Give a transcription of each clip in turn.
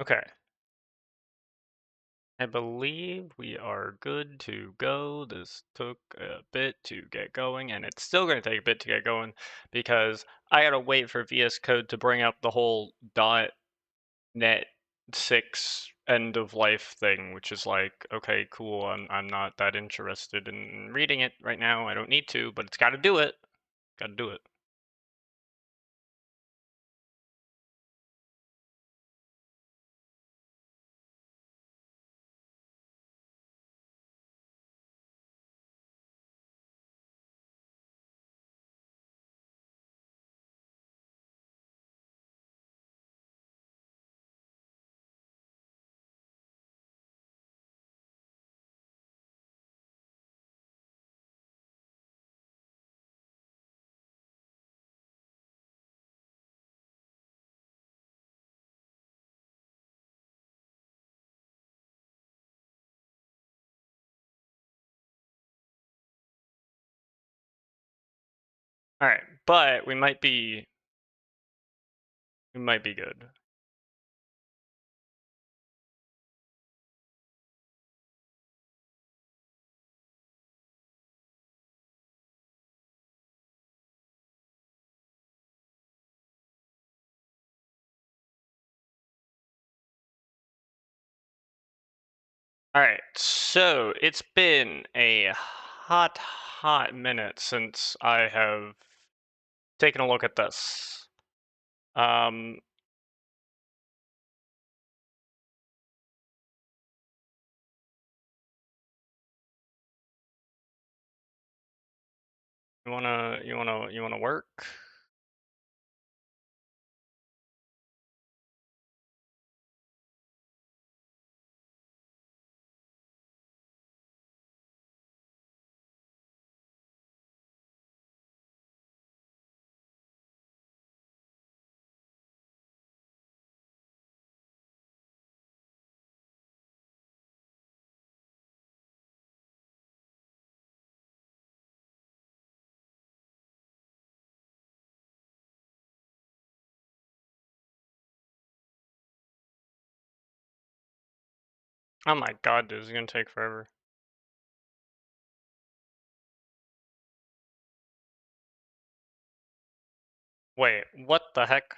Okay. I believe we are good to go. This took a bit to get going, and it's still going to take a bit to get going because I gotta wait for VS Code to bring up the whole .NET 6 end of life thing, which is like, okay, cool. I'm not that interested in reading it right now. I don't need to, but it's got to do it. Got to do it. All right, but we might be good. All right, so it's been a hot minute since I have taken a look at this. Um, you wanna work? Oh my God, this is gonna take forever. Wait, what the heck?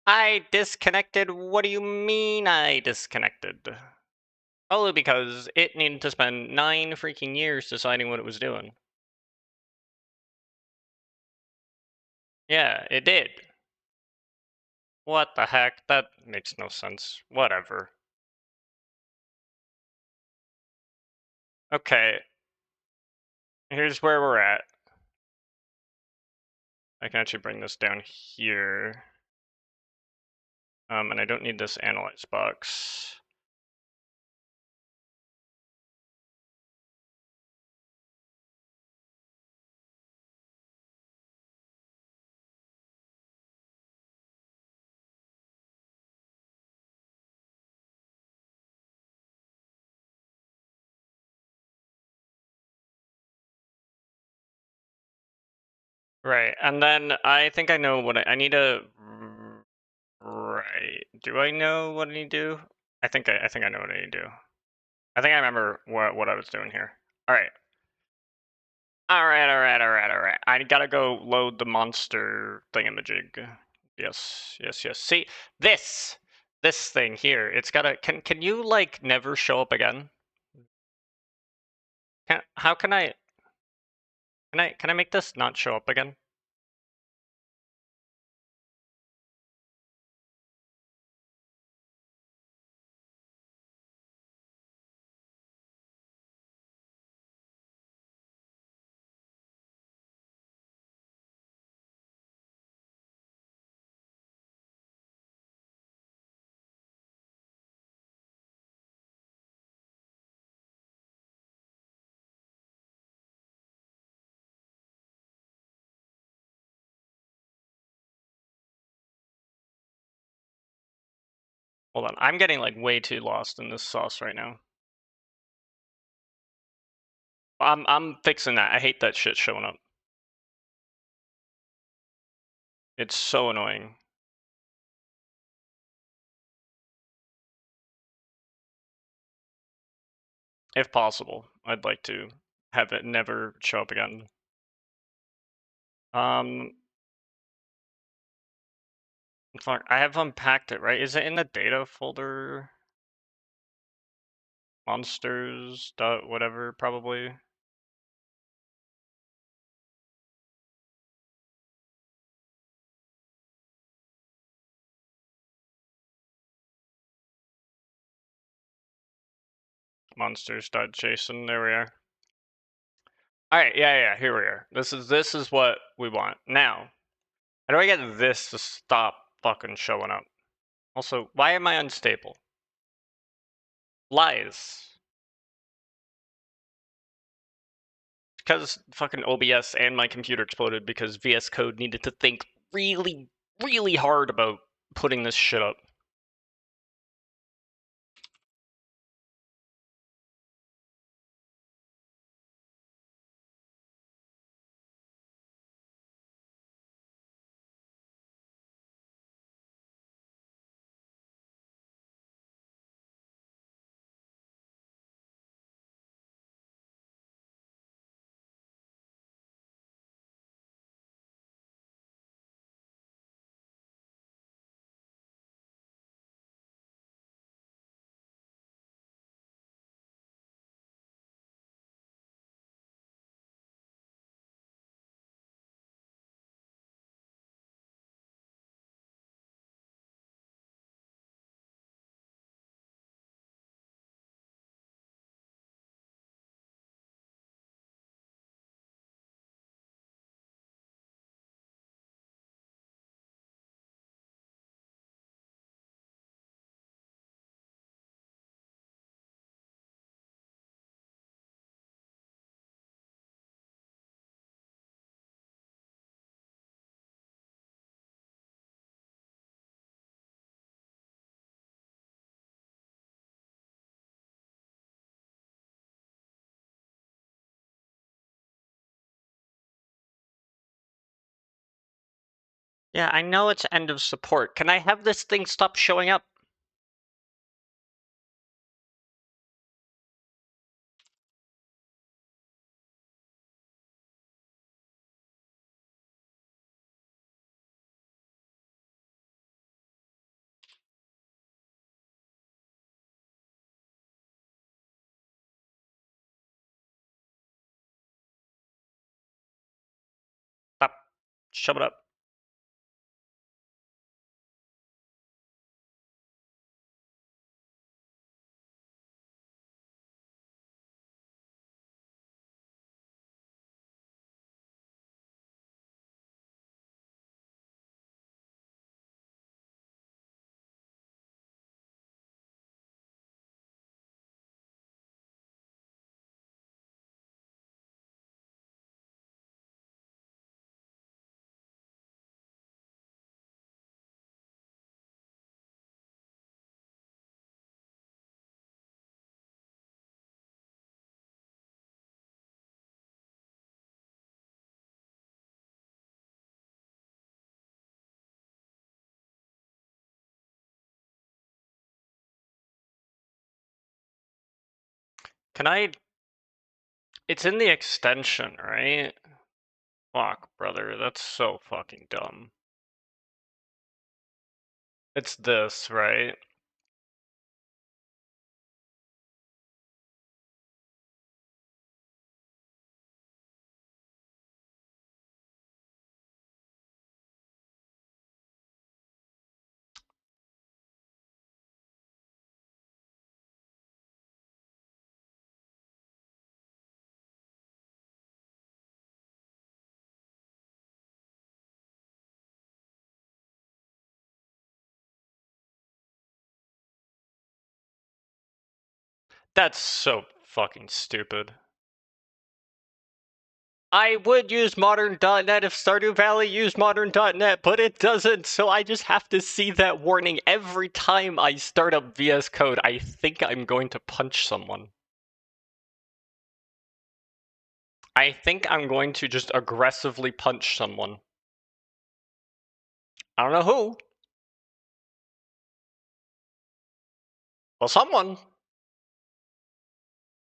I disconnected? What do you mean I disconnected? Only because it needed to spend 9 freaking years deciding what it was doing. Yeah, it did. What the heck? That makes no sense. Whatever. Okay, here's where we're at. I can actually bring this down here. And I don't need this analyze box. Right, and then I think I know what I need to. Right, do I know what I need to do? I think I know what I need to do. I think I remember what I was doing here. All right. All right. I gotta go load the monster thingamajig. Yes. See, this thing here, it's gotta. Can you like never show up again? How can I? Can I make this not show up again? Hold on, I'm getting like way too lost in this sauce right now. I'm fixing that. I hate that shit showing up. It's so annoying. If possible, I'd like to have it never show up again. Fuck, I have unpacked it, right? Is it in the data folder? Monsters dot whatever, probably. Monsters.json, there we are. Alright, yeah, here we are. This is what we want. Now, how do I get this to stop fucking showing up? Also, why am I unstable? Lies. Because fucking OBS and my computer exploded because VS Code needed to think really, really hard about putting this shit up. Yeah, I know it's end of support. Can I have this thing stop showing up? Stop. Shove it up. Can I... It's in the extension, right? Fuck, brother, that's so fucking dumb. It's this, right? That's so fucking stupid. I would use modern.net if Stardew Valley used modern.net, but it doesn't, so I just have to see that warning every time I start up VS Code. I think I'm going to punch someone. I think I'm going to just aggressively punch someone. I don't know who. Well, someone.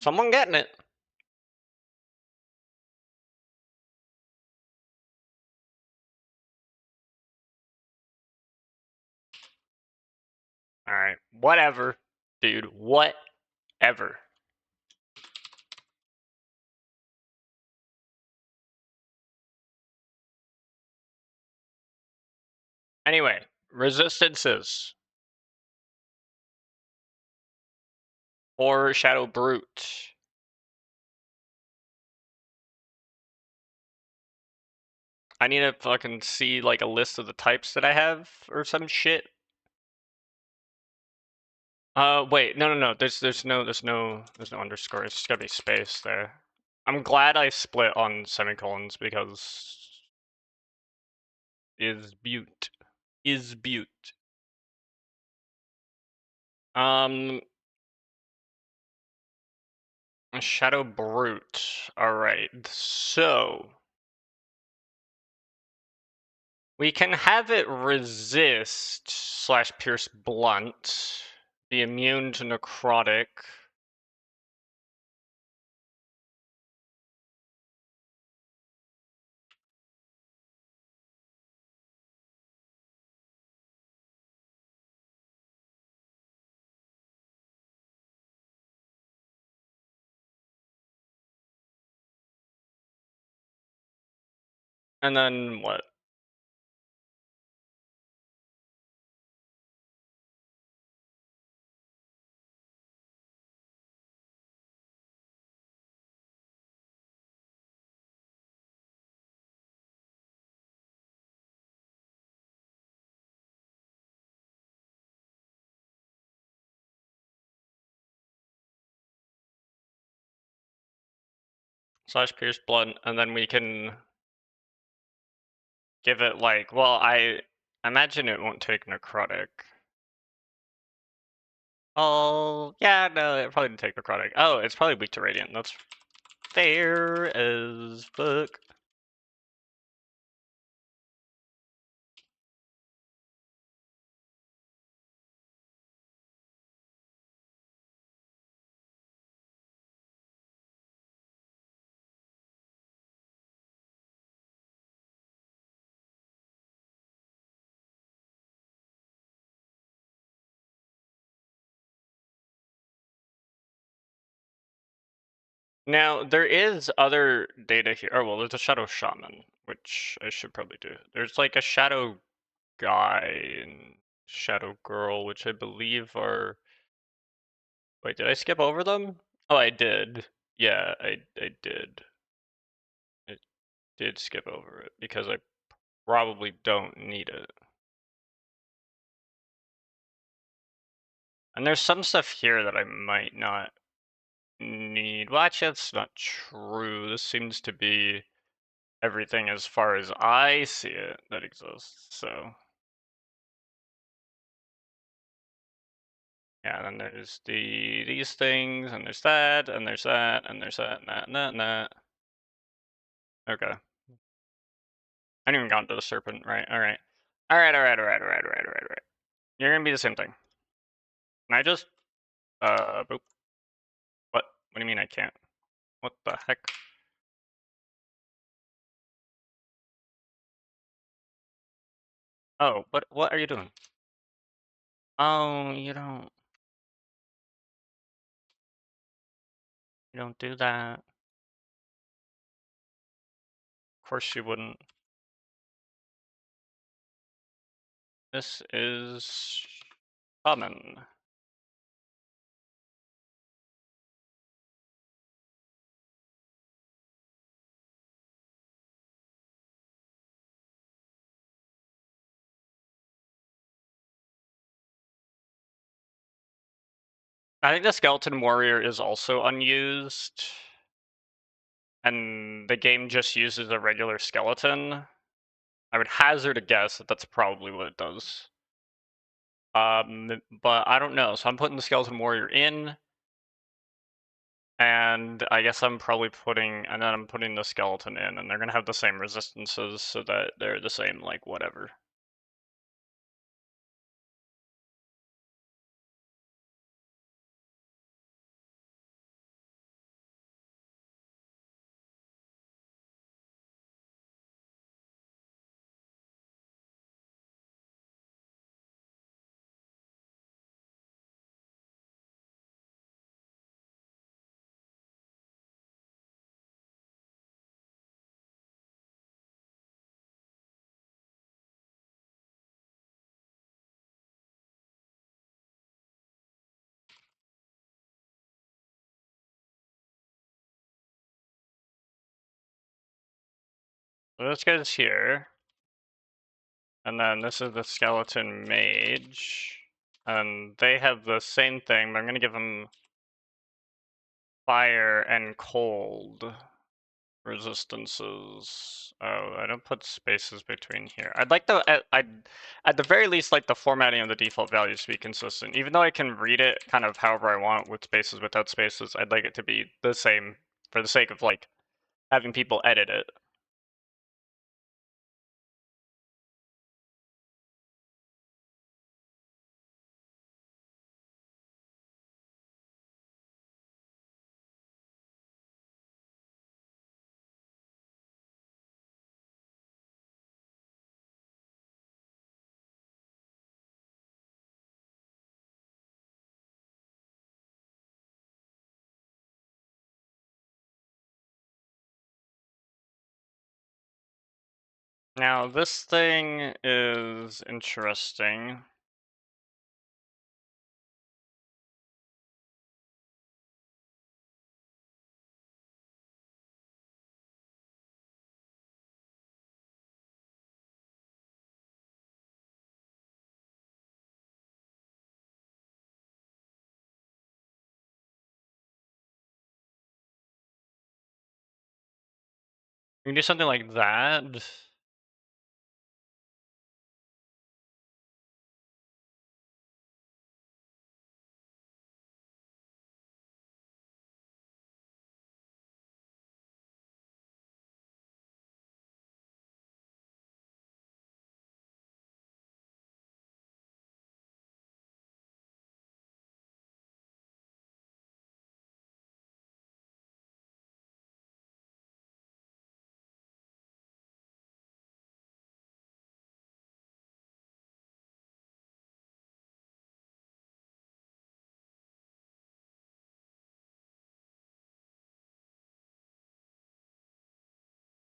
Someone getting it. Alright, whatever. Dude, whatever. Anyway, resistances. Or Shadow Brute. I need to fucking see like a list of the types that I have or some shit. Wait, no. There's no underscore. It's just gotta be space there. I'm glad I split on semicolons because is butte. Is butte. Shadow Brute. Alright, so we can have it resist slash pierce blunt, be immune to necrotic. And then what? Slash pierce blunt, and then we can give it like, well, I imagine it won't take necrotic. Oh, yeah, no, it probably didn't take necrotic. Oh, it's probably weak to radiant. That's fair as fuck. Now, there is other data here. Oh, well, there's a Shadow Shaman, which I should probably do. There's like a Shadow Guy and Shadow Girl, which I believe are... Wait, did I skip over them? Oh, I did. Yeah, I did. I did skip over it because I probably don't need it. And there's some stuff here that I might not need. Well, actually, that's not true. This seems to be everything as far as I see it that exists, so. Yeah, then there's these things, and there's that, and there's that, and there's that, and that, and that, and that. Okay. I haven't even gotten to the serpent, right? Alright. Alright. You're gonna be the same thing. Can I just, boop. What? What do you mean I can't? What the heck? Oh, what are you doing? Oh, you don't do that. Of course you wouldn't. This is common. I think the skeleton warrior is also unused. and the game just uses a regular skeleton, I would hazard a guess that that's probably what it does. But I don't know. So I'm putting the skeleton warrior in, and I guess I'm probably and then I'm putting the skeleton in, and they're gonna have the same resistances, so that they're the same, like, whatever. So this guy's here, and then this is the skeleton mage, and they have the same thing, but I'm gonna give them fire and cold resistances. Oh, I don't put spaces between here. I'd like at the very least like the formatting of the default values to be consistent. Even though I can read it kind of however I want with spaces, without spaces, I'd like it to be the same for the sake of like having people edit it. Now this thing is interesting. You can do something like that.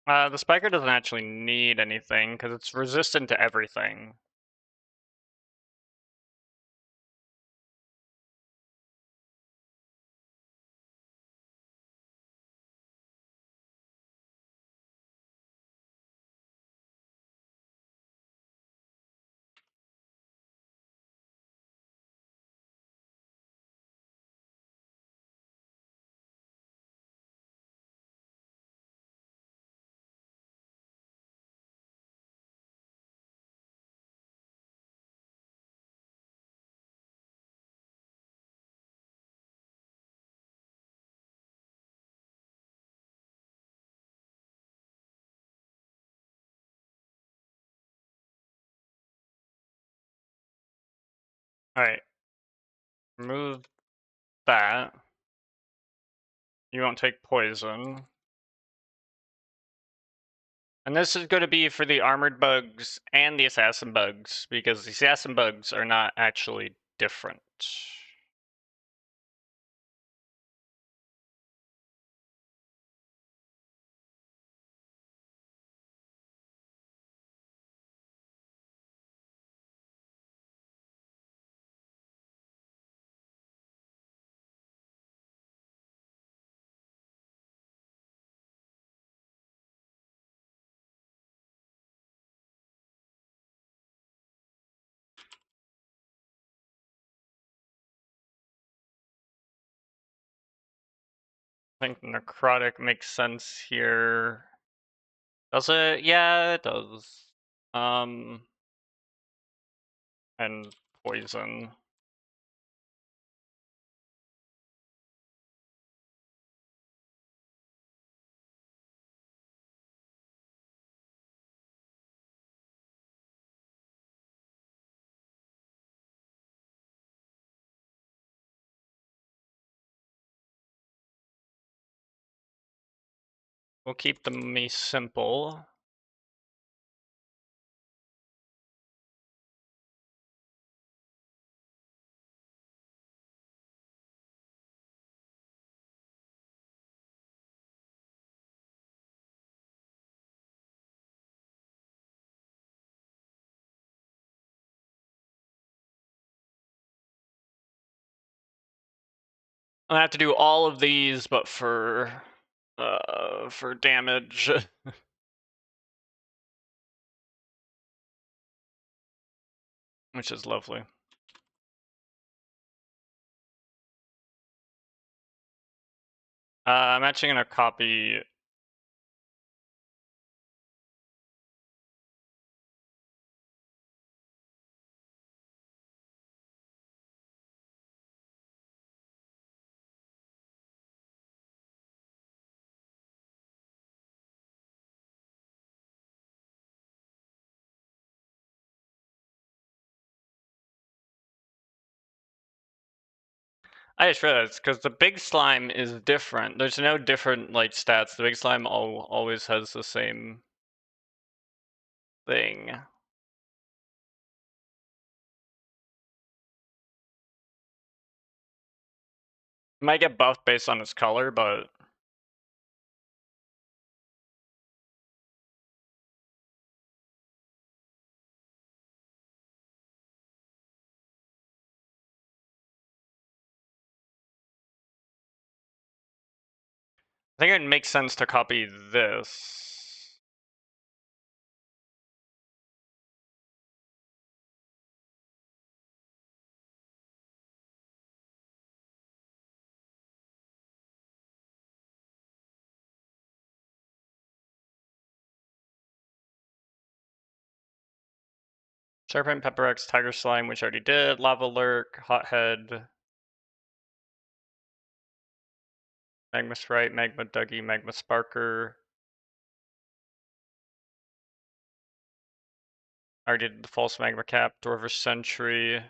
The spiker doesn't actually need anything because it's resistant to everything. All right, remove that. You won't take poison. And this is going to be for the armored bugs and the assassin bugs, because the assassin bugs are not actually different. I think necrotic makes sense here. Does it? Yeah, it does. And poison. We'll keep the me simple. I have to do all of these, but for damage. Which is lovely. I'm actually gonna copy. I just realized because the big slime is different. There's no different like stats. The big slime always has the same thing. Might get buffed based on its color, but I think it makes sense to copy this. Serpent, Pepper X, Tiger Slime, which I already did. Lava Lurk, Hothead, Magma Sprite, Magma Dougie, Magma Sparker. I already did the False Magma Cap, Dwarvish Sentry,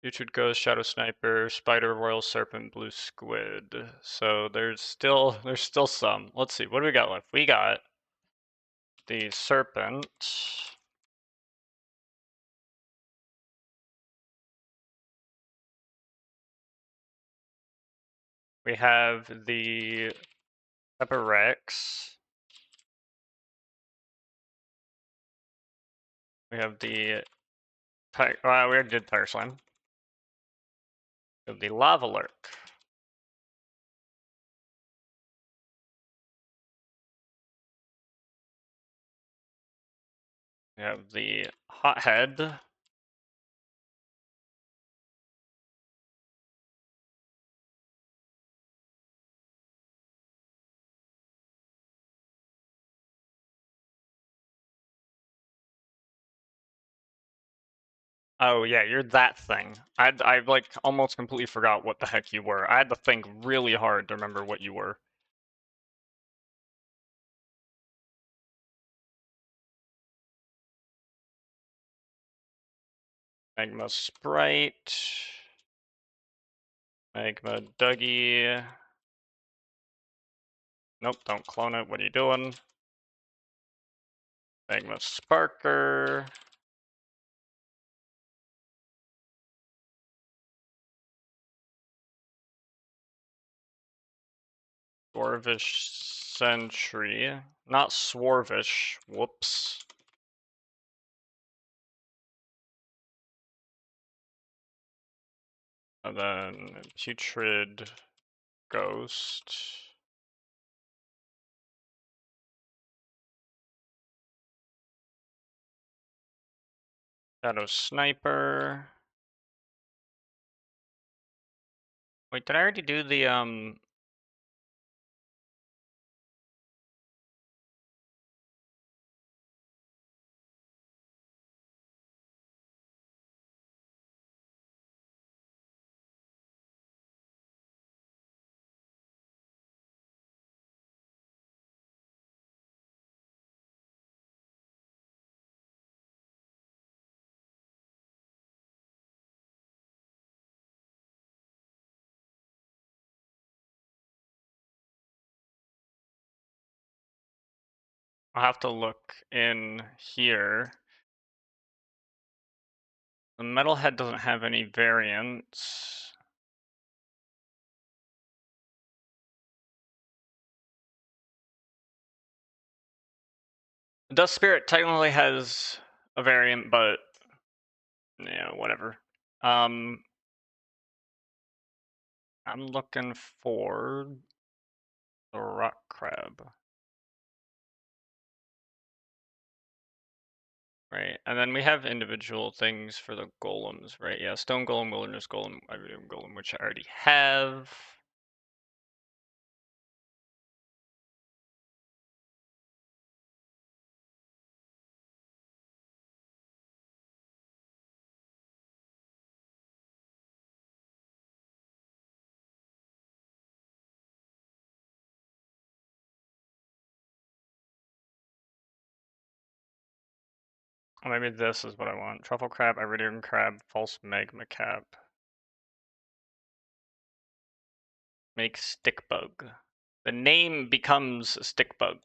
Putrid Ghost, Shadow Sniper, Spider, Royal Serpent, Blue Squid. So there's still some. Let's see, what do we got left? We got the Serpent. We have the Pepper Rex. We have the we already did Tiger Slime. We have the Lava Lurk. We have the Hothead. Oh yeah, you're that thing. I like almost completely forgot what the heck you were. I had to think really hard to remember what you were. Magma Sprite. Magma Dougie. Nope, don't clone it. What are you doing? Magma Sparker. Dwarvish Sentry. Not Swarvish. Whoops. And then Putrid Ghost. Shadow Sniper. Wait, did I already do the I'll have to look in here. The metalhead doesn't have any variants. Dust Spirit technically has a variant, but yeah, whatever. I'm looking for the rock crab. Right, and then we have individual things for the golems, right? Yeah, stone golem, wilderness golem, iridium golem, which I already have. Or maybe this is what I want. Truffle crab, iridium crab, false magma cap. Make stick bug. The name becomes a stick bug.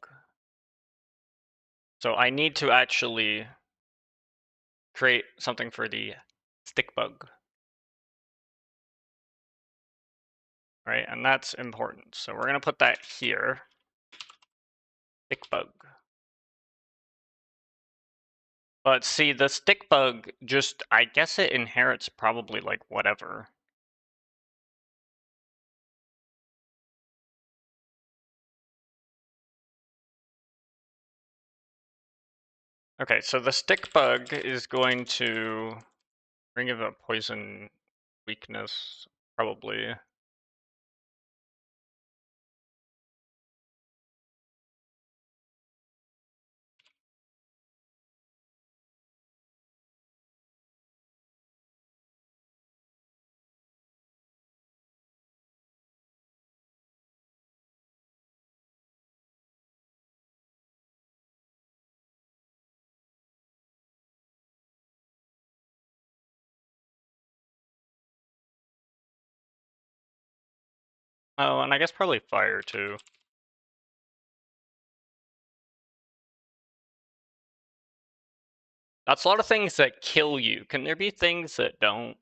So I need to actually create something for the stick bug. Right, and that's important. So we're gonna put that here. Stick bug. But see, the stick bug just, I guess it inherits probably like whatever. Okay, so the stick bug is going to ring of a poison weakness, probably. Oh, and I guess probably fire too. That's a lot of things that kill you. Can there be things that don't?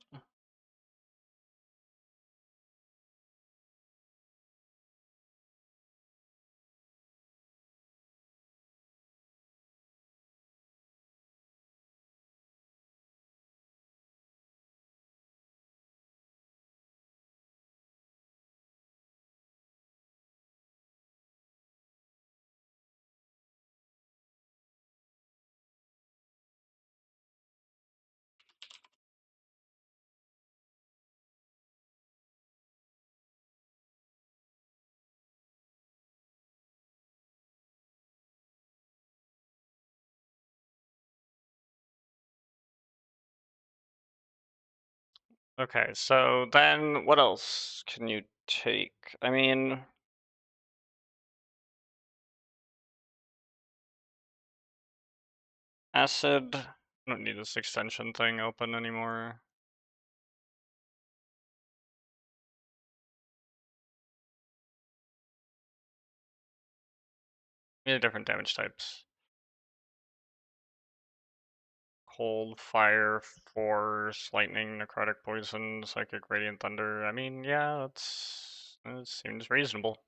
Okay, so then what else can you take? I mean, acid. I don't need this extension thing open anymore. Need different damage types. Cold, fire, force, lightning, necrotic poison, psychic, radiant thunder. I mean, yeah, that seems reasonable.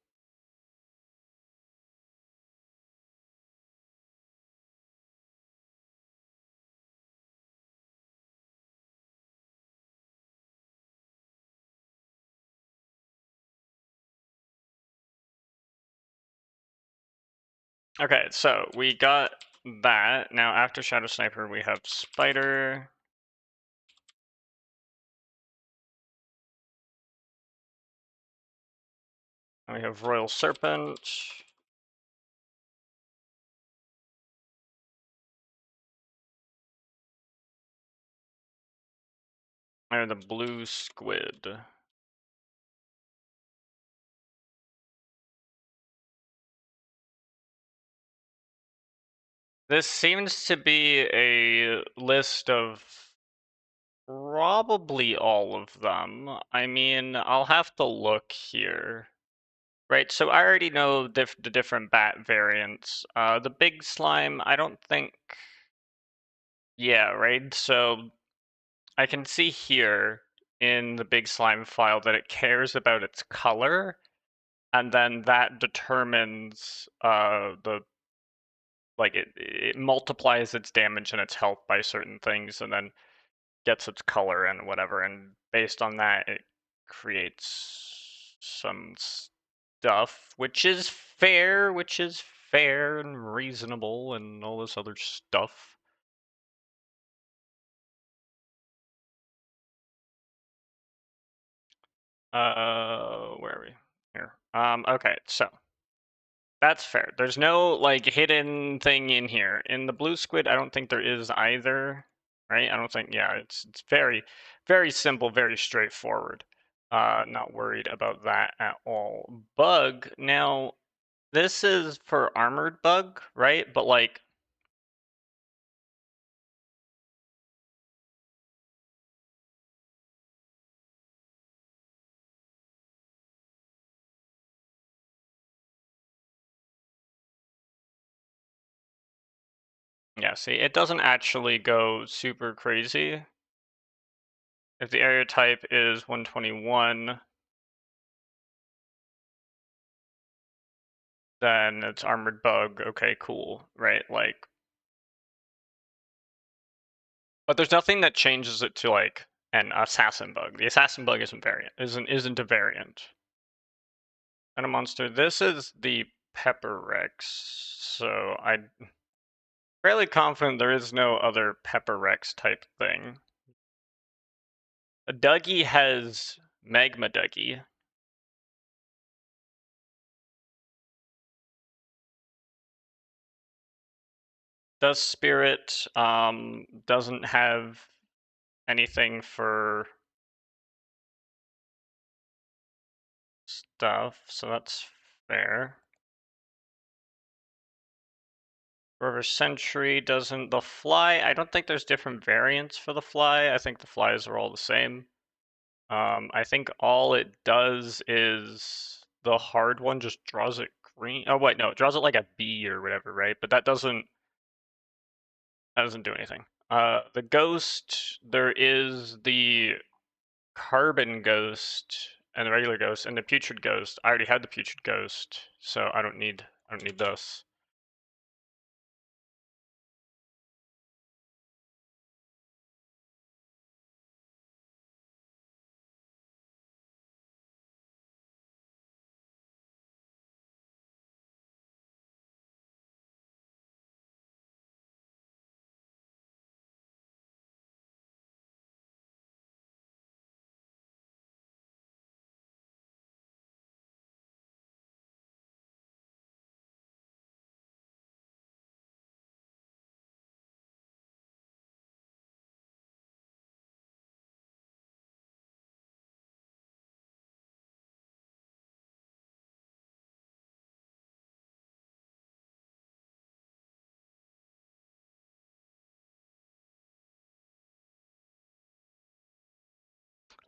Okay, so we got that. Now after Shadow Sniper, we have Spider. We have Royal Serpent. And the blue squid. This seems to be a list of probably all of them. I mean, I'll have to look here. Right, so I already know the different bat variants. The big slime, I don't think... Yeah, right, so I can see here in the big slime file that it cares about its color, and then that determines it multiplies its damage and its health by certain things, and then gets its color and whatever, and based on that, it creates some stuff, which is fair and reasonable and all this other stuff. Where are we? Here. Okay, so that's fair. There's no like hidden thing in here. In the blue squid, I don't think there is either, right? I don't think, yeah, it's very, very simple, very straightforward. Not worried about that at all. Bug, now this is for armored bug, right? But like, yeah, see, it doesn't actually go super crazy. If the area type is 121, then it's armored bug. Okay, cool, right? Like, but there's nothing that changes it to like an assassin bug. The assassin bug isn't a variant. And a monster. This is the Pepper Rex. So I'm fairly confident there is no other Pepper Rex type thing. A Dougie has Magma Dougie. Dust Spirit doesn't have anything for stuff, so that's fair. River Sentry doesn't. The Fly, I don't think there's different variants for the Fly. I think the Flies are all the same. I think all it does is the hard one just draws it green. Oh wait, no, it draws it like a B or whatever, right? But that doesn't do anything. The Ghost, there is the Carbon Ghost and the regular Ghost and the Putrid Ghost. I already had the Putrid Ghost, so I don't need this.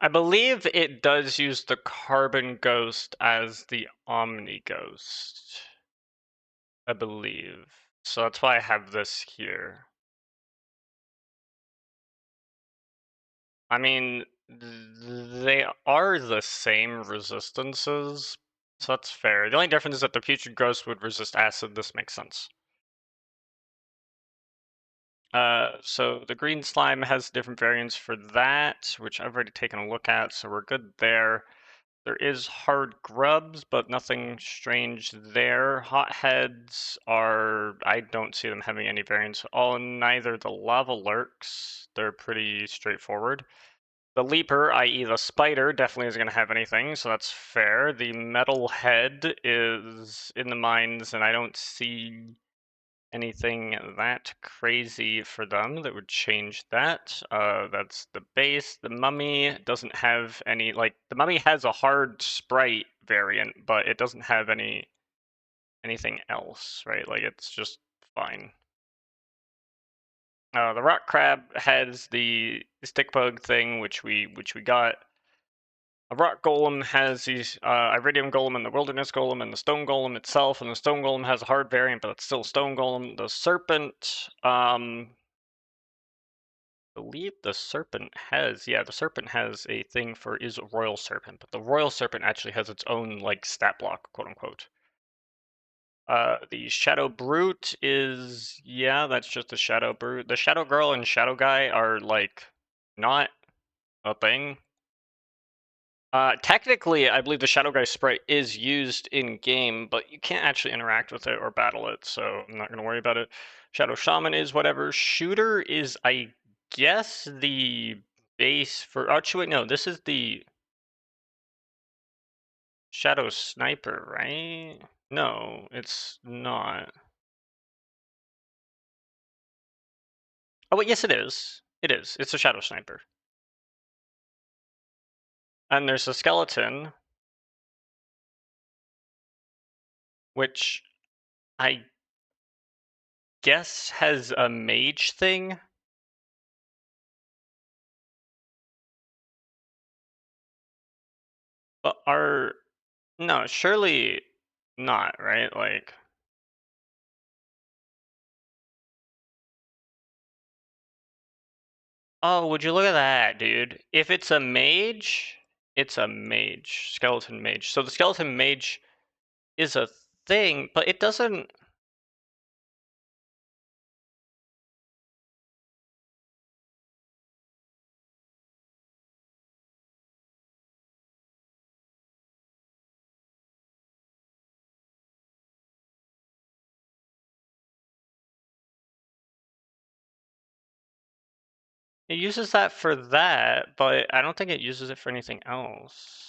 I believe it does use the Carbon Ghost as the Omni Ghost. I believe. So that's why I have this here. I mean, they are the same resistances, so that's fair. The only difference is that the Putrid Ghost would resist acid. This makes sense. So the green slime has different variants for that, which I've already taken a look at, so we're good there. There is hard grubs, but nothing strange there. Hotheads are... I don't see them having any variants at all, neither the lava lurks. They're pretty straightforward. The leaper, i.e. the spider, definitely isn't going to have anything, so that's fair. The metal head is in the mines, and I don't see anything that crazy for them that would change that. That's the base. The mummy doesn't have any, like, the mummy has a hard sprite variant, but it doesn't have anything else, right? Like, it's just fine. The rock crab has the stick bug thing, which we got. A rock golem has these iridium golem and the wilderness golem and the stone golem itself, and the stone golem has a hard variant, but it's still stone golem. The serpent, believe the serpent has, yeah, the serpent has a thing for is a royal serpent, but the royal serpent actually has its own like stat block, quote unquote. The shadow brute is, yeah, that's just a shadow brute. The shadow girl and shadow guy are like not a thing. Technically, I believe the shadow guy sprite is used in game, but you can't actually interact with it or battle it, so I'm not gonna worry about it. Shadow shaman is whatever. Shooter is, I guess, the base for. Actually, wait, no, this is the shadow sniper, right? No, it's not. Oh, wait, yes, it is. It is. It's a shadow sniper. And there's a skeleton, which I guess has a mage thing. But no, surely not, right? Like, oh, would you look at that, dude? If it's a mage, it's a mage, skeleton mage. So the skeleton mage is a thing, but it doesn't. It uses that for that, but I don't think it uses it for anything else.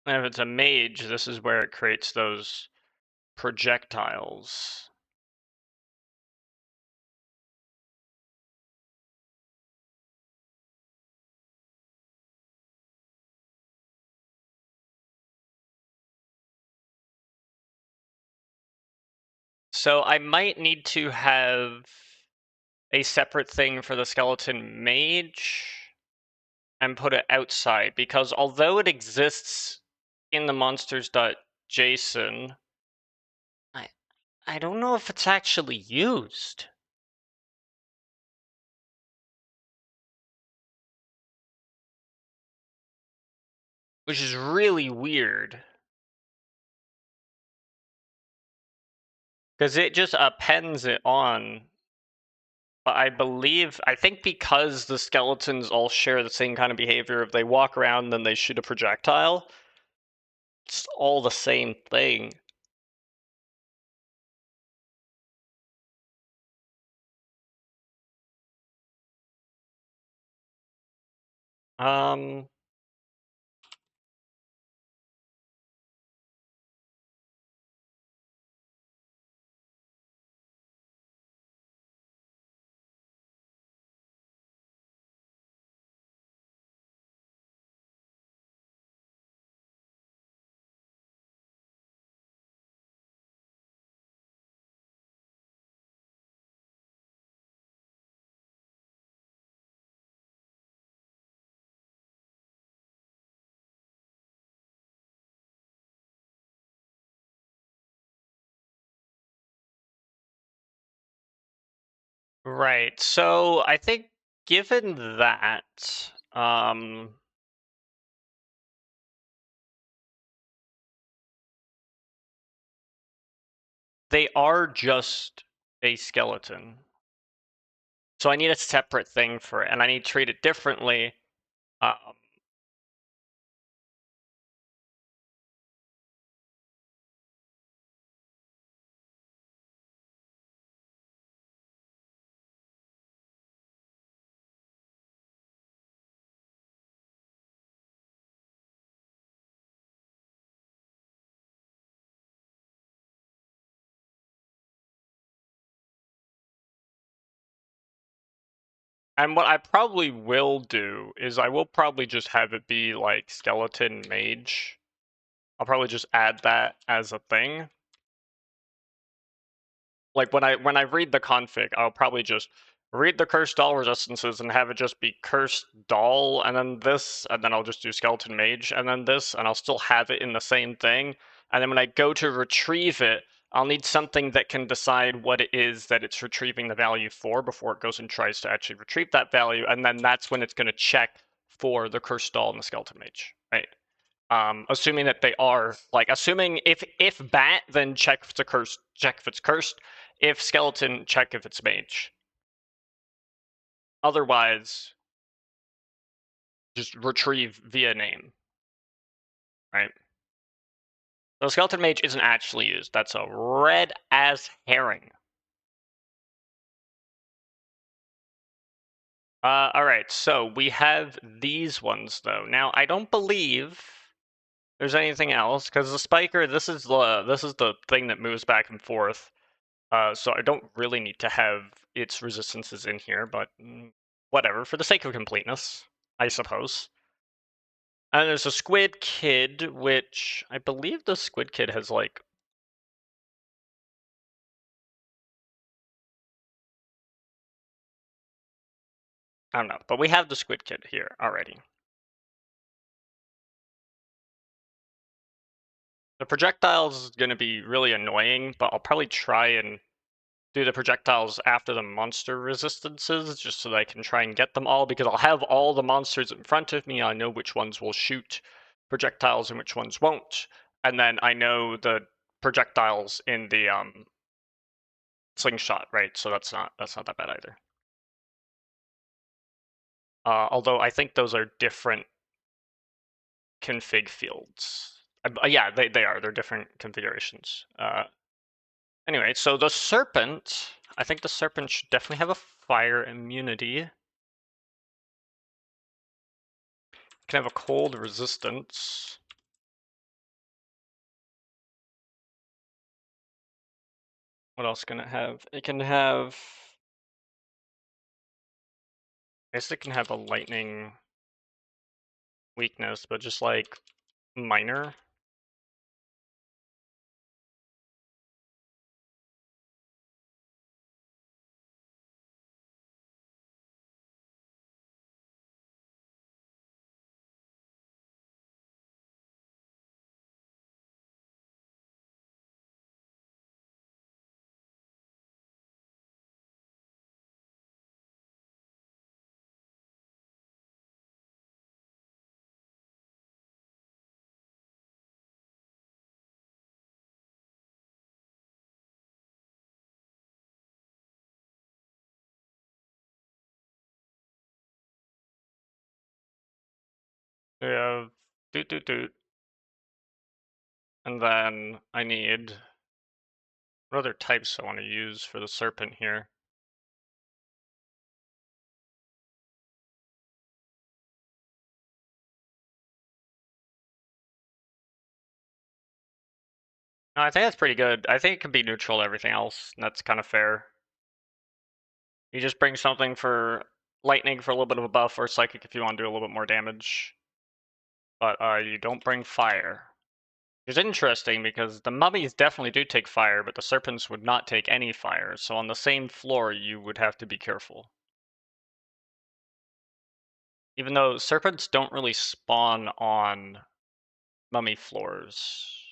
And if it's a mage, this is where it creates those projectiles. So I might need to have a separate thing for the skeleton mage and put it outside, because although it exists in the monsters.json, I don't know if it's actually used. Which is really weird. Because it just appends it on. But I think because the skeletons all share the same kind of behavior, if they walk around then they shoot a projectile, it's all the same thing. Um, Right. So I think given that, they are just a skeleton. So I need a separate thing for it, and I need to treat it differently. Um, and what I probably will do is I will probably just have it be like skeleton mage. I'll probably just add that as a thing. Like when I read the config, I'll probably just read the cursed doll resistances and have it just be cursed doll and then this, and then I'll just do skeleton mage and then this, and I'll still have it in the same thing. And then when I go to retrieve it, I'll need something that can decide what it is that it's retrieving the value for before it goes and tries to actually retrieve that value, and then that's when it's going to check for the cursed doll and the skeleton mage, right? Assuming that they are, like, assuming if bat, then check if it's a cursed, check if it's cursed. If skeleton, check if it's mage. Otherwise, just retrieve via name, right? So skeleton mage isn't actually used. That's a red as herring. All right, so we have these ones though. Now I don't believe there's anything else because the spiker. This is the thing that moves back and forth. So I don't really need to have its resistances in here, but whatever, for the sake of completeness, I suppose. And there's a Squid Kid, which I believe the Squid Kid has like... I don't know, but we have the Squid Kid here already. The projectiles is going to be really annoying, but I'll probably try and do the projectiles after the monster resistances, just so that I can try and get them all, because I'll have all the monsters in front of me. I know which ones will shoot projectiles and which ones won't. And then I know the projectiles in the slingshot, right? So that's not that bad either. Although I think those are different config fields. Yeah, they are. They're different configurations. Anyway, so the serpent, I think the serpent should definitely have a fire immunity. Can have a cold resistance. What else can it have? It can have... I guess it can have a lightning weakness, but just like minor. We have doot doot doot. And then I need... what other types I want to use for the serpent here? No, I think that's pretty good. I think it can be neutral to everything else. And that's kind of fair. You just bring something for lightning for a little bit of a buff, or psychic if you want to do a little bit more damage. But you don't bring fire. It's interesting because the mummies definitely do take fire, but the serpents would not take any fire. So on the same floor, you would have to be careful. Even though serpents don't really spawn on mummy floors.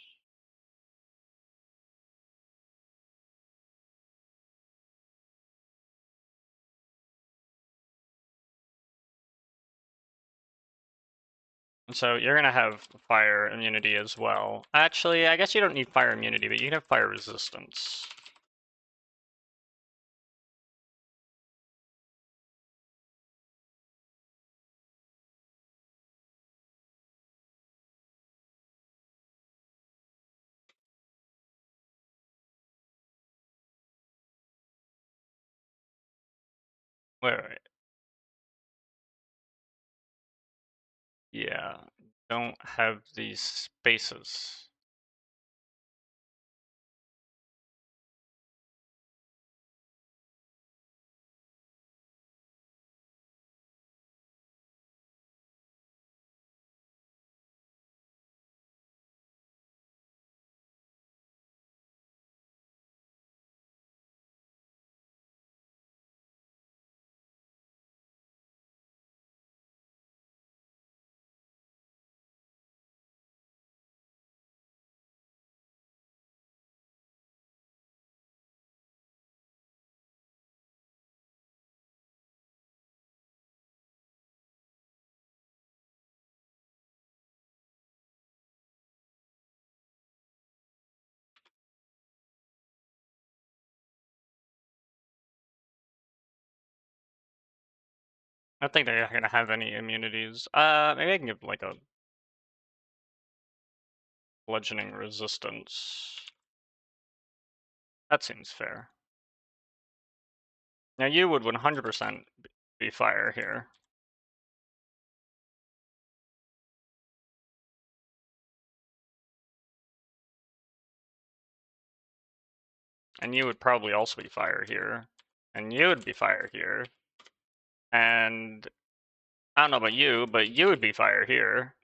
So you're gonna have fire immunity as well. Actually, I guess you don't need fire immunity, but you can have fire resistance. Wait. Yeah, don't have these spaces. I don't think they're gonna have any immunities. Maybe I can give like a bludgeoning resistance. That seems fair. Now you would 100% be fire here. And you would probably also be fire here. And you would be fire here. And I don't know about you, but you would be fire here.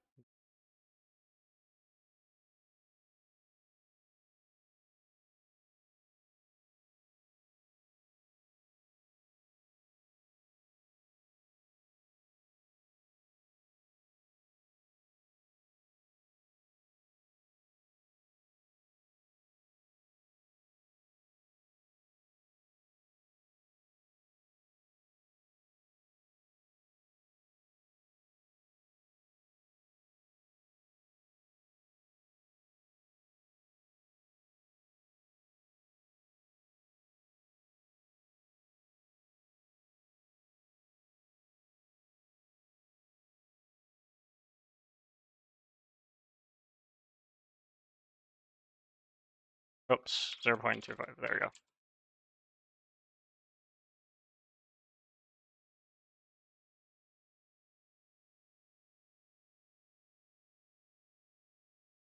Oops, 0.25, there we go.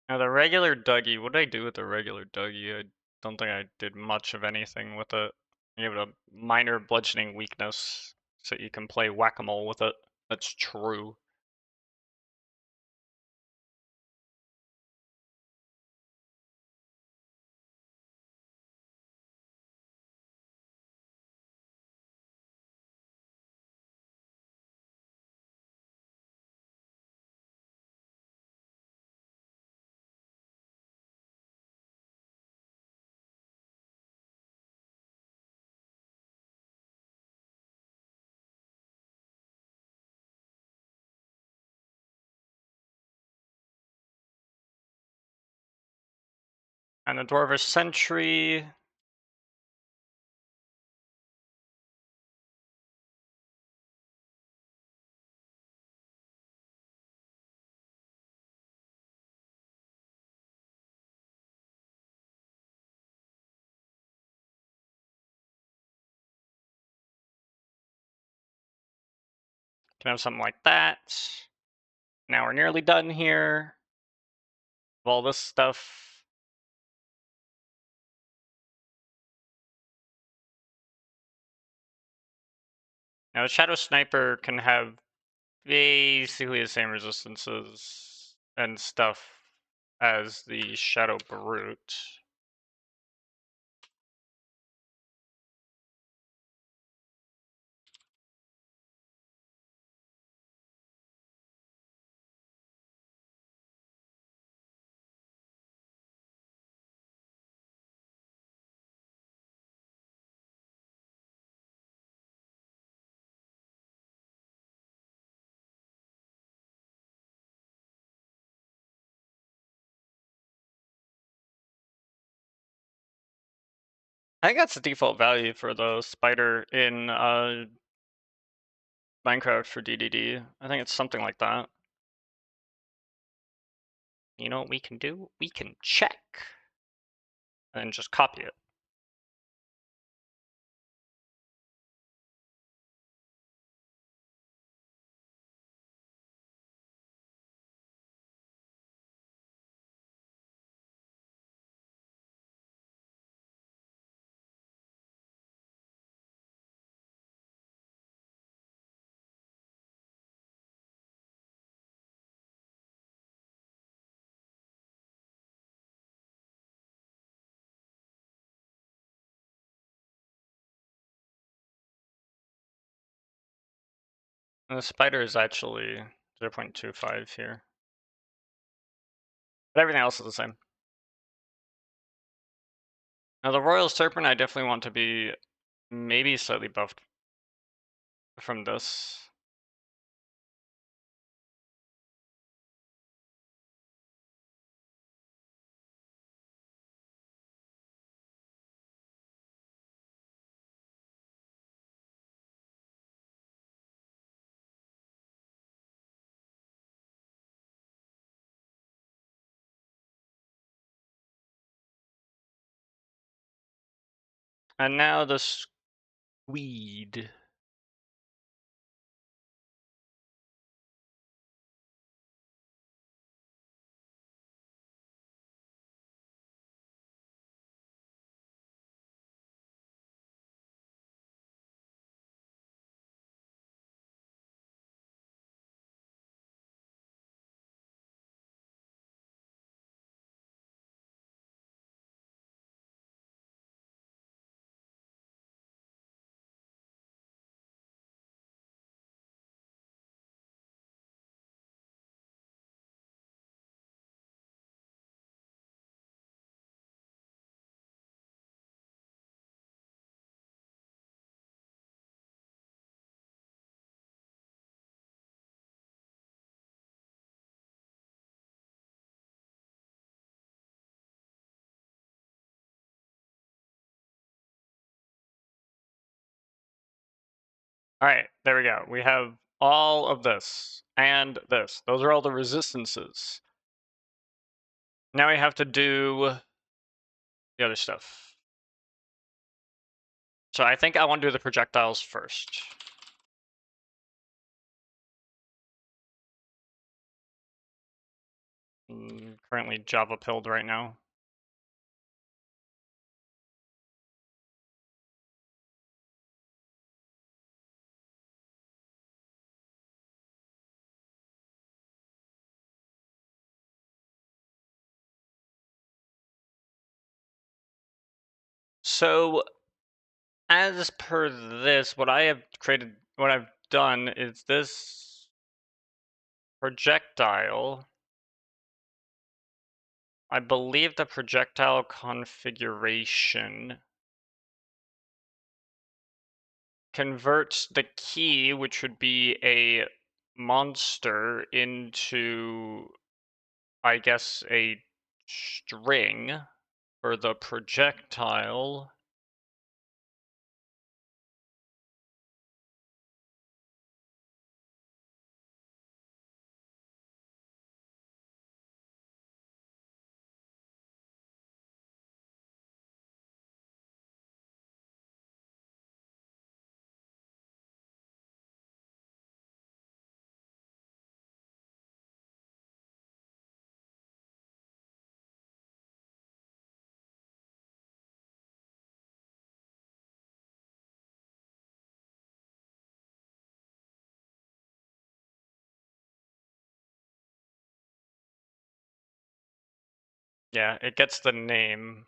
Now the regular Dougie, what did I do with the regular Dougie? I don't think I did much of anything with it. You have a minor bludgeoning weakness, so you can play whack-a-mole with it. That's true. And the Dwarvish Sentry. Can have something like that. Now we're nearly done here. All this stuff. Now the Shadow Sniper can have basically the same resistances and stuff as the Shadow Brute. I think that's the default value for the spider in Minecraft for DDD. I think it's something like that. You know what we can do? We can check and just copy it. And the spider is actually 0.25 here. But everything else is the same. Now the Royal Serpent I definitely want to be maybe slightly buffed from this. And now the squid. Alright, there we go. We have all of this and this. Those are all the resistances. Now we have to do the other stuff. So I think I want to do the projectiles first. Currently Java pilled right now. So as per this, what I've done is this projectile. I believe the projectile configuration converts the key, which would be a monster, into, I guess, a string for the projectile. Yeah, it gets the name.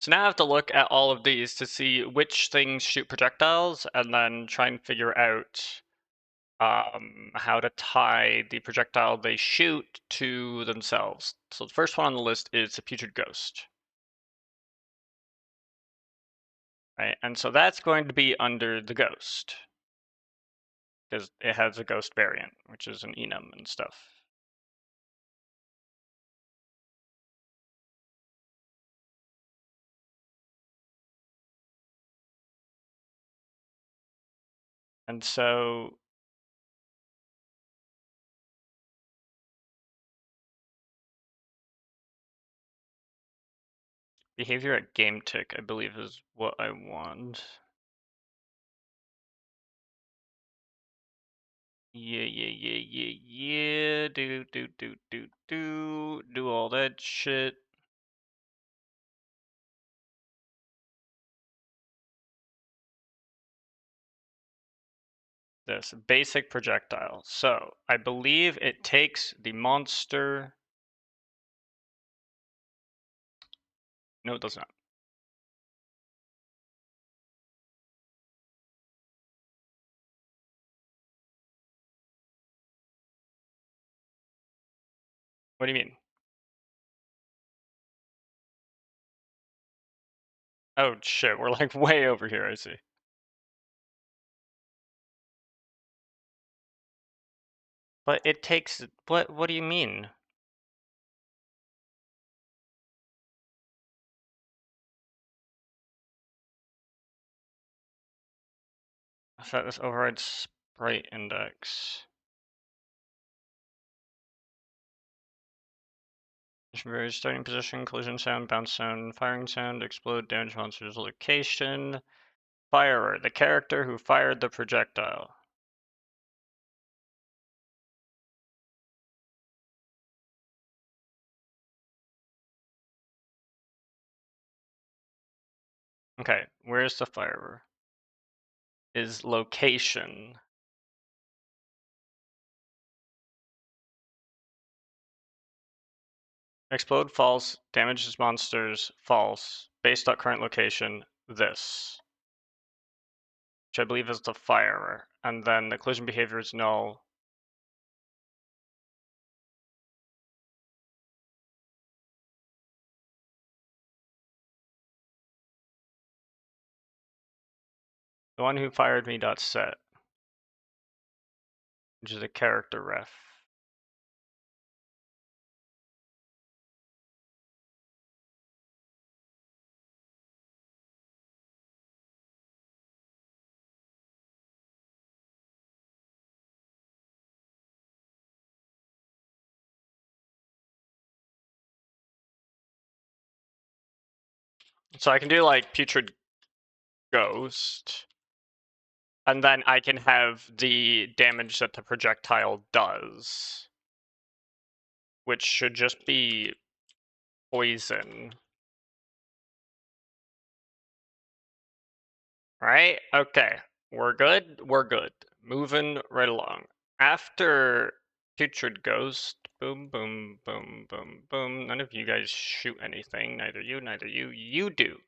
So now I have to look at all of these to see which things shoot projectiles, and then try and figure out how to tie the projectile they shoot to themselves. So the first one on the list is the putrid ghost. Right, and so that's going to be under the ghost, because it has a ghost variant, which is an enum and stuff. And so behavior at game tick, I believe, is what I want. Yeah. Do all that shit. This basic projectile. So I believe it takes the monster. No, it does not. What do you mean? Oh shit, we're like way over here, I see. But it takes what do you mean? Set this override sprite index. Starting position, collision sound, bounce sound, firing sound, explode, damage monster's location. Firer, the character who fired the projectile. Okay, where's the firer? Is location. Explode false, damages monsters false, based on current location, this. Which I believe is the firer. And then the collision behavior is null. The one who fired me dot set, which is a character ref. So I can do like putrid ghost, and then I can have the damage that the projectile does, which should just be poison. Right? Okay. We're good. We're good. Moving right along. After Putrid Ghost, boom, boom, boom, boom, boom. None of you guys shoot anything. Neither you, neither you. You do.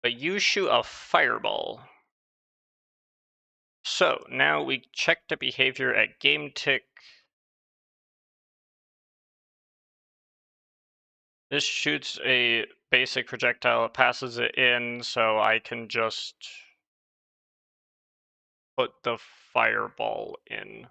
But you shoot a fireball. So now we check the behavior at game tick. This shoots a basic projectile, it passes it in, so I can just put the fireball in.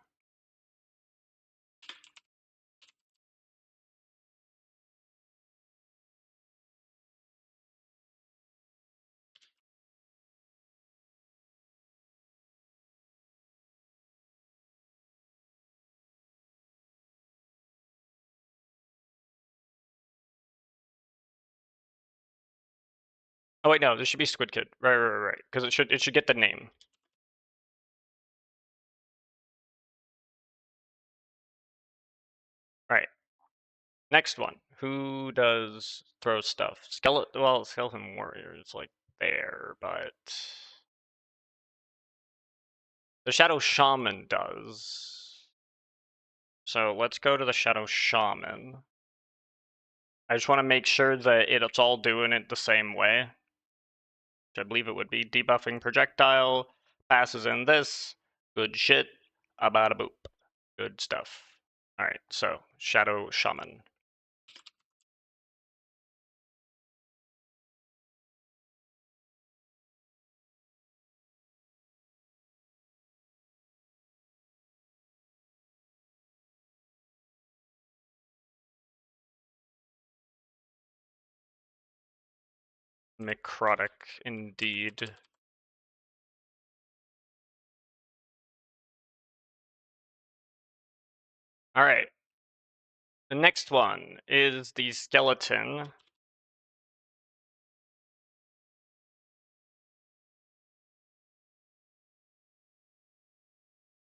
Oh wait, no, this should be Squid Kid. Right. Because it should get the name. Right. Next one. Who does throw stuff? Skeleton Warrior is like there, but the Shadow Shaman does. So let's go to the Shadow Shaman. I just want to make sure that it's all doing it the same way. Which I believe it would be debuffing projectile, passes in this, good shit, about a boop. Good stuff. Alright, so Shadow Shaman. Necrotic, indeed. Alright. The next one is the skeleton.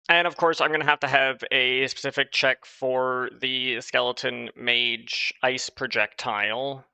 And of course, I'm going to have a specific check for the skeleton mage ice projectile.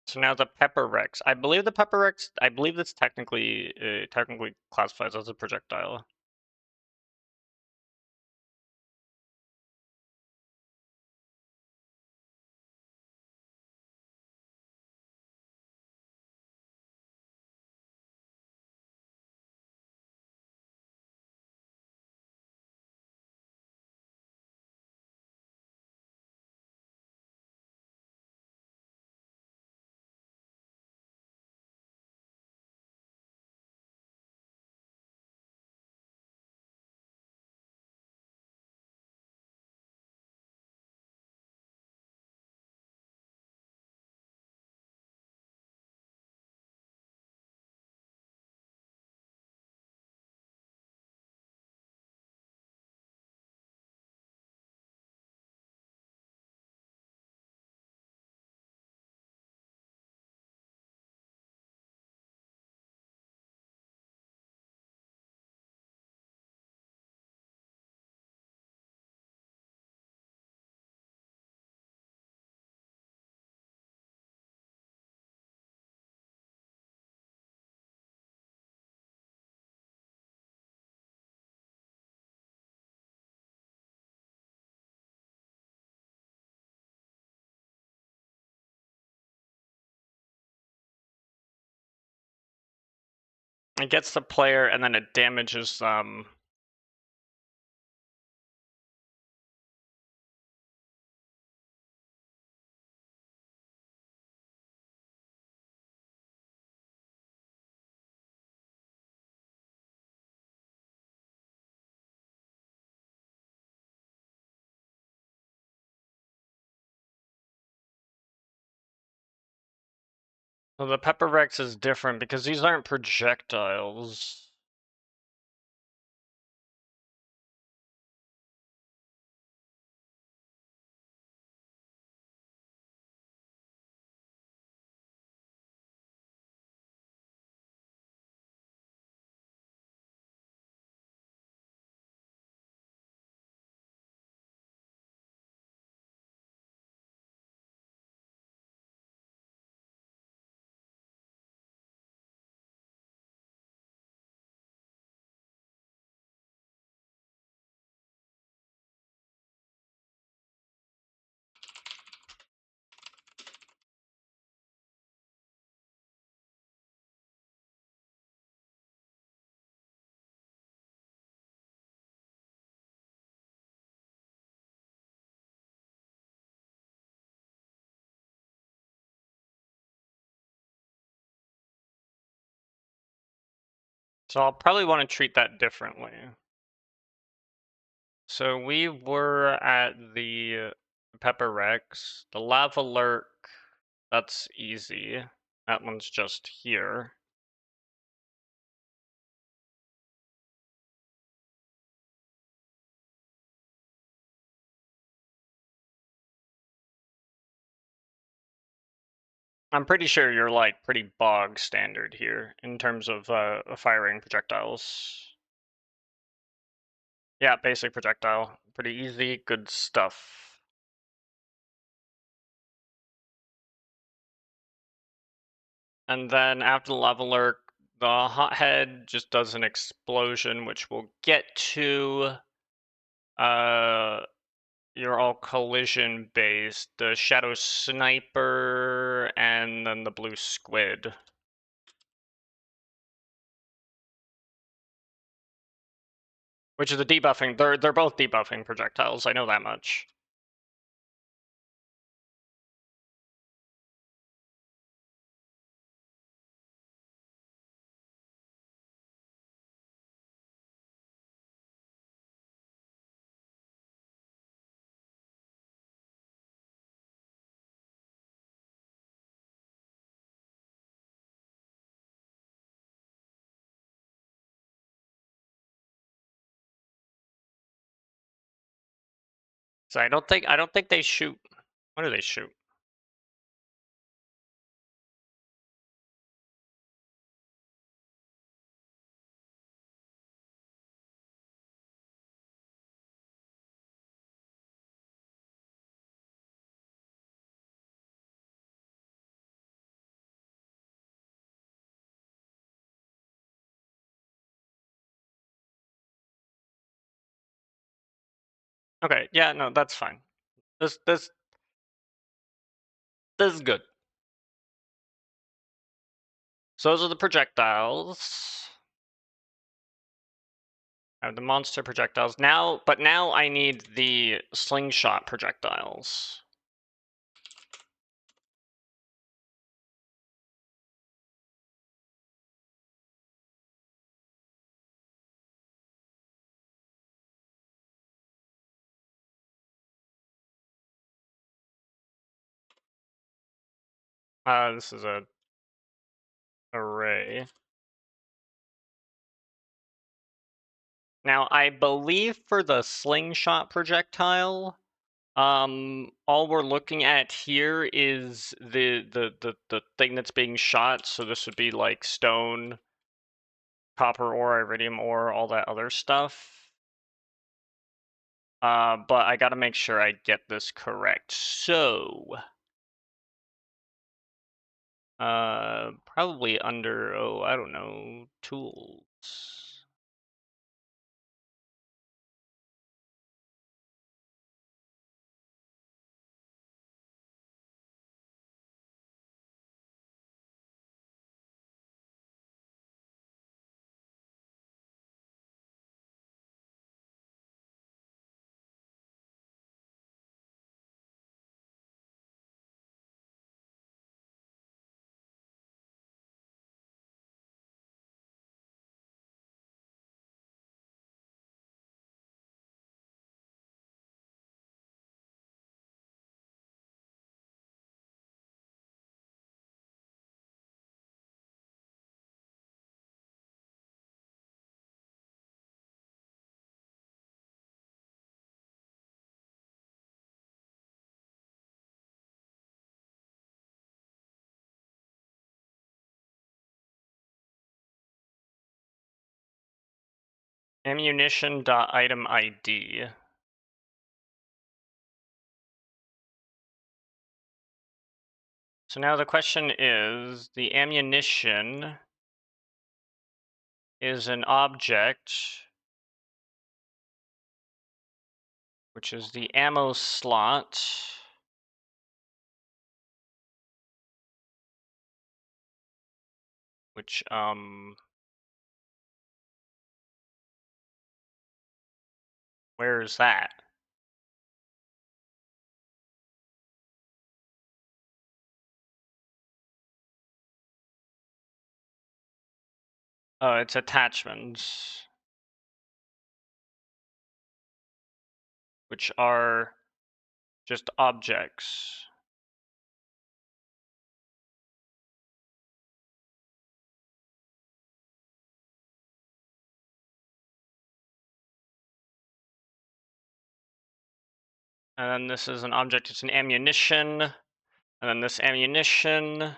So now the Pepper Rex. I believe the Pepper Rex. I believe that's technically classifies as a projectile. It gets the player, and then it damages them. Well, the Pepper Rex is different because these aren't projectiles. So I'll probably want to treat that differently. So we were at the Pepper Rex. The Lava Lurk, that's easy. That one's just here. I'm pretty sure you're like pretty bog standard here in terms of firing projectiles. Yeah, basic projectile. Pretty easy, good stuff. And then after the lava lurk, the hothead just does an explosion, which we'll get to. You're all collision based. The shadow sniper and then the blue squid. Which is a debuffing. They're both debuffing projectiles. I know that much. So I don't think they shoot. What do they shoot? Okay, yeah, no, that's fine. This is good. So those are the projectiles. I have the monster projectiles now, but now I need the slingshot projectiles. This is a array. Now I believe for the slingshot projectile, all we're looking at here is the thing that's being shot. So this would be like stone, copper ore, iridium ore, all that other stuff. But I gotta make sure I get this correct. So, probably under, oh, I don't know, tools. Ammunition.item ID. So now the question is, the ammunition is an object, which is the ammo slot. Which, where is that? Oh, it's attachments. which are just objects. And then this is an object, it's an ammunition. And then this ammunition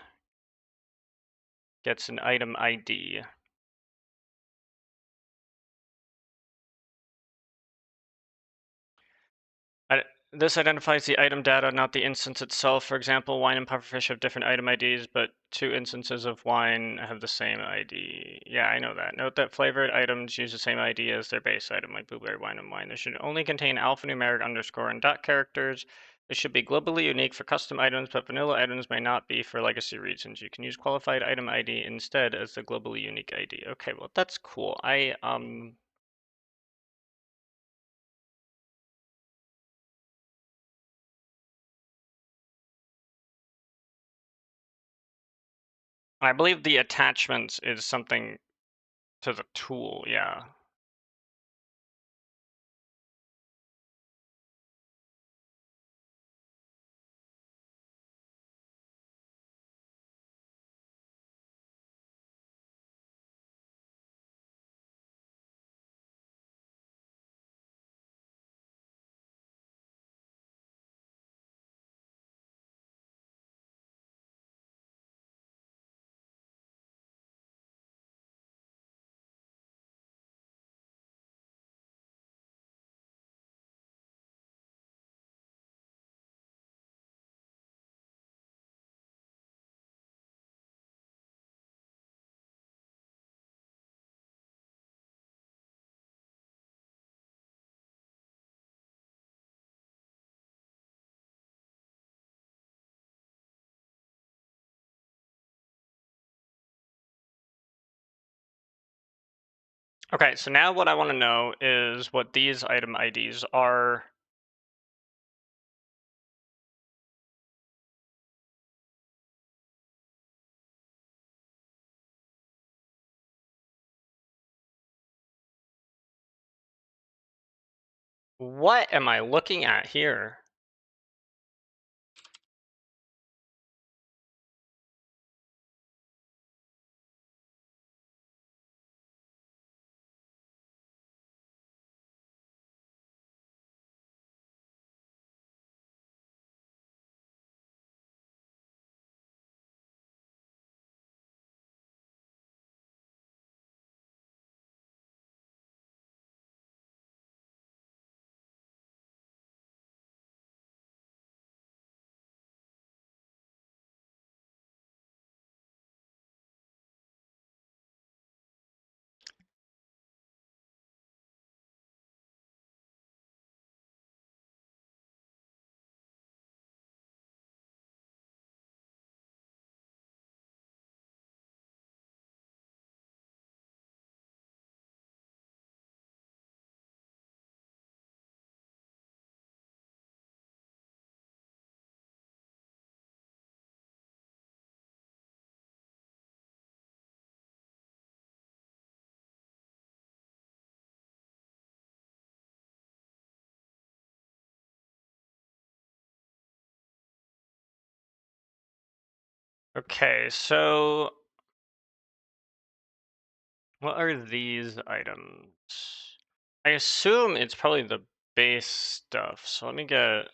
gets an item ID. This identifies the item data, not the instance itself. For example, wine and pufferfish have different item IDs, but 2 instances of wine have the same ID. Yeah, I know that. Note that flavored items use the same ID as their base item, like blueberry wine and wine. They should only contain alphanumeric underscore and dot characters. They should be globally unique for custom items, but vanilla items may not be for legacy reasons. You can use qualified item ID instead as the globally unique ID. Okay, well that's cool. I believe the attachments is something to the tool, yeah. Okay, so now what I want to know is what these item IDs are. What am I looking at here? Okay, so what are these items? I assume it's probably the base stuff. So let me get.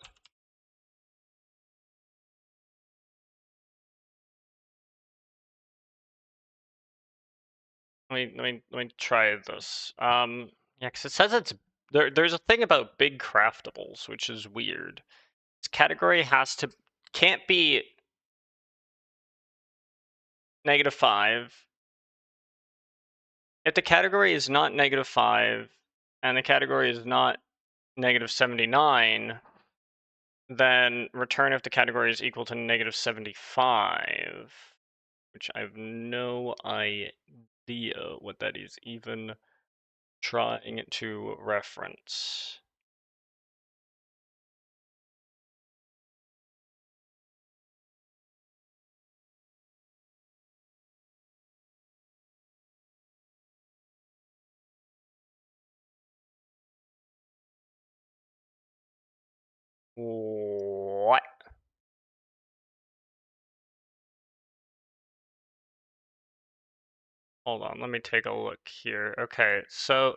Let me try this. Yeah, because it says it's there's a thing about big craftables, which is weird. This category can't be -5. If the category is not -5 and the category is not -79, then return if the category is equal to -75, which I have no idea what that is even trying to reference. What? Hold on, let me take a look here. Okay, so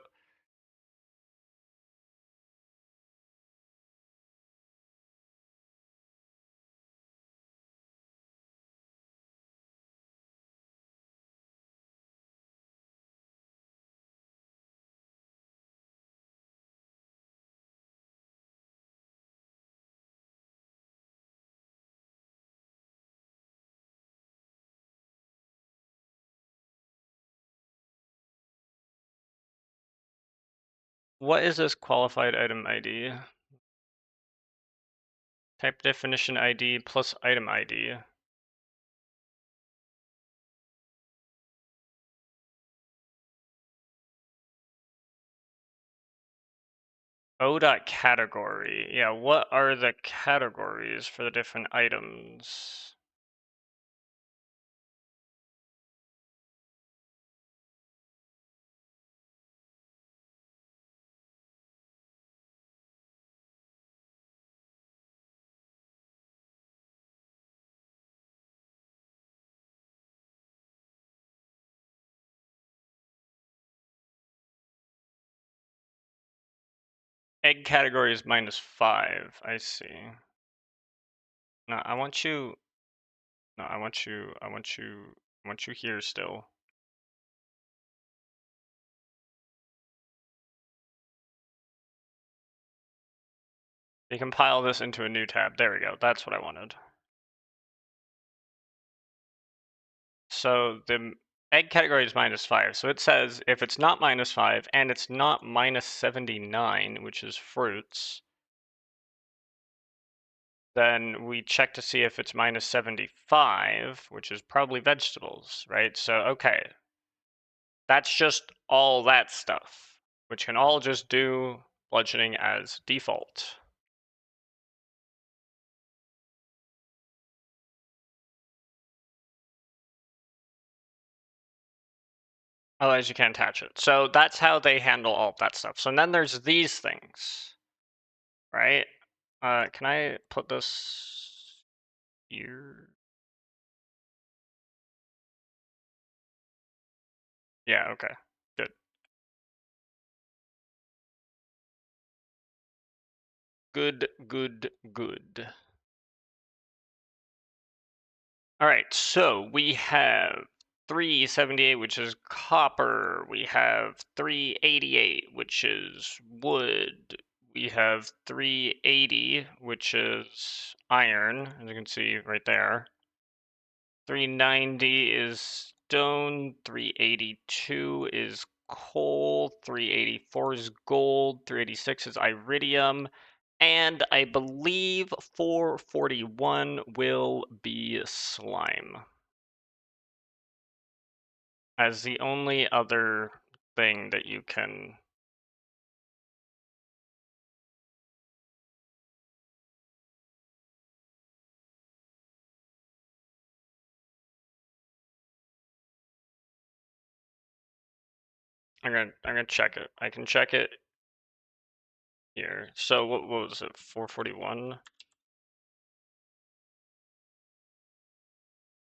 what is this qualified item ID? Type definition ID plus item ID. O.category. Yeah, what are the categories for the different items? Egg category is -5. I see. No, I want you. No, I want you. I want you. I want you here still. Decompile this into a new tab. There we go. That's what I wanted. So the egg category is -5. So it says if it's not -5 and it's not -79, which is fruits, then we check to see if it's -75, which is probably vegetables, right? So, okay, that's just all that stuff, which can all just do bludgeoning as default. Otherwise, you can't attach it. So that's how they handle all of that stuff. So then there's these things, right? Can I put this here? Yeah, okay, good. Good, good, good. All right, so we have 378, which is copper. We have 388, which is wood. We have 380, which is iron, as you can see right there. 390 is stone. 382 is coal. 384 is gold. 386 is iridium. And I believe 441 will be slime as the only other thing that you can. I'm gonna check it. I can check it here. So what was it? 441?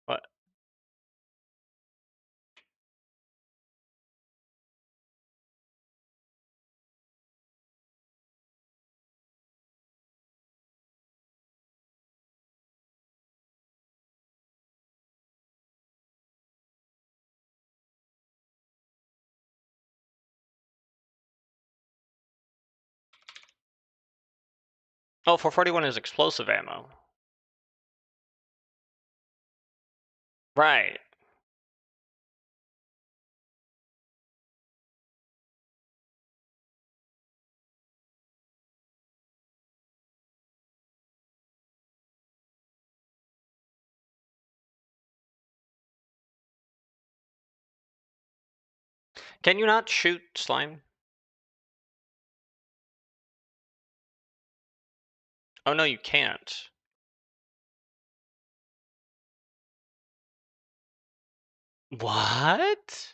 What? Oh, 441 is explosive ammo. Right. Can you not shoot slime? Oh no, you can't. What?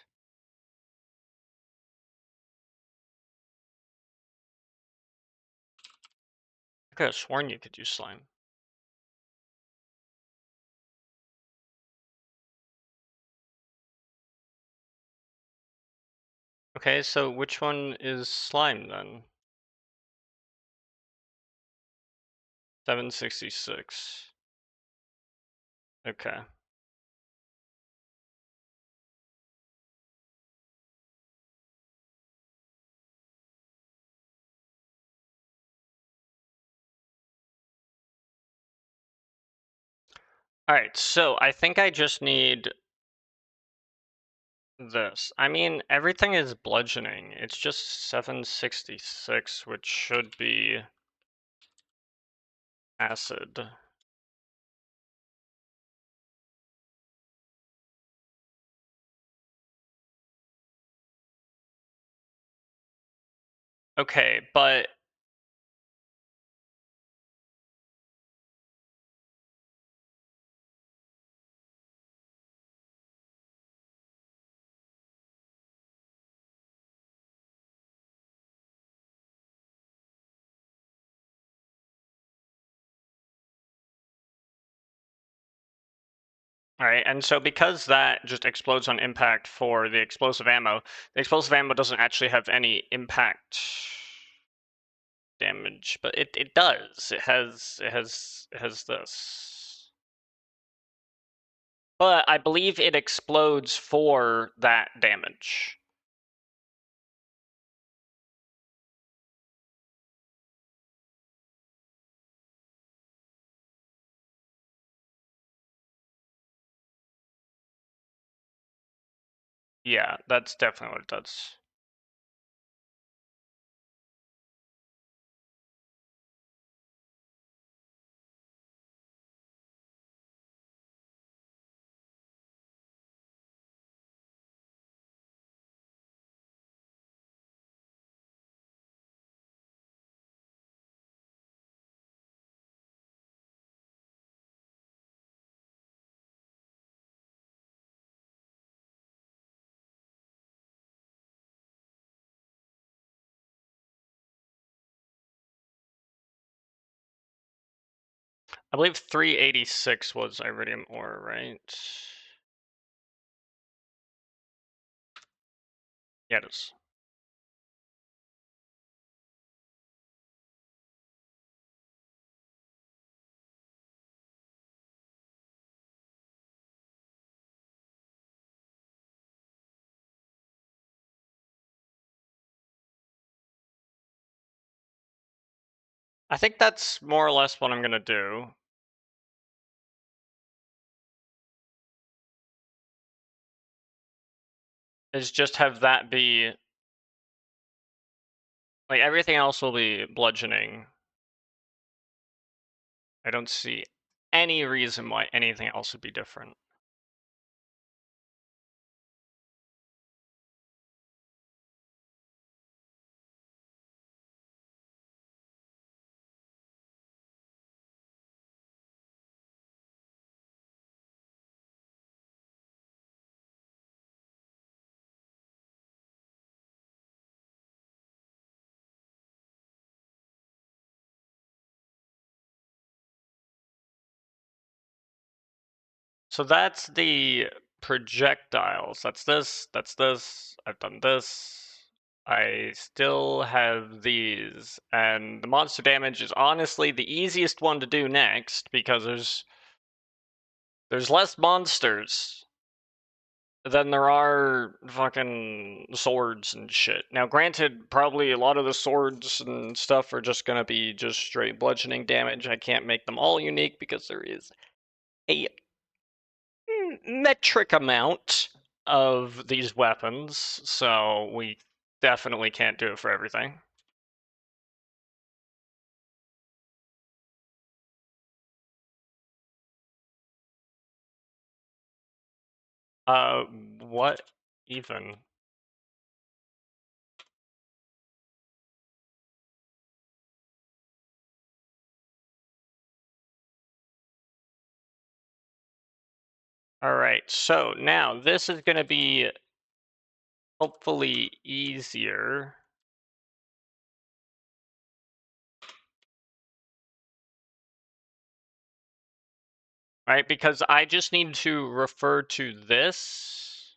I could have sworn you could use slime. Okay, so which one is slime then? 766. Okay. Alright, so I think I just need this. I mean, everything is bludgeoning. It's just 766, which should be acid. Okay, but alright, and so because that just explodes on impact for the explosive ammo doesn't actually have any impact damage, but it does. It has this. But I believe it explodes for that damage. Yeah, that's definitely what it does. I believe 386 was iridium ore, right? Yeah, it is. I think that's more or less what I'm gonna do. Is just have that be like everything else will be bludgeoning. I don't see any reason why anything else would be different. So that's the projectiles. That's this, that's this. I've done this. I still have these. And the monster damage is honestly the easiest one to do next because there's less monsters than there are fucking swords and shit. Now, granted, probably a lot of the swords and stuff are just gonna be just straight bludgeoning damage. I can't make them all unique because there is a metric amount of these weapons, so we definitely can't do it for everything. What even? Alright, so now this is gonna be hopefully easier. right? Because I just need to refer to this.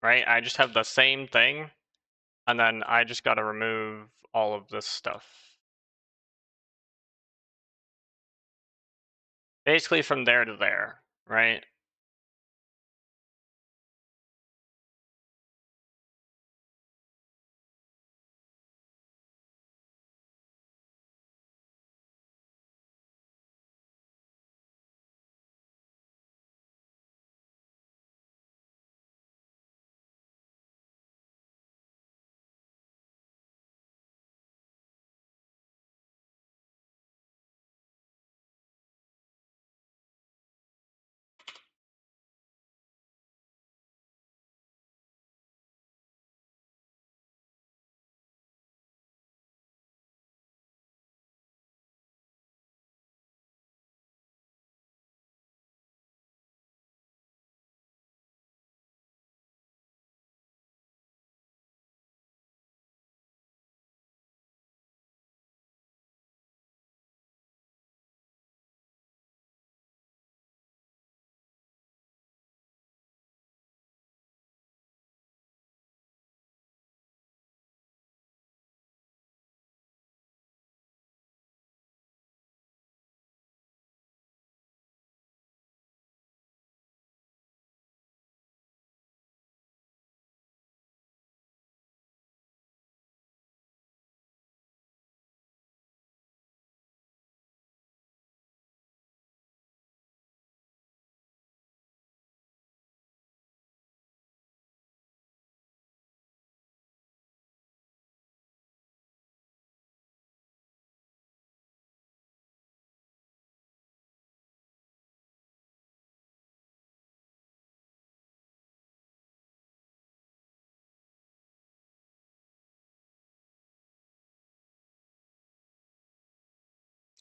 Right? I just have the same thing, and then I just got to remove all of this stuff. Basically from there to there, right?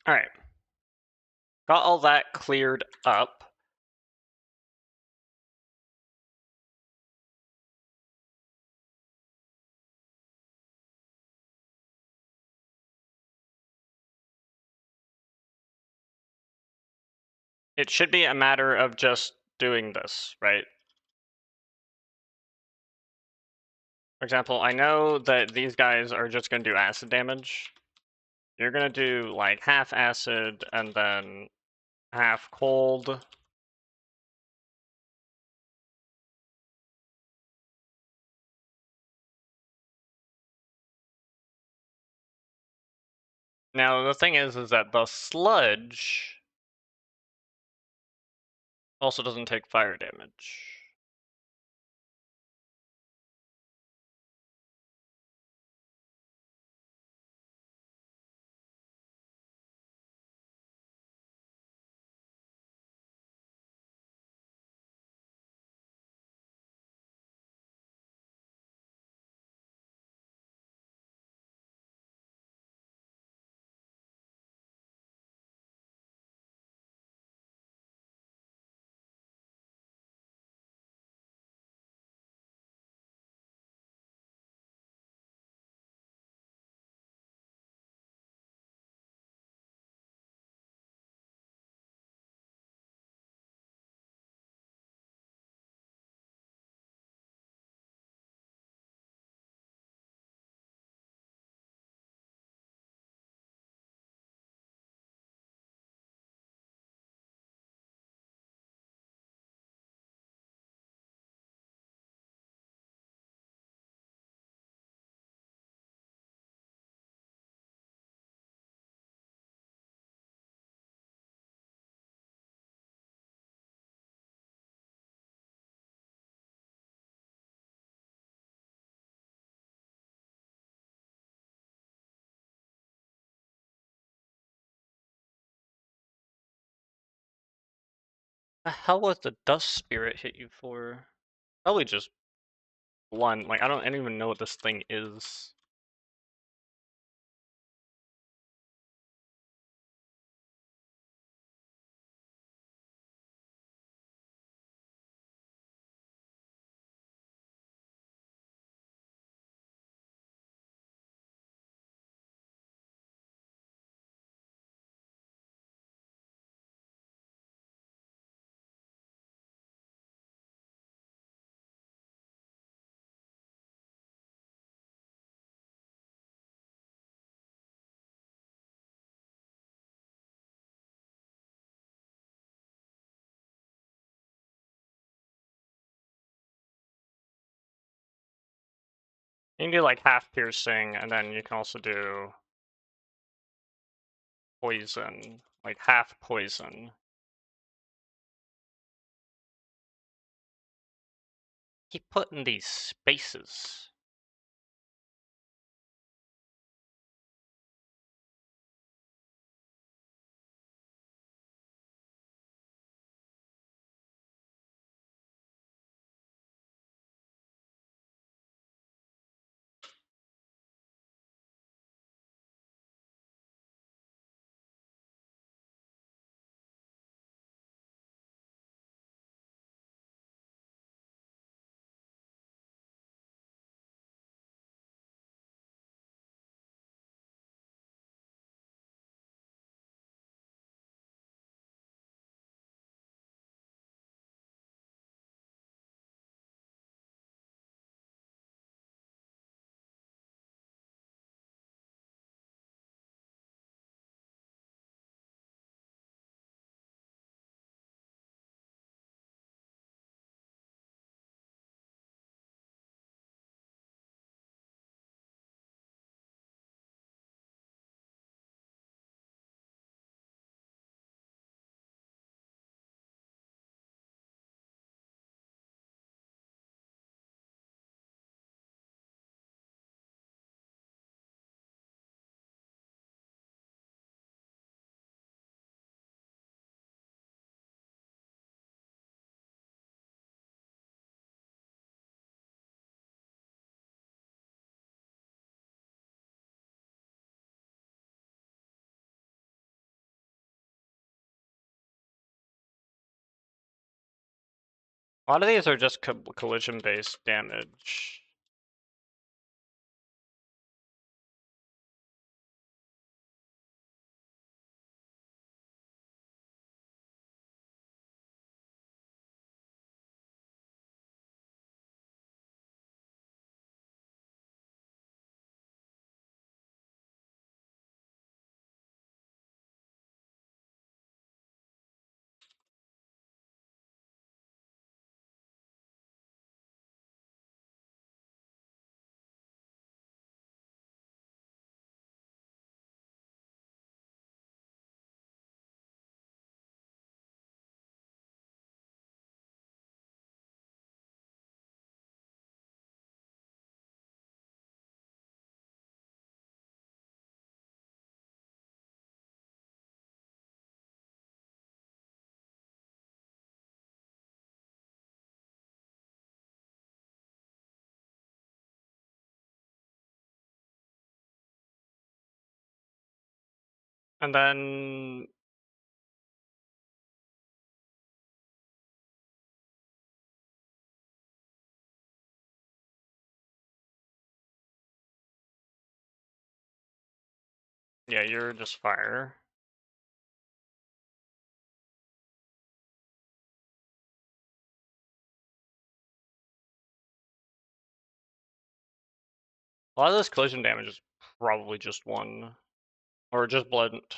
All right. Got all that cleared up. It should be a matter of just doing this, right? For example, I know that these guys are just going to do acid damage. You're going to do like half acid and then half cold. Now, the thing is that the sludge also doesn't take fire damage. The hell was the dust spirit hit you for? Probably just blunt. Like, I don't even know what this thing is. You can do like half piercing, and then you can also do poison, like half poison. Keep putting these spaces. A lot of these are just collision-based damage. And then yeah, you're just fire. A lot of this collision damage is probably just one, or just blunt.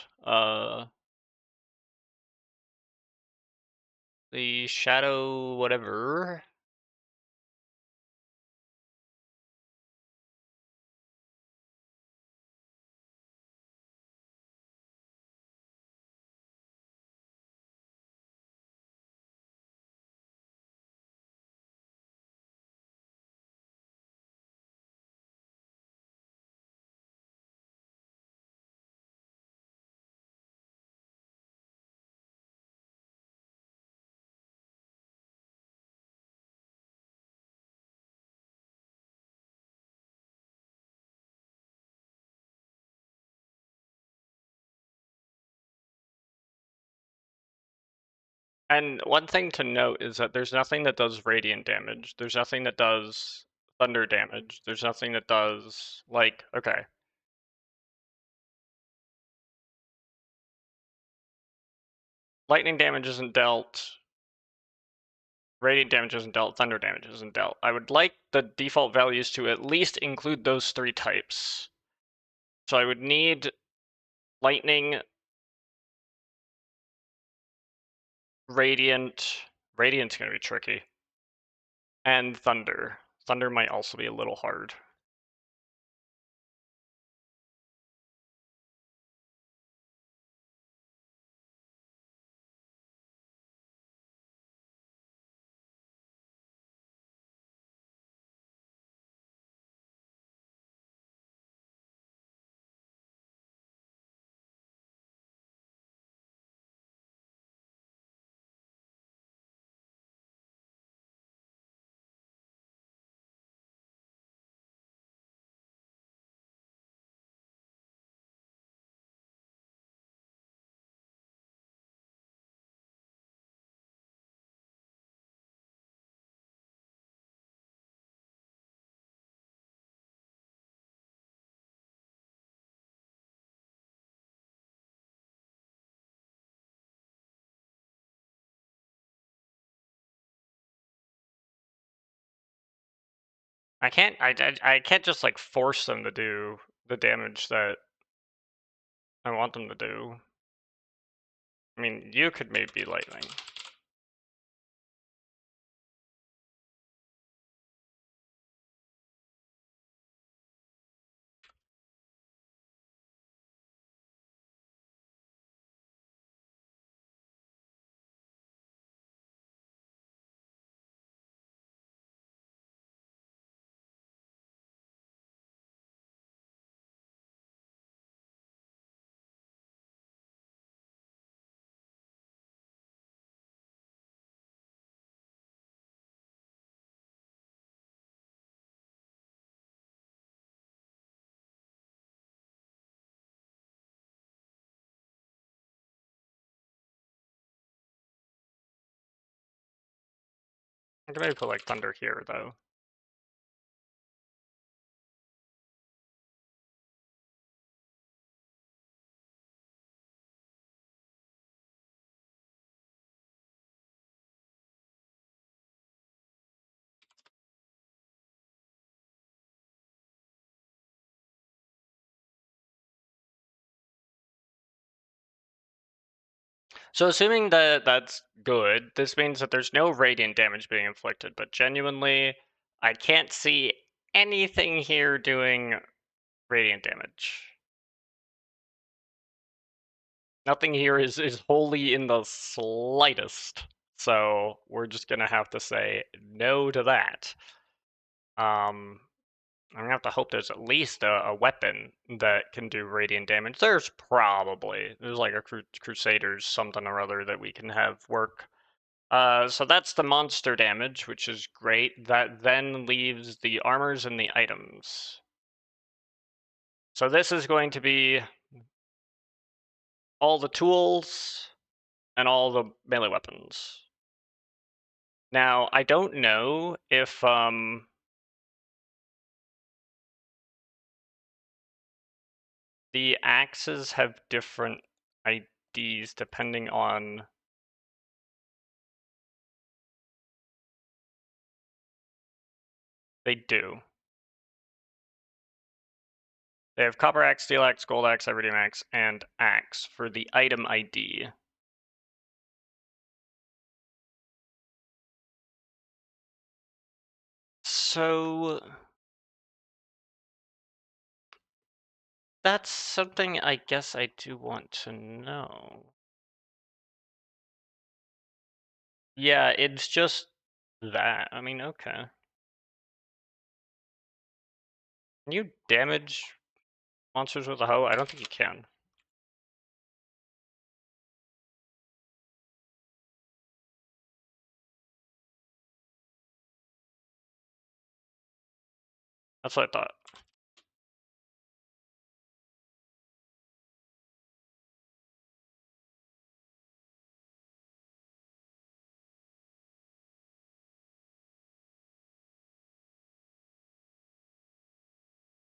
The shadow whatever. And one thing to note is that there's nothing that does radiant damage. There's nothing that does thunder damage. There's nothing that does, like, okay. Lightning damage isn't dealt. Radiant damage isn't dealt. Thunder damage isn't dealt. I would like the default values to at least include those three types. So I would need lightning, radiant. Radiant's going to be tricky. And thunder. Thunder might also be a little hard. I can't just like force them to do the damage that I want them to do. I mean, you could maybe be lightning. I could maybe put like thunder here though. So assuming that that's good, this means that there's no radiant damage being inflicted, but genuinely, I can't see anything here doing radiant damage. Nothing here is wholly in the slightest. So we're just gonna have to say no to that. I'm gonna have to hope there's at least a weapon that can do radiant damage. There's like a Crusaders something or other that we can have work. So that's the monster damage, which is great. That then leaves the armors and the items. So this is going to be all the tools and all the melee weapons. Now, I don't know if the axes have different IDs depending on... They do. They have copper axe, steel axe, gold axe, iridium axe, and axe for the item ID. So that's something I guess I do want to know. Yeah, it's just that. I mean, okay. Can you damage monsters with a hoe? I don't think you can. That's what I thought.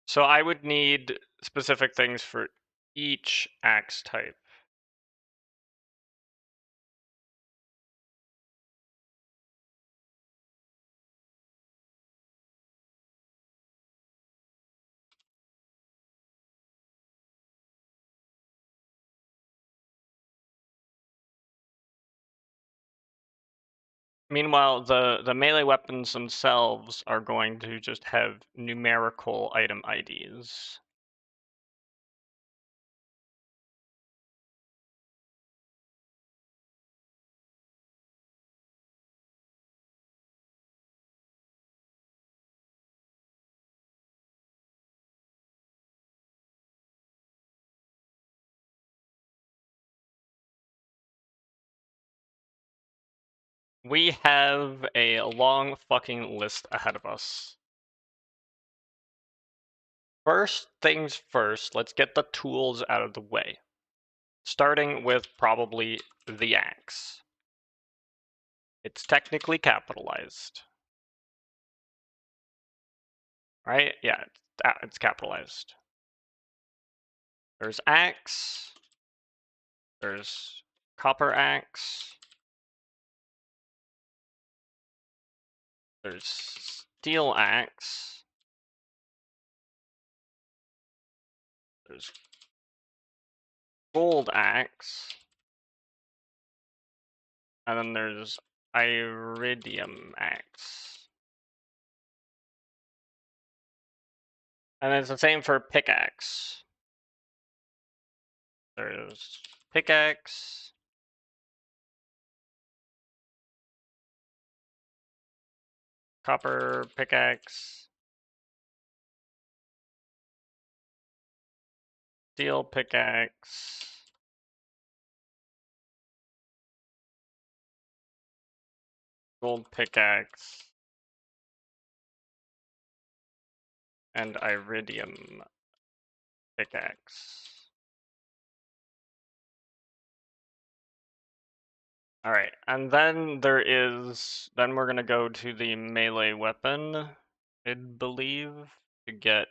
So I would need specific things for each axe type. Meanwhile, the melee weapons themselves are going to just have numerical item IDs. We have a long fucking list ahead of us. First things first, let's get the tools out of the way. Starting with probably the axe. It's technically capitalized. Right? Yeah, it's capitalized. There's axe. There's copper axe. There's steel axe. There's gold axe. And then there's iridium axe. And it's the same for pickaxe. There's pickaxe. Copper pickaxe. Steel pickaxe. Gold pickaxe. And iridium pickaxe. All right, and then then we're gonna go to the melee weapon, I believe, to get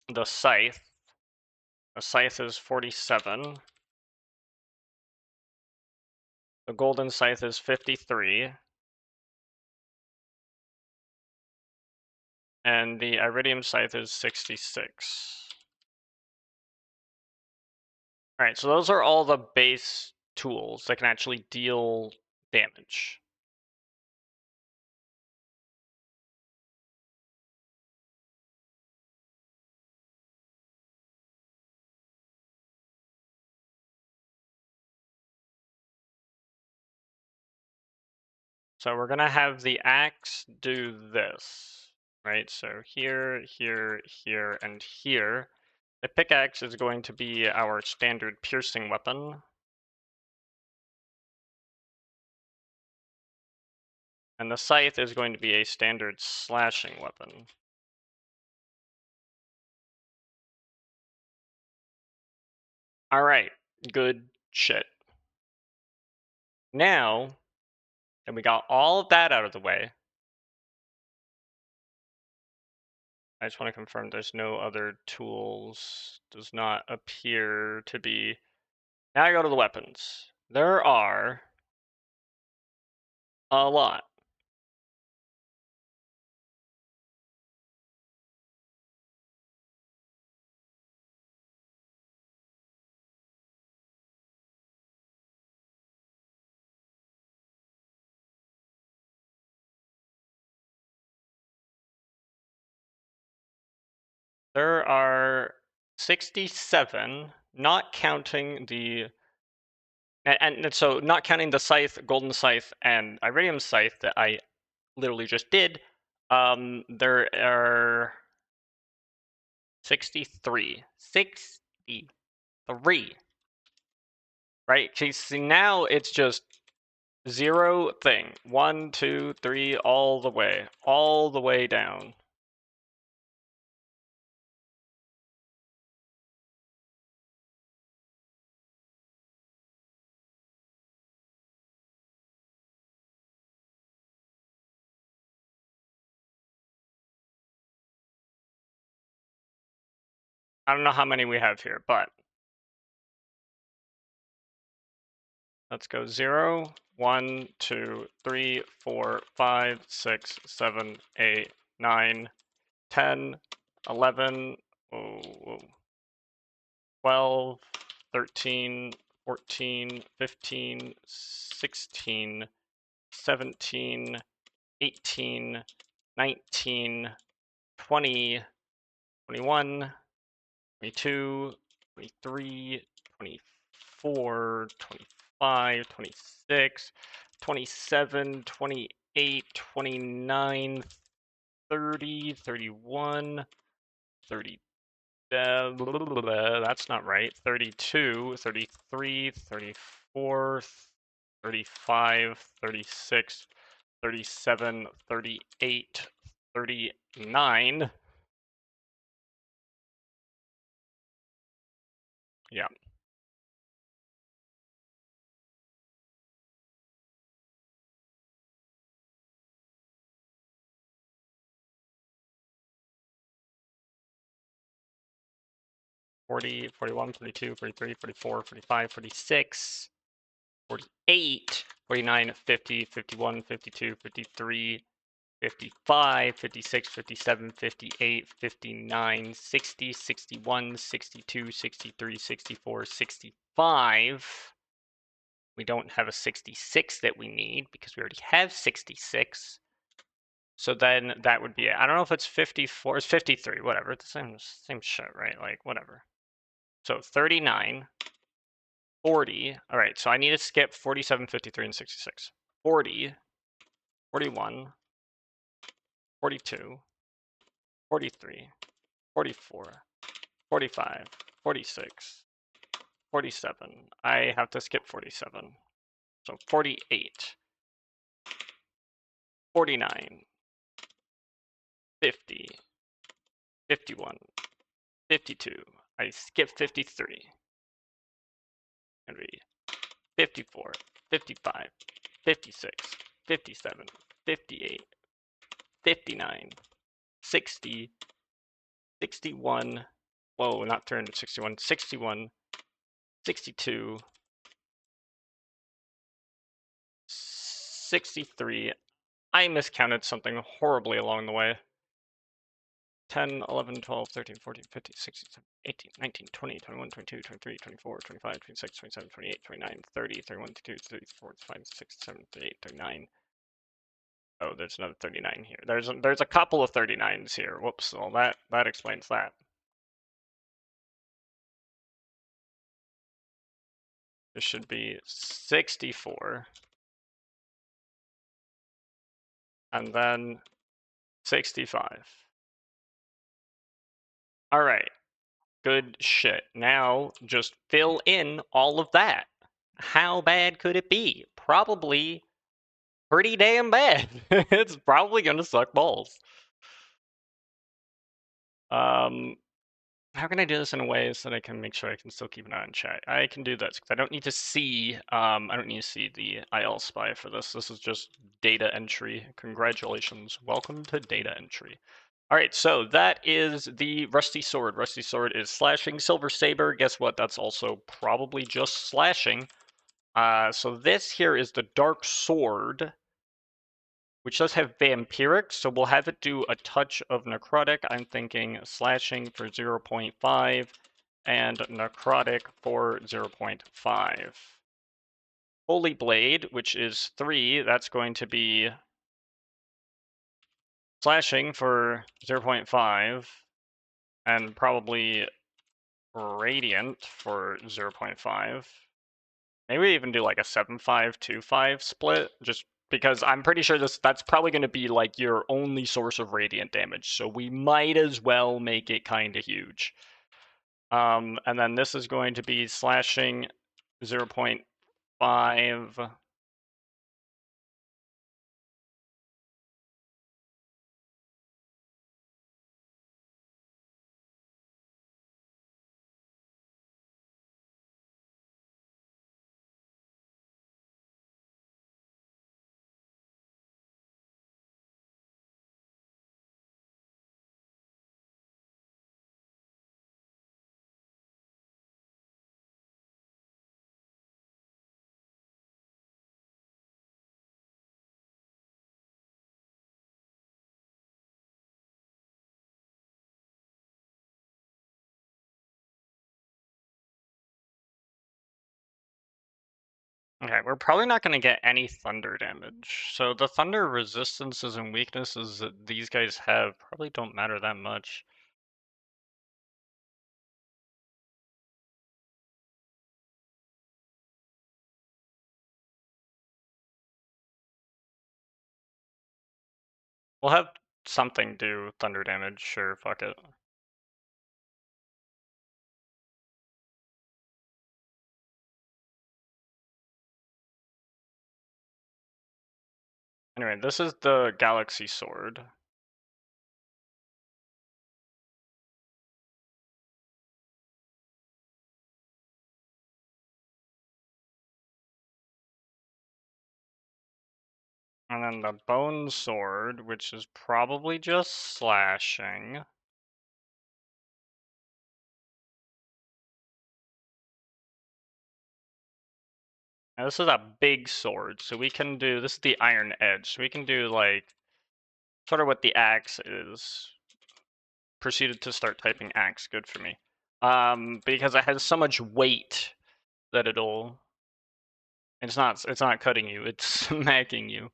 the scythe. The scythe is 47. The golden scythe is 53. And the iridium scythe is 66. All right, so those are all the base tools that can actually deal damage. So we're gonna have the axe do this, right? So here, here, here, and here. The pickaxe is going to be our standard piercing weapon. And the scythe is going to be a standard slashing weapon. All right, good shit. Now, and we got all of that out of the way, I just want to confirm there's no other tools. Does not appear to be. Now I go to the weapons. There are a lot. There are 67, not counting the. And so, not counting the scythe, golden scythe, and iridium scythe that I literally just did, there are 63. 63. Right? See, now it's just zero thing. 1, 2, 3, all the way down. I don't know how many we have here, but let's go 0, 1, 2, 3, 4, 5, 6, 7, 8, 9, 10, 11, 12, 13, 14, 15, 16, 17, 18, 19, 20, 21, 22, 23, 24, 25, 26, 27, 28, 29, 30, 31, 30. That's not right. 32, 33, 34, 35, 36, 37, 38, 39. Yeah. Forty, 41, 42, 43, 44, 45, 46. 48, 49, 50, 51, 52, 53, 55, 56, 57, 58, 59, 60, 61, 62, 63, 64, 65. We don't have a 66 that we need because we already have 66. So then that would be it. I don't know if it's 54, it's 53, whatever. It's the same shit, right? Like, whatever. So 39, 40. All right, so I need to skip 47, 53, and 66. 40, 41, 42, 43, 44, 45, 46, 47. I have to skip 47. So 48, 49, 50, 51, 52. I skip 53. And read 54, 55, 56, 57, 58, 59, 60, 61. Whoa, not 361, 61, 62, 63. I miscounted something horribly along the way. 10, 11, 12, 13, 14, 15, 16, 17, 18, 19, 20, 21, 22, 23, 24, 25, 26, 27, 28, 29, 30, 31, 32, 34, 35, 36, 37, 38, 39. Oh, there's another 39 here. There's a couple of 39s here. Whoops, well that explains that. This should be 64. And then 65. All right, good shit. Now just fill in all of that. How bad could it be? Probably pretty damn bad. It's probably gonna suck balls. How can I do this in a way so that I can make sure I can still keep an eye on chat? I can do this because I don't need to see the IL spy for this. This is just data entry. Congratulations. Welcome to data entry. All right, so that is the Rusty Sword. Rusty Sword is slashing. Silver Saber, guess what? That's also probably just slashing. So this here is the Dark Sword, which does have vampiric, so we'll have it do a touch of necrotic. I'm thinking slashing for 0.5 and necrotic for 0.5. Holy Blade, which is 3, that's going to be slashing for 0.5 and probably radiant for 0.5. Maybe we even do like a 7.5-2.5 split, just because I'm pretty sure that's probably going to be like your only source of radiant damage, so we might as well make it kind of huge. And then this is going to be slashing 0.5. Okay, we're probably not going to get any thunder damage. So the thunder resistances and weaknesses that these guys have probably don't matter that much. We'll have something do thunder damage, sure, fuck it. Anyway, this is the Galaxy Sword. And then the Bone Sword, which is probably just slashing. Now this is a big sword, so we can do, this is the iron edge, so we can do like, sort of what the axe is. Proceeded to start typing axe, good for me. Because it has so much weight that it's not cutting you, it's smacking you.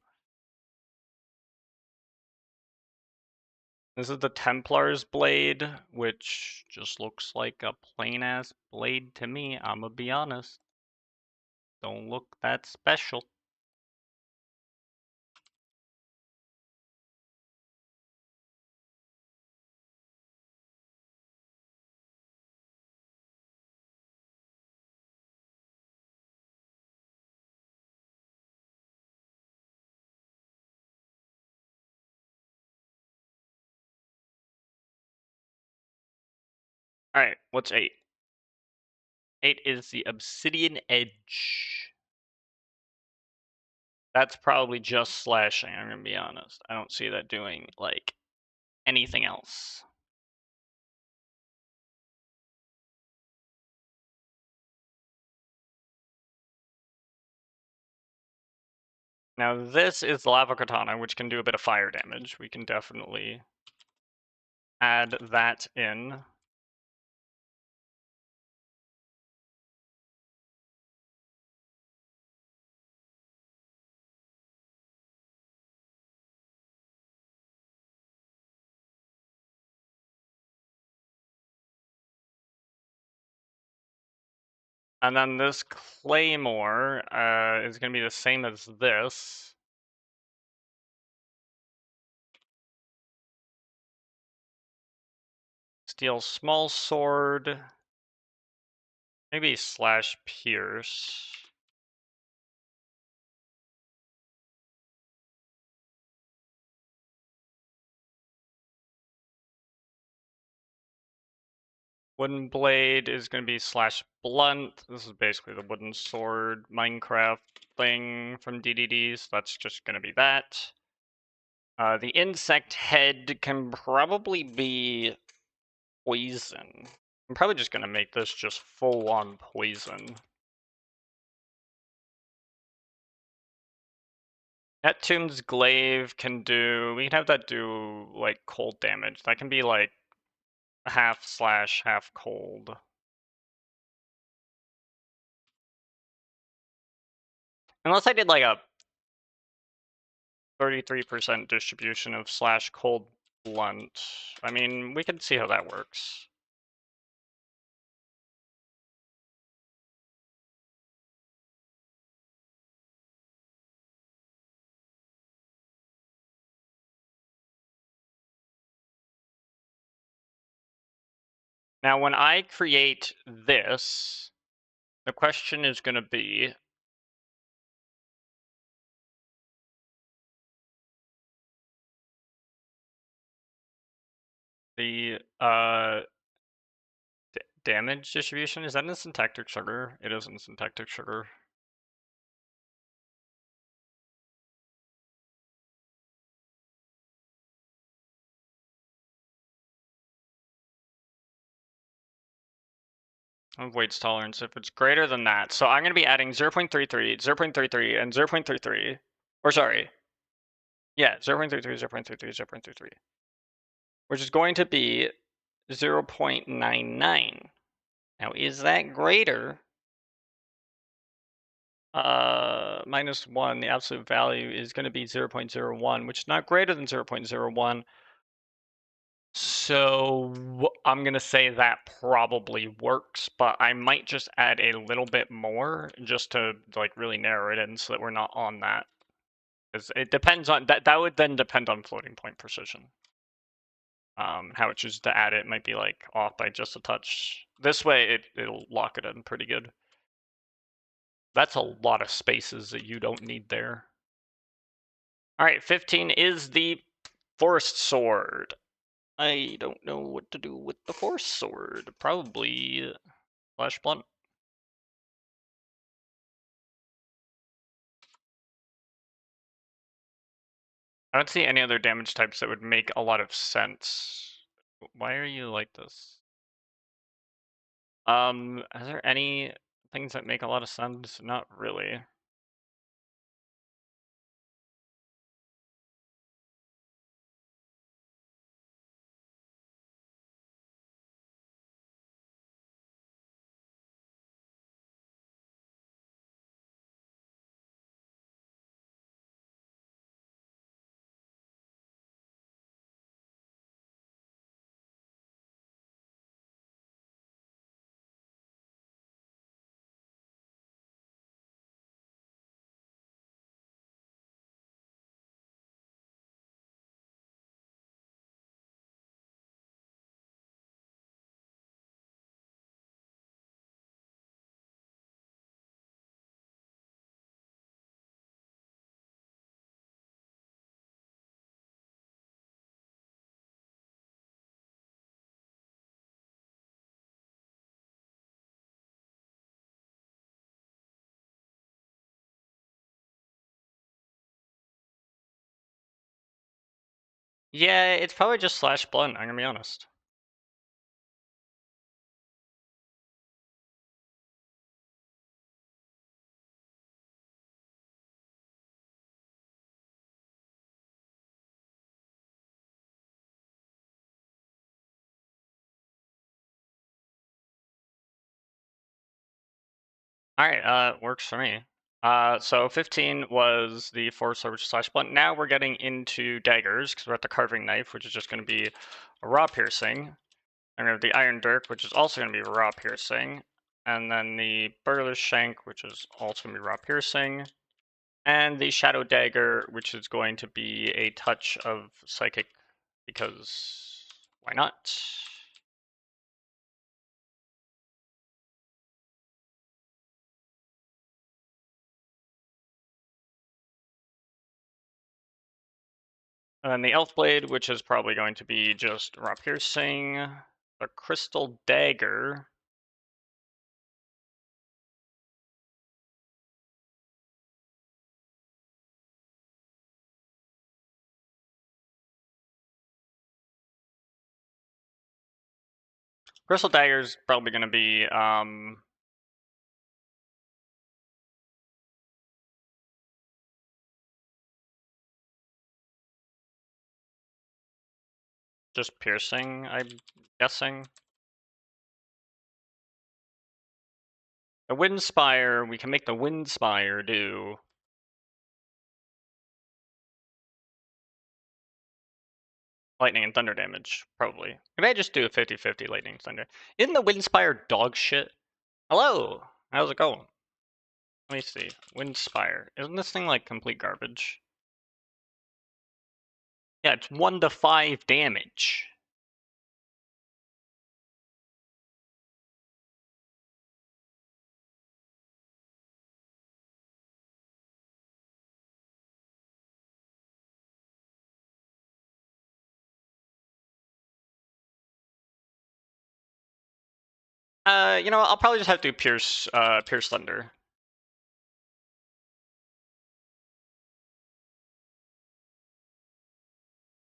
This is the Templar's blade, which just looks like a plain-ass blade to me, I'ma be honest. Don't look that special. Alright, what's 8? 8 is the Obsidian Edge. That's probably just slashing, I'm gonna be honest. I don't see that doing, like, anything else. Now this is the Lava Katana, which can do a bit of fire damage. We can definitely add that in. And then this Claymore is going to be the same as this. Steel small sword. Maybe slash pierce. Wooden blade is going to be slash blunt. This is basically the wooden sword Minecraft thing from DDD, so that's just going to be that. The insect head can probably be poison. I'm probably just going to make this just full-on poison. Neptune's glaive can do, we can have that do like cold damage. That can be like half slash, half cold. Unless I did like a 33% distribution of slash cold blunt. I mean, we can see how that works. Now, when I create this, the question is going to be, the damage distribution, is that in syntactic sugar? It is in syntactic sugar. Of weights tolerance, if it's greater than that. So I'm going to be adding 0.33, 0.33, and 0.33. Or sorry. Yeah, 0.33, 0.33, 0.33. Which is going to be 0.99. Now, is that greater? -1, the absolute value is going to be 0.01, which is not greater than 0.01. So I'm going to say that probably works, but I might just add a little bit more just to like really narrow it in so that we're not on that. Because it depends on, that would then depend on floating point precision. How it chooses to add it might be like off by just a touch. This way it'll lock it in pretty good. That's a lot of spaces that you don't need there. All right, 15 is the Forest Sword. I don't know what to do with the Force Sword. Probably Flash Blunt. I don't see any other damage types that would make a lot of sense. Why are you like this? Are there any things that make a lot of sense? Not really. Yeah, it's probably just slash blunt, I'm gonna be honest. Alright, works for me. So 15 was the force sword slash blunt. Now we're getting into daggers, because we're at the carving knife, which is just going to be a raw piercing. And we have the iron dirk, which is also going to be raw piercing. And then the burglar's shank, which is also going to be raw piercing. And the shadow dagger, which is going to be a touch of psychic, because why not? And then the elf blade, which is probably going to be just raw piercing. A crystal dagger. Crystal dagger is probably going to be just piercing, I'm guessing. The wind spire, we can make the wind spire do lightning and thunder damage, probably. We may just do a 50-50 lightning and thunder. Isn't the wind spire dog shit? Hello, how's it going? Let me see. Wind spire. Isn't this thing like complete garbage? Yeah, it's 1 to 5 damage. You know, I'll probably just have to do pierce thunder.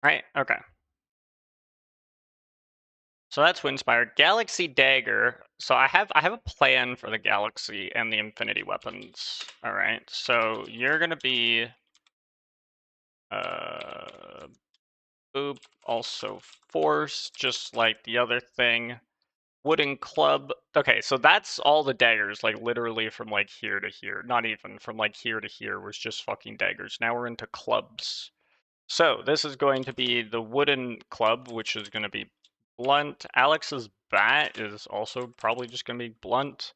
Right? Okay. So that's Windspire. Galaxy Dagger. So I have a plan for the Galaxy and the Infinity weapons. All right. So you're gonna be boop, also force, just like the other thing. Wooden club. Okay, so that's all the daggers, like literally from like here to here. Not even from like here to here was just fucking daggers. Now we're into clubs. So this is going to be the wooden club, which is going to be blunt. Alex's bat is also probably just going to be blunt.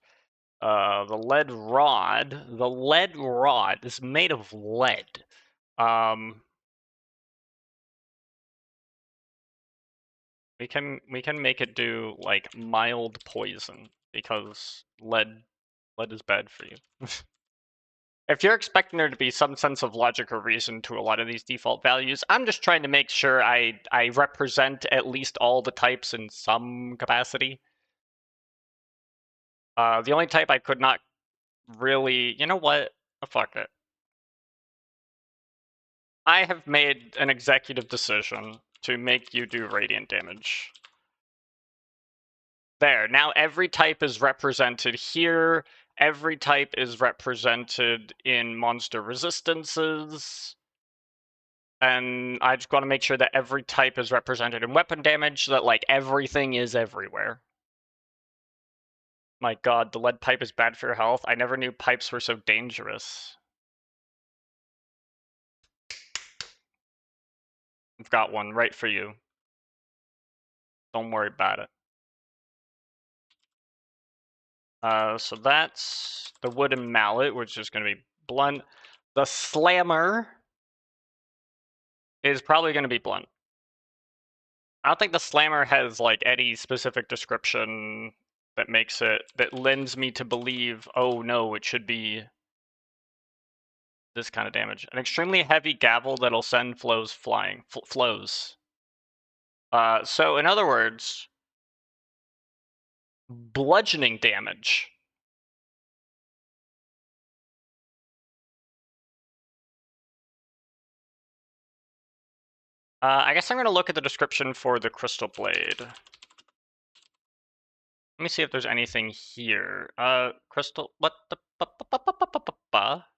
The lead rod. The lead rod is made of lead. We can make it do like mild poison because lead is bad for you. If you're expecting there to be some sense of logic or reason to a lot of these default values, I'm just trying to make sure I represent at least all the types in some capacity. The only type I could not really, you know what? Fuck it. I have made an executive decision to make you do radiant damage. There, now every type is represented here. Every type is represented in monster resistances. And I just want to make sure that every type is represented in weapon damage so that, like, everything is everywhere. My god, the lead pipe is bad for your health. I never knew pipes were so dangerous. I've got one right for you. Don't worry about it. So that's the wooden mallet, which is going to be blunt. The slammer is probably going to be blunt. I don't think the slammer has like any specific description that makes it, that lends me to believe, oh no, it should be this kind of damage. An extremely heavy gavel that'll send flows flying. Flows. So in other words, bludgeoning damage. I guess I'm gonna look at the description for the crystal blade. Let me see if there's anything here. Crystal, what the,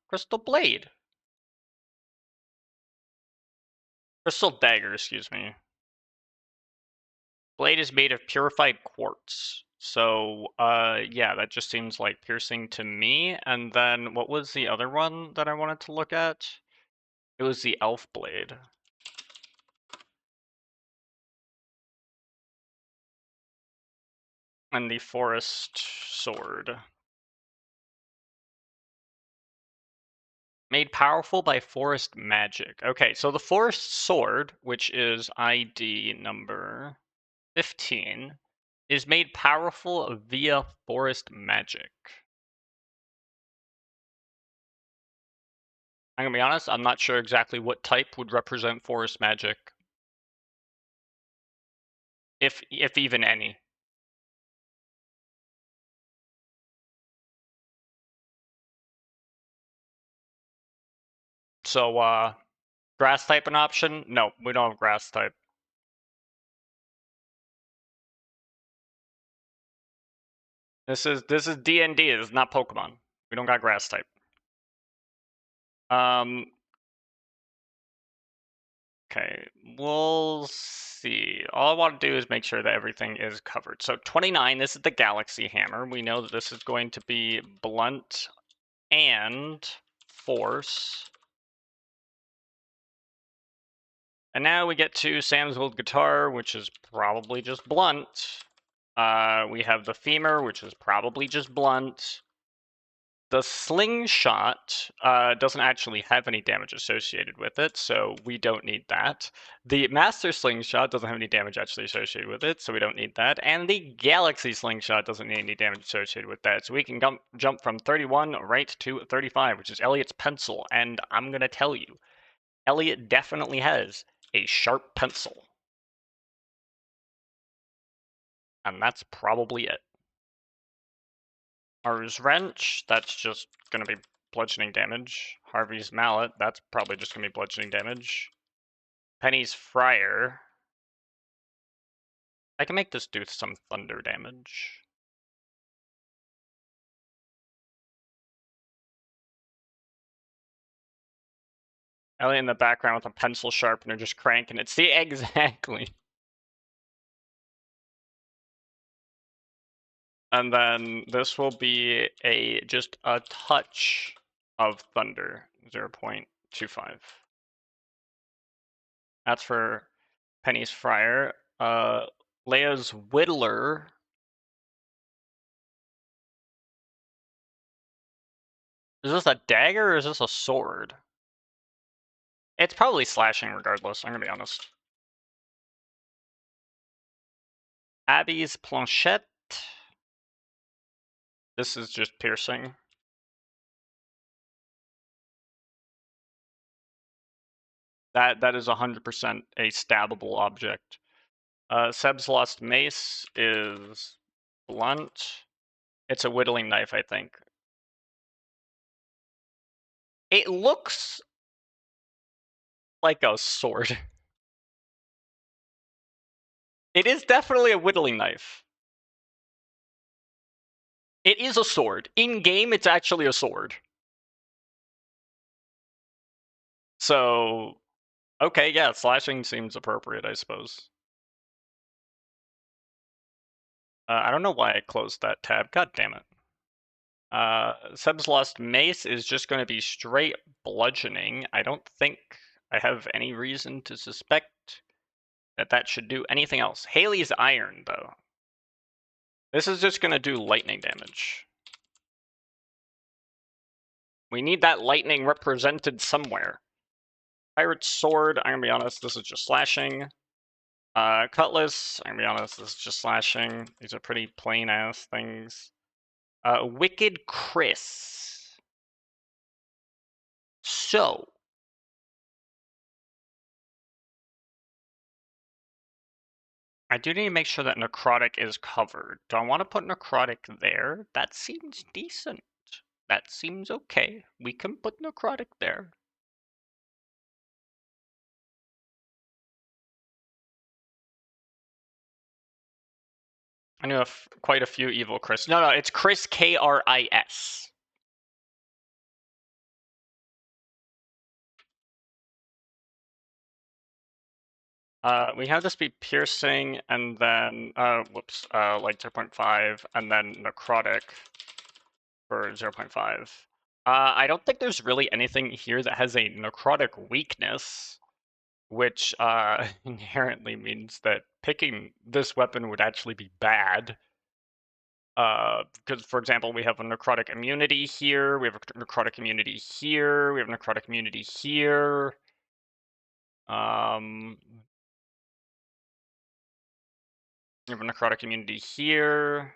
crystal blade. Crystal dagger, excuse me. Blade is made of purified quartz. So, yeah, that just seems like piercing to me. And then what was the other one that I wanted to look at? It was the elf blade. And the forest sword. Made powerful by forest magic. Okay, so the forest sword, which is ID number 15, is made powerful via forest magic. I'm gonna be honest, I'm not sure exactly what type would represent forest magic. If even any. So, grass type an option? No, we don't have grass type. This is D&D, this is not Pokemon. We don't got grass type. Okay, we'll see. All I want to do is make sure that everything is covered. So 29, this is the Galaxy Hammer. We know that this is going to be blunt and force. And now we get to Sam's old guitar, which is probably just blunt. We have the femur, which is probably just blunt. The slingshot doesn't actually have any damage associated with it, so we don't need that. The master slingshot doesn't have any damage actually associated with it, so we don't need that. And the galaxy slingshot doesn't need any damage associated with that, so we can jump from 31 right to 35, which is Elliot's pencil. And I'm going to tell you, Elliot definitely has a sharp pencil. And that's probably it. Harvey's wrench, that's just going to be bludgeoning damage. Harvey's mallet, that's probably just going to be bludgeoning damage. Penny's friar. I can make this do some thunder damage. Ellie in the background with a pencil sharpener just cranking it. See, exactly. And then this will be just a touch of thunder, 0.25. That's for Penny's friar. Leia's whittler. Is this a dagger or is this a sword? It's probably slashing regardless, I'm gonna be honest. Abby's planchette. This is just piercing. That is 100% a stabbable object. Seb's lost mace is blunt. It's a whittling knife, I think. It looks like a sword. It is definitely a whittling knife. It is a sword. In game, it's actually a sword. So, okay, yeah, slashing seems appropriate, I suppose. I don't know why I closed that tab. God damn it. Seb's lost mace is just going to be straight bludgeoning. I don't think I have any reason to suspect that should do anything else. Haley's iron, though. This is just going to do lightning damage. We need that lightning represented somewhere. Pirate's sword, I'm going to be honest, this is just slashing. Cutlass, I'm going to be honest, this is just slashing. These are pretty plain-ass things. Wicked Chris. So, I do need to make sure that necrotic is covered. Do I want to put necrotic there? That seems decent. That seems okay. We can put necrotic there. I knew quite a few evil Chris. No, it's Chris Kris. We have this be piercing and then like 0.5 and then necrotic for 0.5. I don't think there's really anything here that has a necrotic weakness, which inherently means that picking this weapon would actually be bad. Because, for example, we have a necrotic immunity here, we have a necrotic immunity here, we have a necrotic immunity here. We have a necrotic immunity here.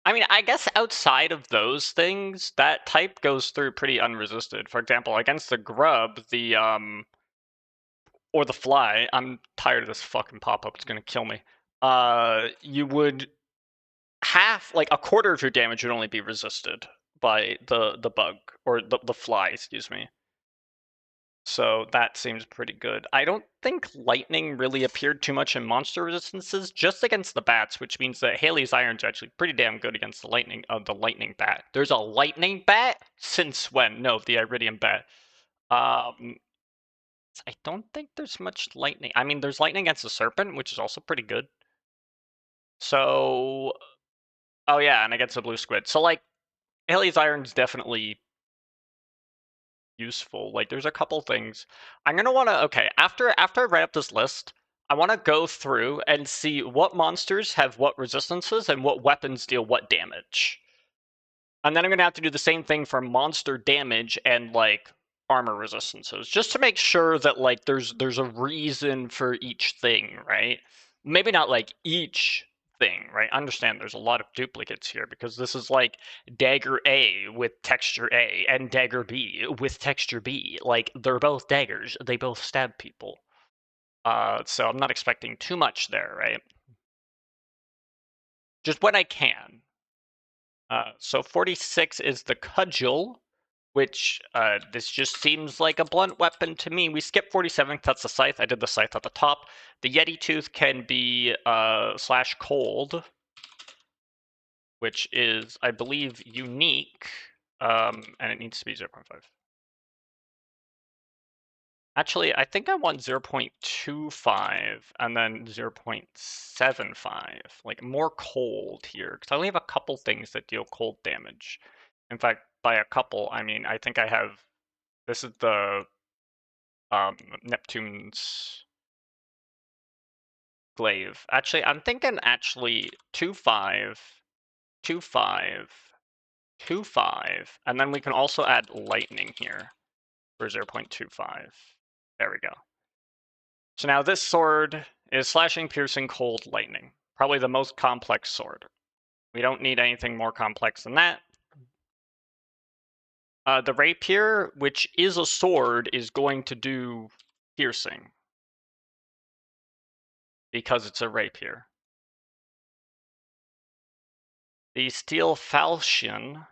I mean, I guess outside of those things, that type goes through pretty unresisted. For example, against the grub, or the fly, I'm tired of this fucking pop-up, it's gonna kill me. You would like a quarter of your damage would only be resisted by the bug, or the fly, excuse me. So that seems pretty good. I don't think lightning really appeared too much in monster resistances, just against the bats, which means that Haley's Iron's actually pretty damn good against the lightning bat. There's a lightning bat? Since when? No, the Iridium bat. I don't think there's much lightning. I mean, there's lightning against the serpent, which is also pretty good. So, oh yeah, and against the blue squid. So like, Haley's Iron's definitely useful. Like, there's a couple things. I'm gonna wanna, okay, after I write up this list, I wanna go through and see what monsters have what resistances and what weapons deal what damage. And then I'm gonna have to do the same thing for monster damage and like armor resistances, just to make sure that like there's a reason for each thing, right? Maybe not like each thing, right? Understand there's a lot of duplicates here because this is like dagger A with texture A and dagger B with texture B. Like they're both daggers, they both stab people. So I'm not expecting too much there, right? Just when I can. So 46 is the cudgel, which this just seems like a blunt weapon to me. We skipped 47, that's the scythe. I did the scythe at the top. The Yeti Tooth can be slash cold, which is, I believe, unique, and it needs to be 0.5. Actually, I think I want 0.25 and then 0.75, like more cold here, because I only have a couple things that deal cold damage. In fact, by a couple, I mean, I think I have, this is the Neptune's glaive. Actually, I'm thinking 2.5, 2.5, 2.5, and then we can also add lightning here for 0.25. There we go. So now this sword is slashing, piercing, cold, lightning. Probably the most complex sword. We don't need anything more complex than that. The rapier, which is a sword, is going to do piercing. Because it's a rapier. The steel falchion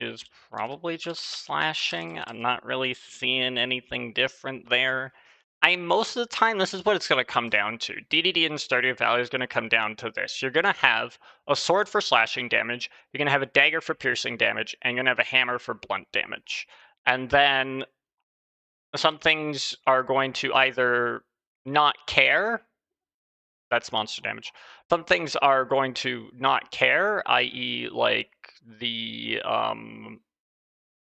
is probably just slashing. I'm not really seeing anything different there. Most of the time, this is what it's going to come down to. DDD in Stardew Valley is going to come down to this. You're going to have a sword for slashing damage, you're going to have a dagger for piercing damage, and you're going to have a hammer for blunt damage. And then some things are going to either not care, that's monster damage. Some things are going to not care, i.e. like the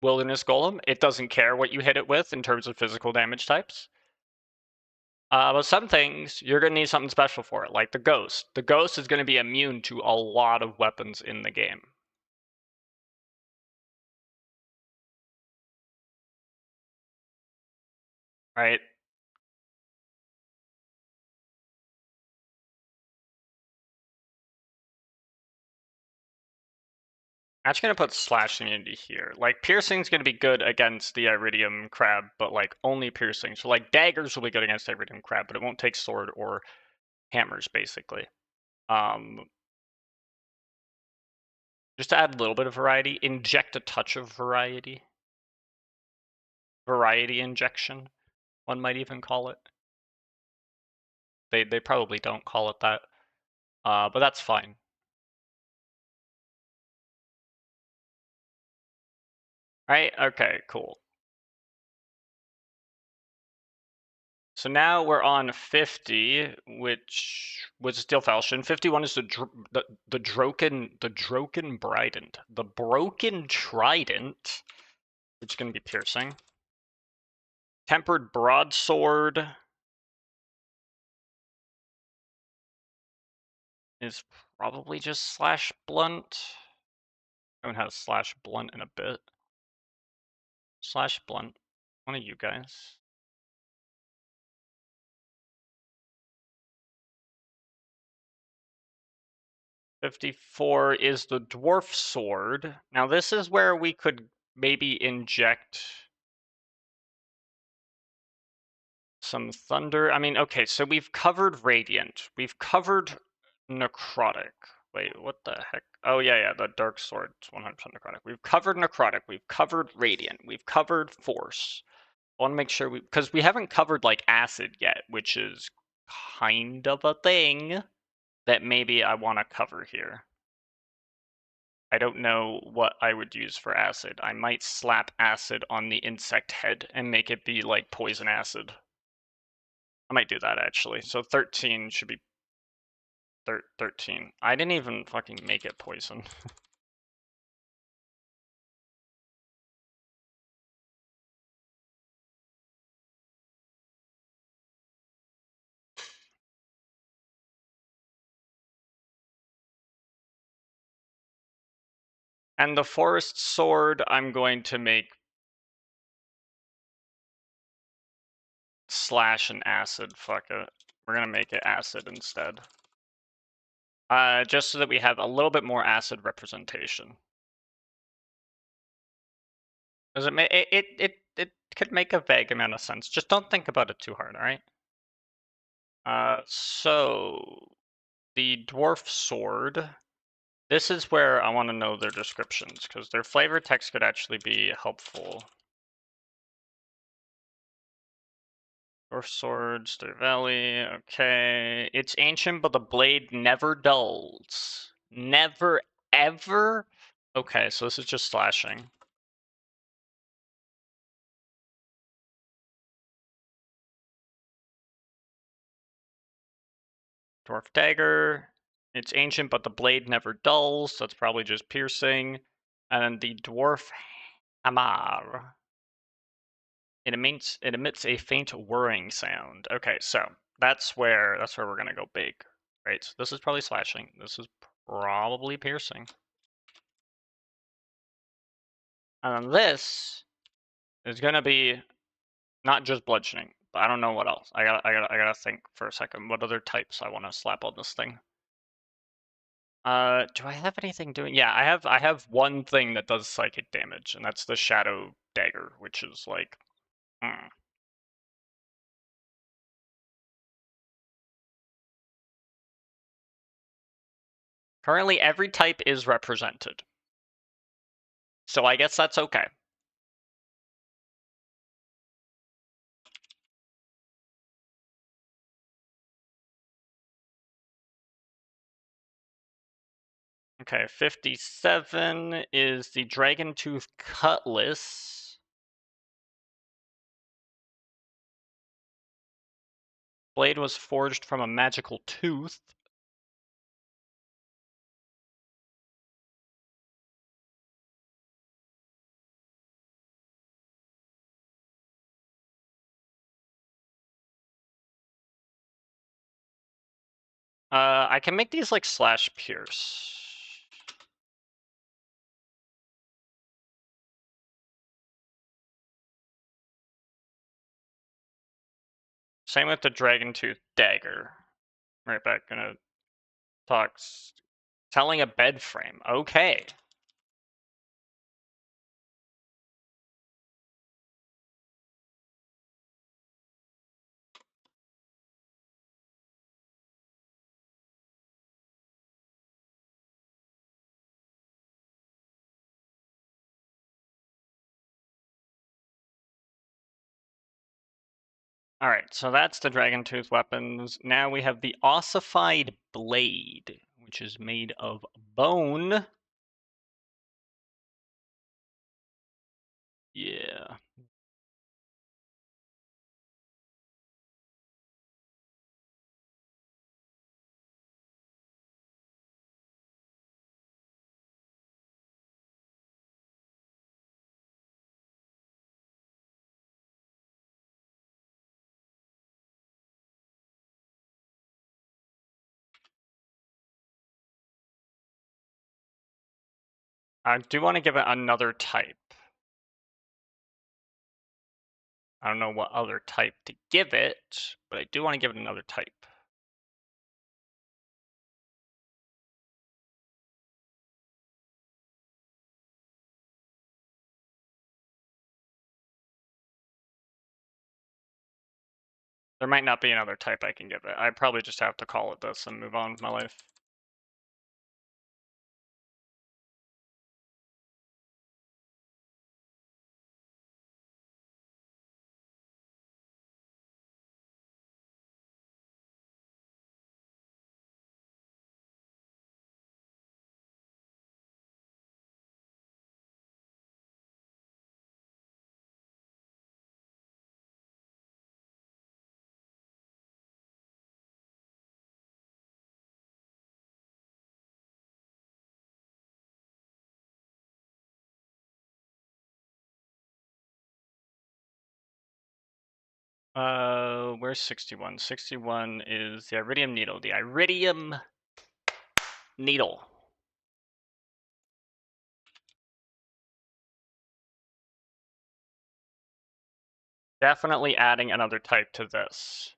Wilderness Golem. It doesn't care what you hit it with in terms of physical damage types. But some things, you're going to need something special for it, like the Ghost. The Ghost is going to be immune to a lot of weapons in the game. Right? I'm actually going to put Slash Immunity here. Like, Piercing's going to be good against the Iridium Crab, but, like, only Piercing. So, like, Daggers will be good against Iridium Crab, but it won't take Sword or Hammers, basically. Just to add a little bit of variety, inject a touch of variety. Variety injection, one might even call it. They probably don't call it that, but that's fine. Right? Okay, cool. So now we're on 50, which was Steel Falchion. 51 is the Droken Trident. The Broken Trident, which is going to be piercing. Tempered Broadsword is probably just slash blunt. I haven't had a slash blunt in a bit. Slash blunt. One of you guys. $54 is the Dwarf Sword. Now this is where we could maybe inject some thunder. I mean, okay, so we've covered Radiant. We've covered Necrotic. Wait, what the heck? Oh, yeah, the Dark Sword. It's 100% Necrotic. We've covered Necrotic. We've covered Radiant. We've covered Force. I want to make sure because we haven't covered, like, Acid yet, which is kind of a thing that maybe I want to cover here. I don't know what I would use for Acid. I might slap Acid on the insect head and make it be, like, Poison Acid. I might do that, actually. So 13 should be 13. I didn't even fucking make it poison. And the Forest Sword, I'm going to make slash and acid. Fuck it. We're gonna make it acid instead. Just so that we have a little bit more acid representation. Does it make it could make a vague amount of sense. Just don't think about it too hard, alright? So the Dwarf Sword. This is where I want to know their descriptions, because their flavor text could actually be helpful. Dwarf Sword, Star Valley, okay. It's ancient, but the blade never dulls. Never, ever? Okay, so this is just slashing. Dwarf Dagger. It's ancient, but the blade never dulls. That's probably just piercing. And then the Dwarf Hammer. It emits a faint whirring sound. Okay, so that's where we're gonna go big, right? So this is probably slashing. This is probably piercing. And then this is gonna be not just bludgeoning, but I don't know what else. I gotta think for a second. What other types I want to slap on this thing? Do I have anything doing? Yeah, I have one thing that does psychic damage, and that's the Shadow Dagger, which is like, Currently, every type is represented, so I guess that's okay. Okay, 57 is the Dragon Tooth Cutlass. Blade was forged from a magical tooth. I can make these like slash pierce. Same with the Dragon Tooth Dagger. Right back, gonna talk. Telling a bed frame. Okay. All right, so that's the dragon tooth weapons. Now we have the ossified blade, which is made of bone. Yeah. I do want to give it another type. I don't know what other type to give it, but I do want to give it another type. There might not be another type I can give it. I probably just have to call it this and move on with my life. Where's 61? 61 is the iridium needle. The iridium needle. Definitely adding another type to this.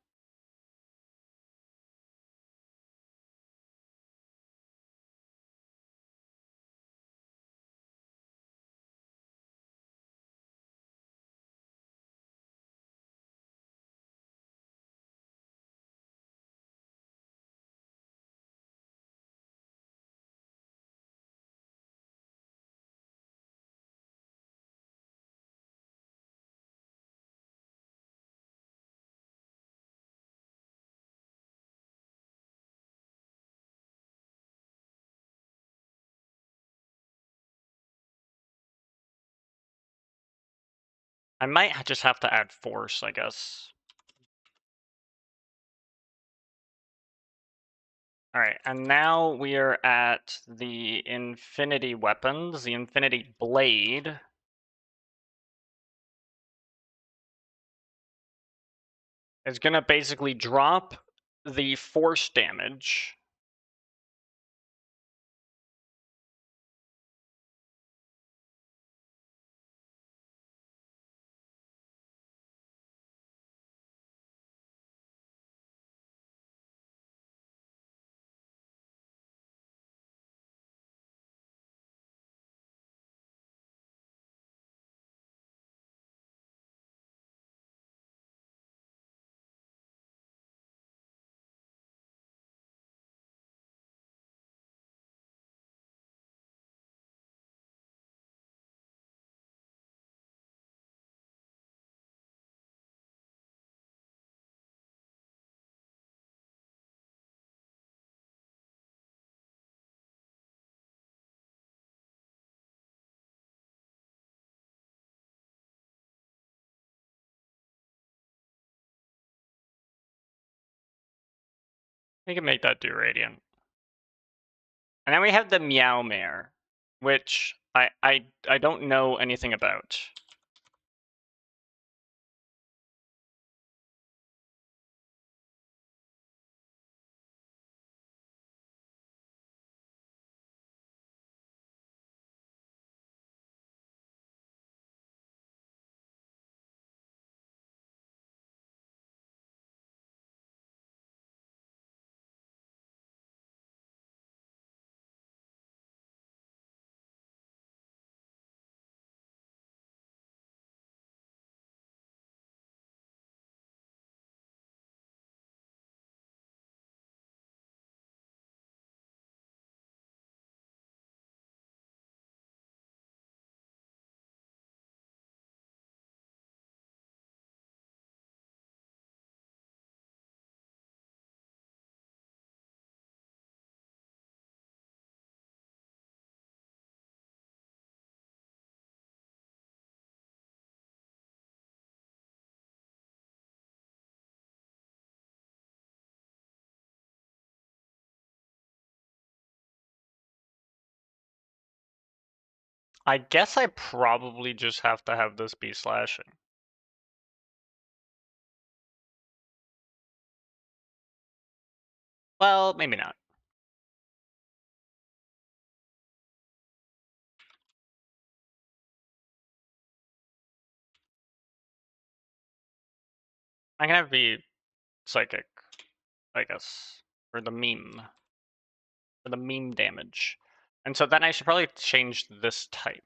I might just have to add force, I guess. All right, and now we are at the infinity weapons, the infinity blade. It's gonna basically drop the force damage. We can make that do radiant. And then we have the Meow Mare, which I don't know anything about. I guess I probably just have to have this be slashing. Well, maybe not. I can have be psychic, I guess, for the meme damage. And so then I should probably change this type.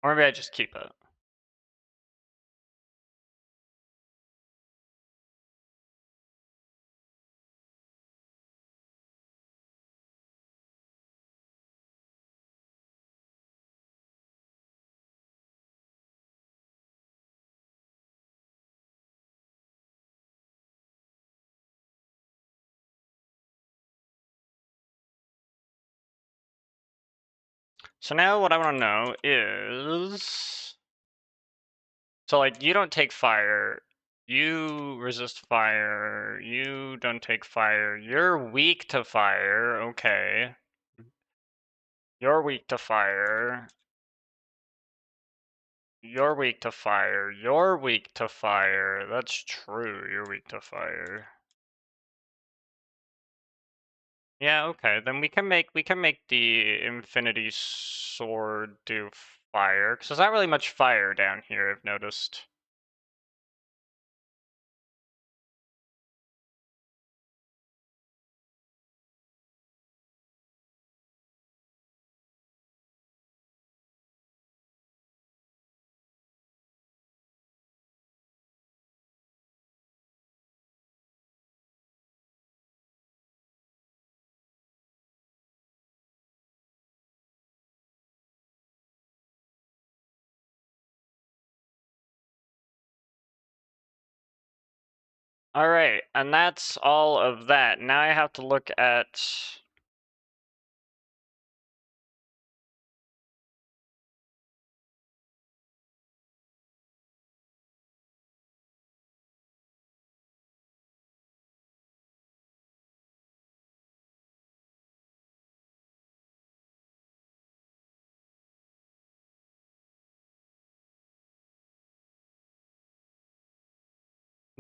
Or maybe I just keep it. So now what I want to know is, so like you don't take fire, you resist fire, you don't take fire, you're weak to fire, okay. You're weak to fire. You're weak to fire. You're weak to fire. That's true. You're weak to fire. Yeah, okay. Then we can make the Infinity Sword do fire. Cause there's not really much fire down here, I've noticed. Alright, and that's all of that. Now I have to look at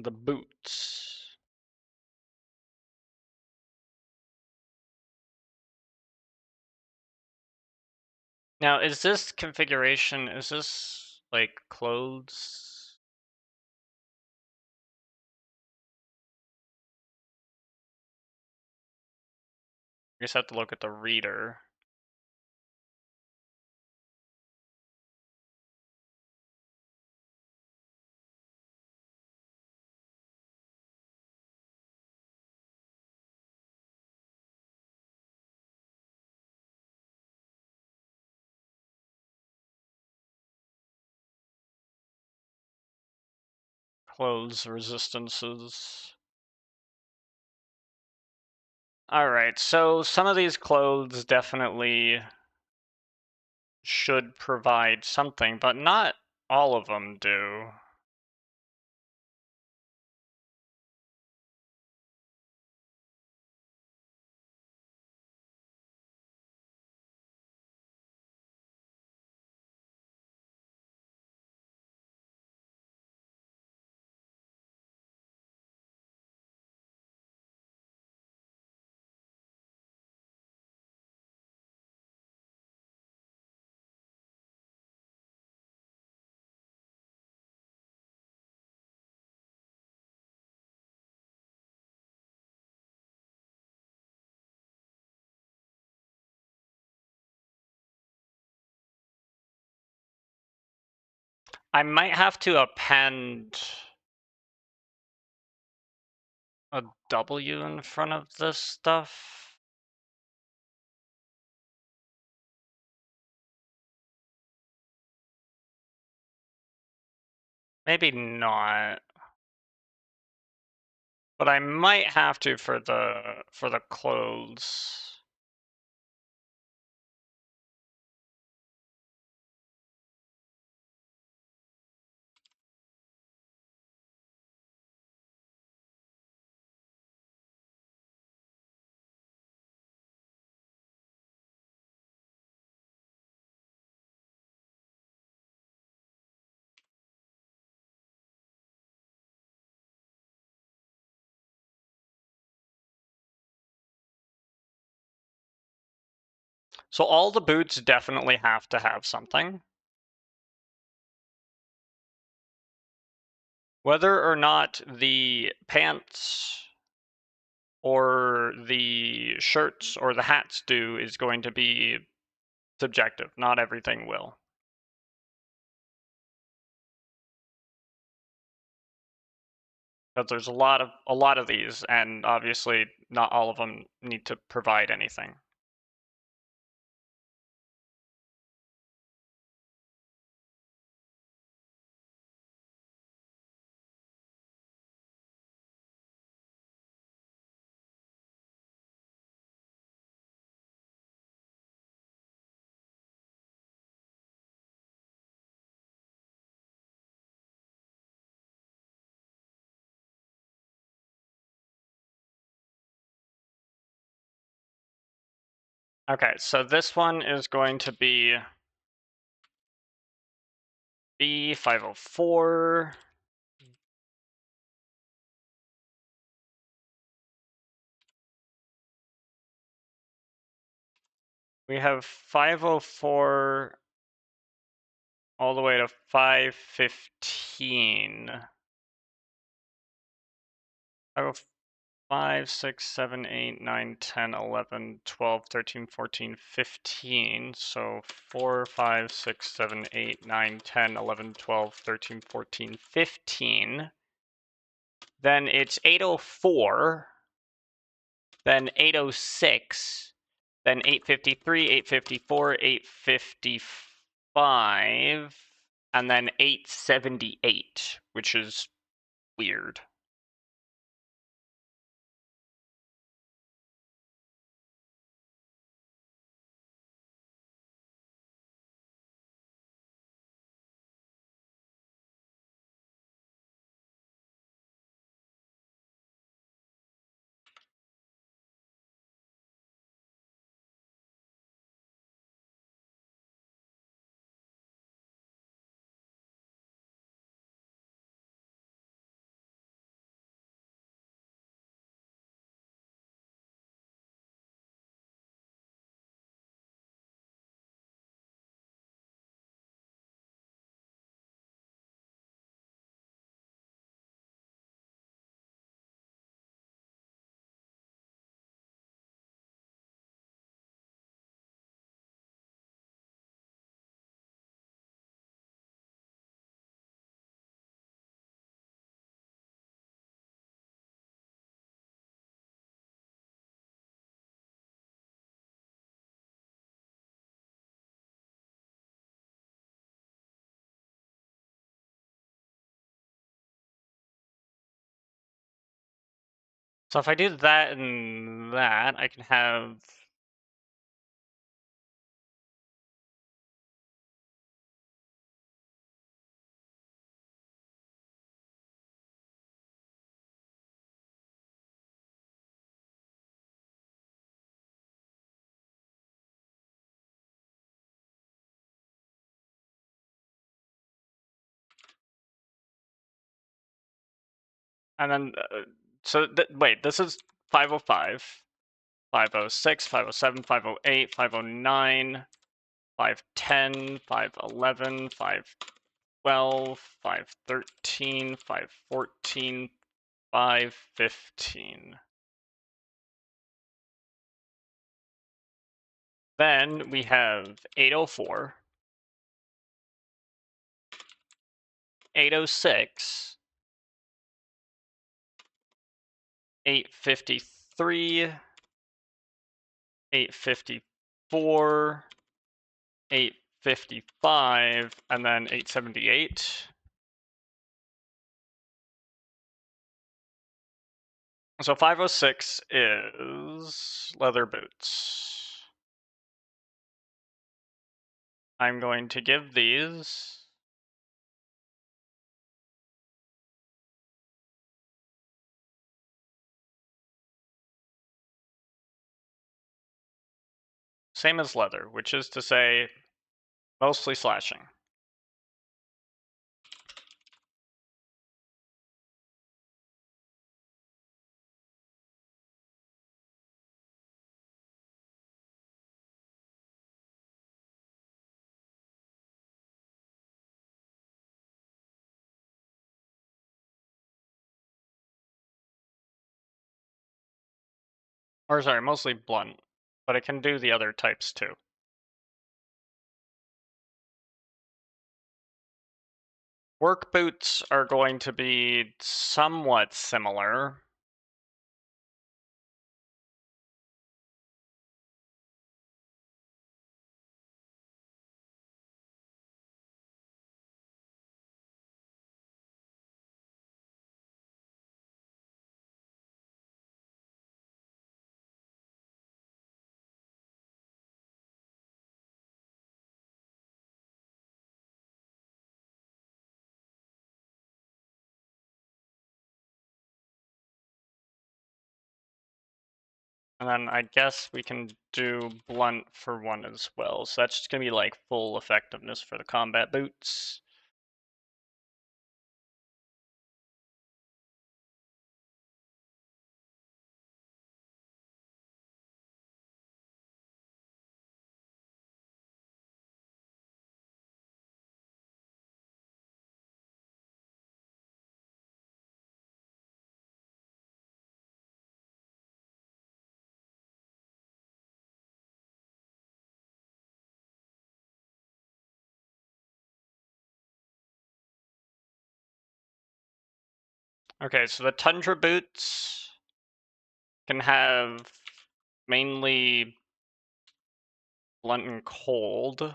the boots. Now, is this configuration, is this like clothes? I guess I have to look at the reader. Clothes resistances. Alright, so some of these clothes definitely should provide something, but not all of them do. I might have to append a W in front of this stuff. Maybe not. But I might have to for the clothes. So all the boots definitely have to have something. Whether or not the pants or the shirts or the hats do is going to be subjective. Not everything will. But there's a lot of these, and obviously not all of them need to provide anything. Okay, so this one is going to be B504. We have 504 all the way to 515. 5, 6, 7, 8, 9, 10, 11, 12, 13, 14, 15. So 4, 5, 6, 7, 8, 9, 10, 11, 12, 13, 14, 15. Then it's 804. Then 806. Then 853, 854, 855. And then 878, which is weird. So if I do that and that, I can have and then so wait, this is 505, 506, 507, 508, 509, 510, 511, 512, 513, 514, 515. Then we have 804, 806, 853, 854, 855, and then 878. So 506 is leather boots. I'm going to give these same as leather, which is to say mostly slashing. Or sorry, mostly blunt, but it can do the other types too. Work boots are going to be somewhat similar. And then I guess we can do blunt for one as well. So that's just gonna be like full effectiveness for the combat boots. Okay, so the Tundra boots can have mainly blunt and cold.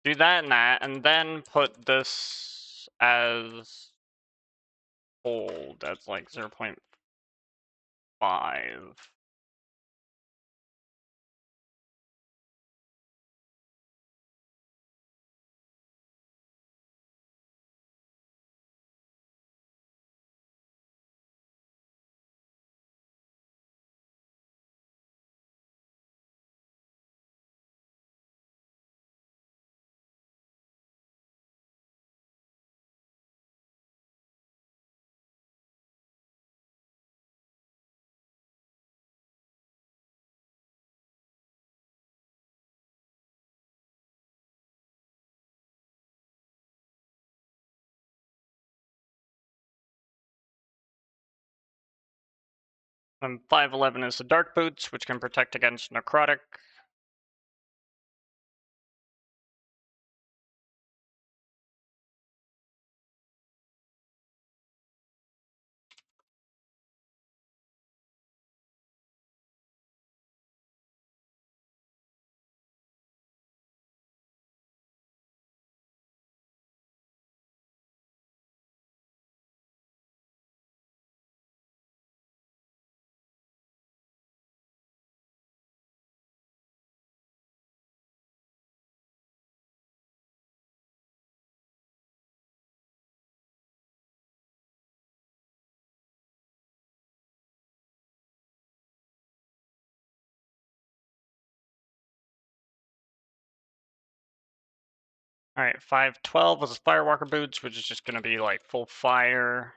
Do that, and then put this as cold. That's like 0.5. And 511 is the dark boots, which can protect against necrotic. All right, 512 is Firewalker boots, which is just going to be like full fire.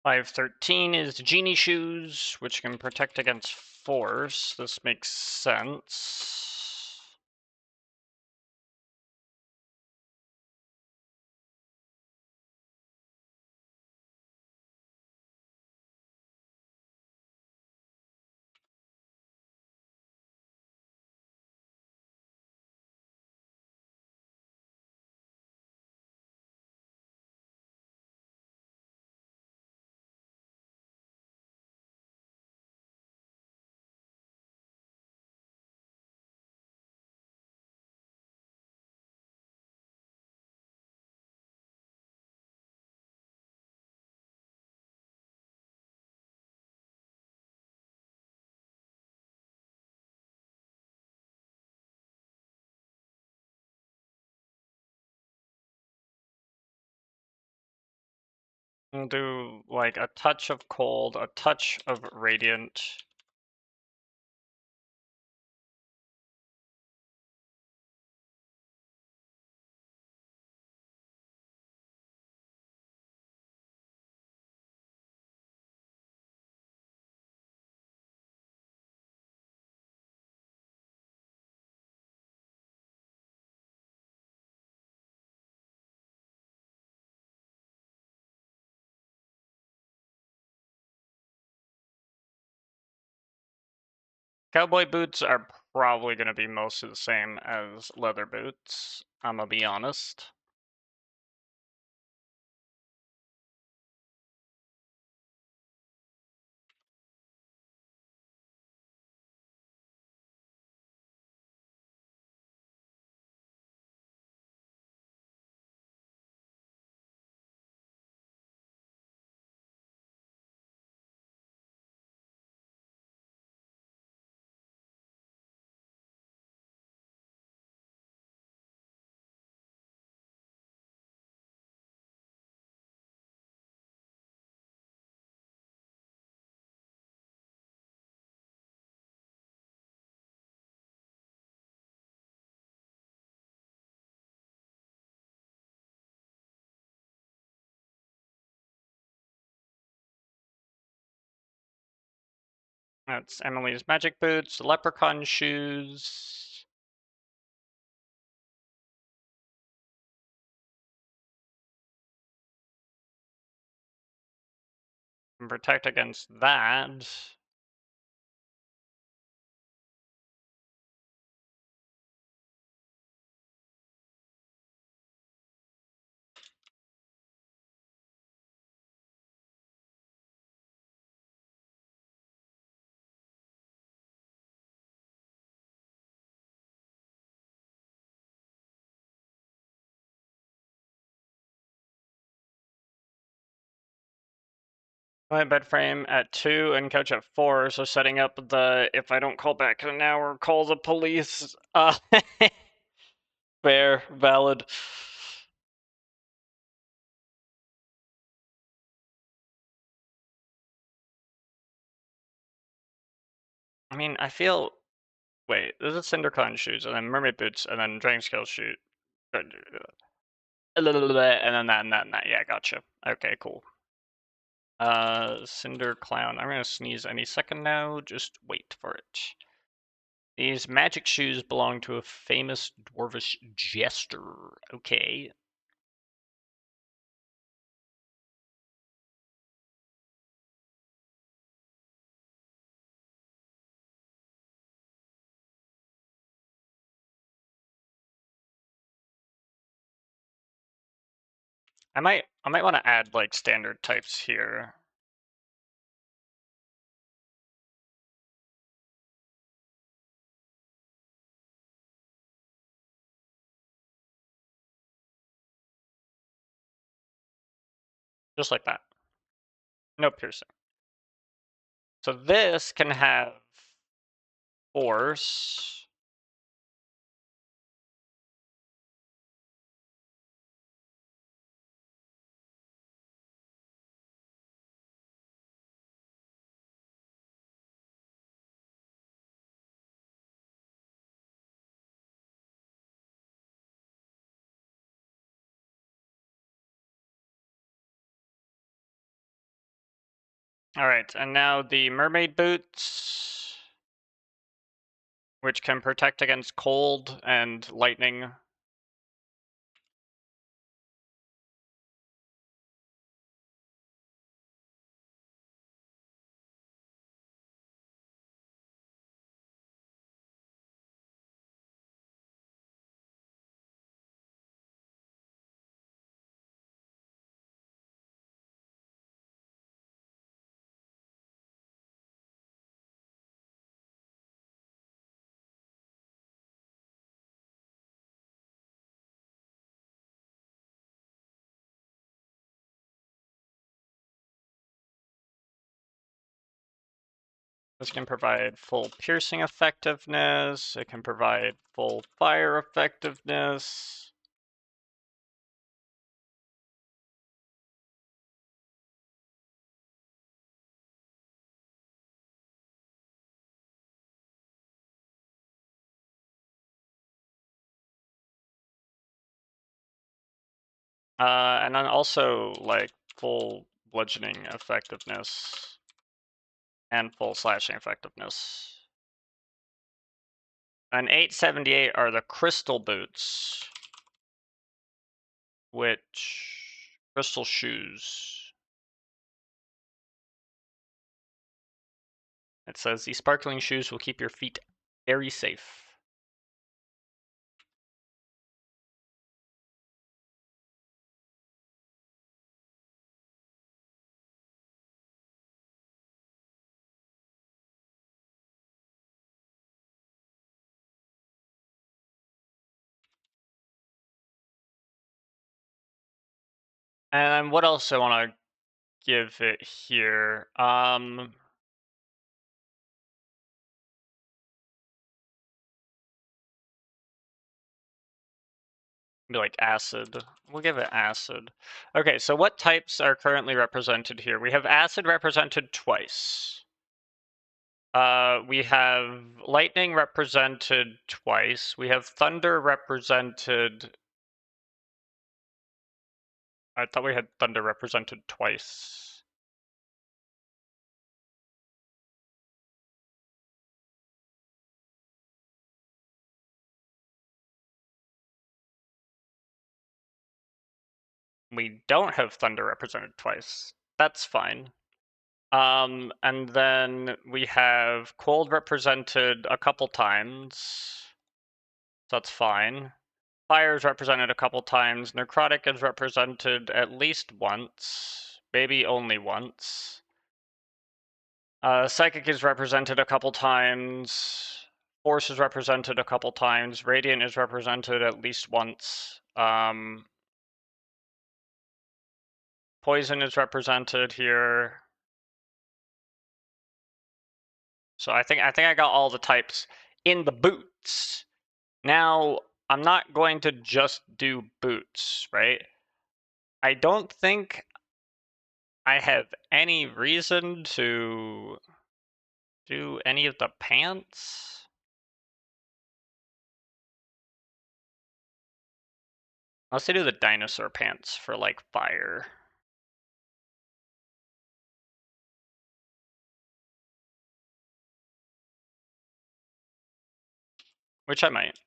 Five 13 is the Genie shoes, which can protect against force. This makes sense. We'll do like a touch of cold, a touch of radiant. Cowboy boots are probably going to be mostly the same as leather boots, I'm gonna be honest. That's Emily's magic boots, leprechaun shoes. And protect against that. My bed frame at 2 and couch at 4, so setting up the if I don't call back in an hour, call the police. Fair, valid. I mean, I feel. Wait, this is Cindercon shoes, and then mermaid boots, and then dragon scale shoe. And then that, and that. Yeah, gotcha. Okay, cool. Cinder Clown. I'm gonna sneeze any second now. Just wait for it. These magic shoes belong to a famous dwarvish jester. Okay. I might want to add like standard types here. Just like that. No piercing. So this can have force. Alright, and now the mermaid boots, which can protect against cold and lightning. This can provide full piercing effectiveness. It can provide full fire effectiveness. And then also like full bludgeoning effectiveness and full slashing effectiveness. And 878 are the crystal boots, which crystal shoes. It says these sparkling shoes will keep your feet very safe. And what else I want to give it here? Be like acid. We'll give it acid. Okay, so what types are currently represented here? We have acid represented twice. We have lightning represented twice. We have thunder represented. I thought we had thunder represented twice. We don't have thunder represented twice. That's fine. And then we have cold represented a couple times. So that's fine. Fire is represented a couple times. Necrotic is represented at least once. Maybe only once. Psychic is represented a couple times. Force is represented a couple times. Radiant is represented at least once. Poison is represented here. So I think I got all the types in the boots. Now, I'm not going to just do boots, right? I don't think I have any reason to do any of the pants. Let's do the dinosaur pants for like fire. Which I might.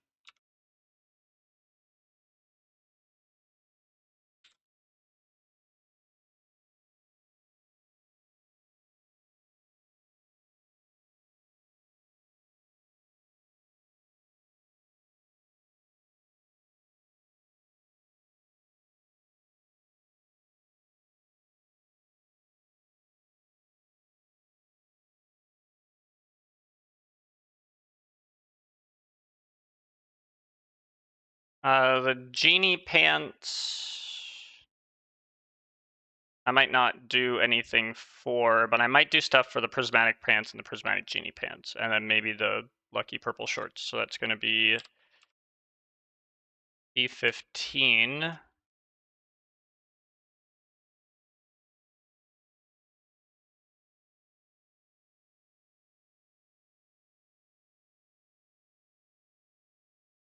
The genie pants, I might not do anything for, but I might do stuff for the prismatic pants and the prismatic genie pants, and then maybe the lucky purple shorts. So that's going to be E15.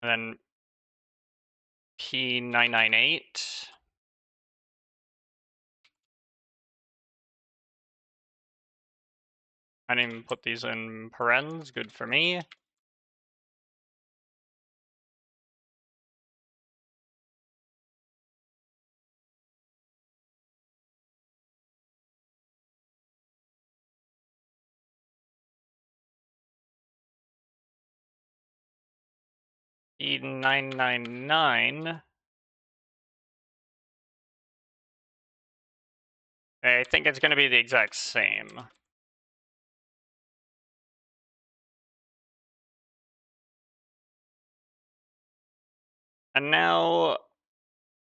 And then P998. I didn't even put these in parens, good for me. E999. I think it's going to be the exact same. And now,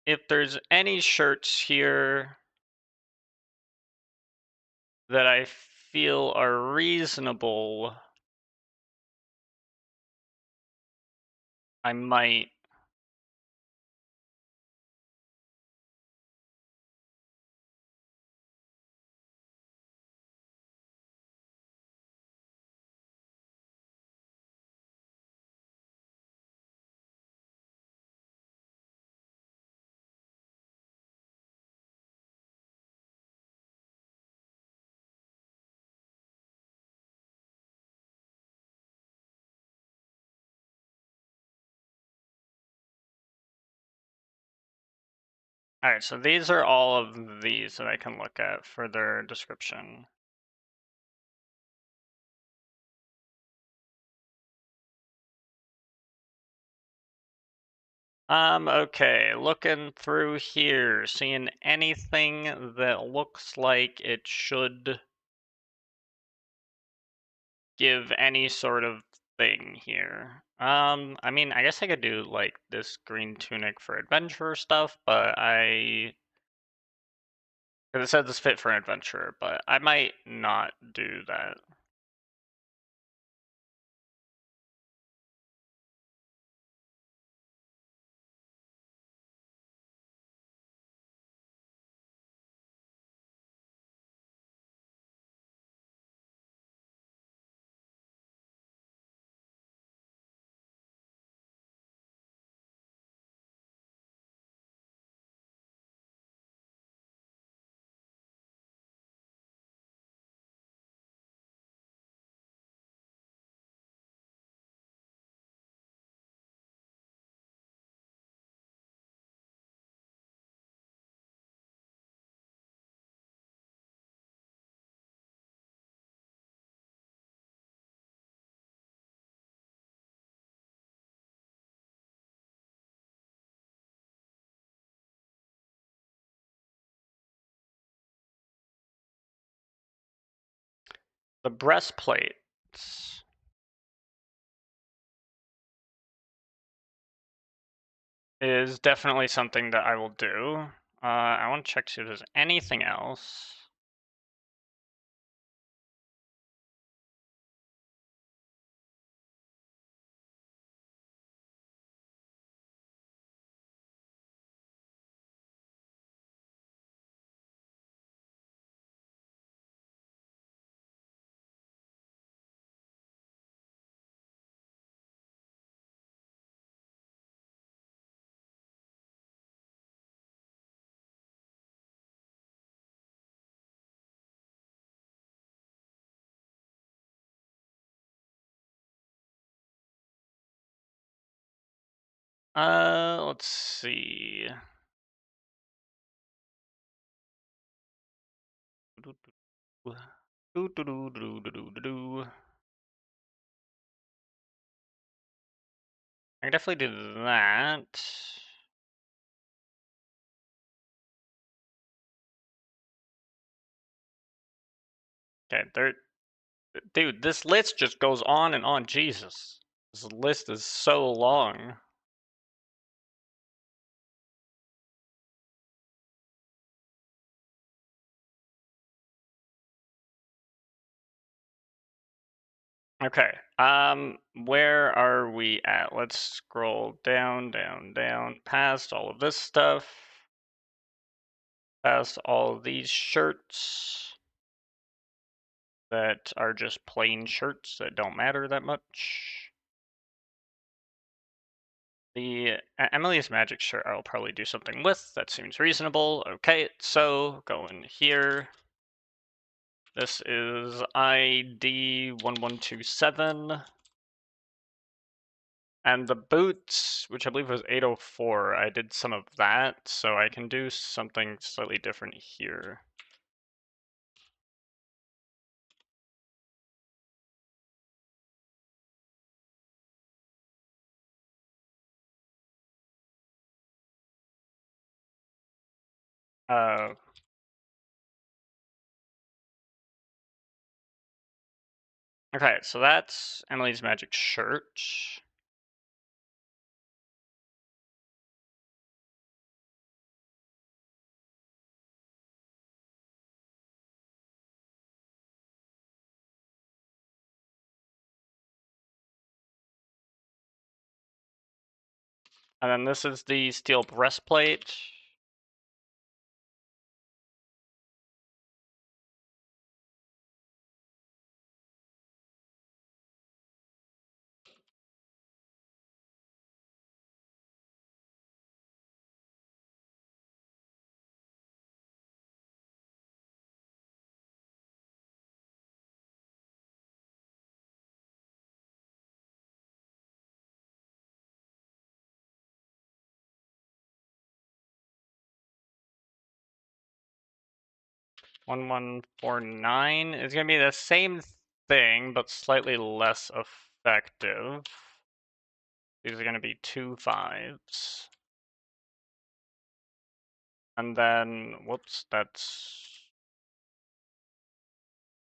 if there's any shirts here that I feel are reasonable, I might. All right, so these are all of these that I can look at for their description. Okay, looking through here, seeing anything that looks like it should give any sort of thing here. I mean, I guess I could do like this green tunic for adventurer stuff, but because it says it's fit for an adventurer, but I might not do that. The breastplates is definitely something that I will do. I want to check to see if there's anything else. Let's see. I can definitely do that. Okay, dude, this list just goes on and on. Jesus, this list is so long. Okay, where are we at? Let's scroll down, down, down, past all of this stuff, past all of these shirts that are just plain shirts that don't matter that much. The Emily's Magic shirt I'll probably do something with. That seems reasonable. Okay, so going here. This is ID 1127. And the boots, which I believe was 804, I did some of that, so I can do something slightly different here. Uh, okay, so that's Emily's Magic shirt. And then this is the steel breastplate. 1149 is going to be the same thing, but slightly less effective. These are going to be 2 5s. And then, whoops, that's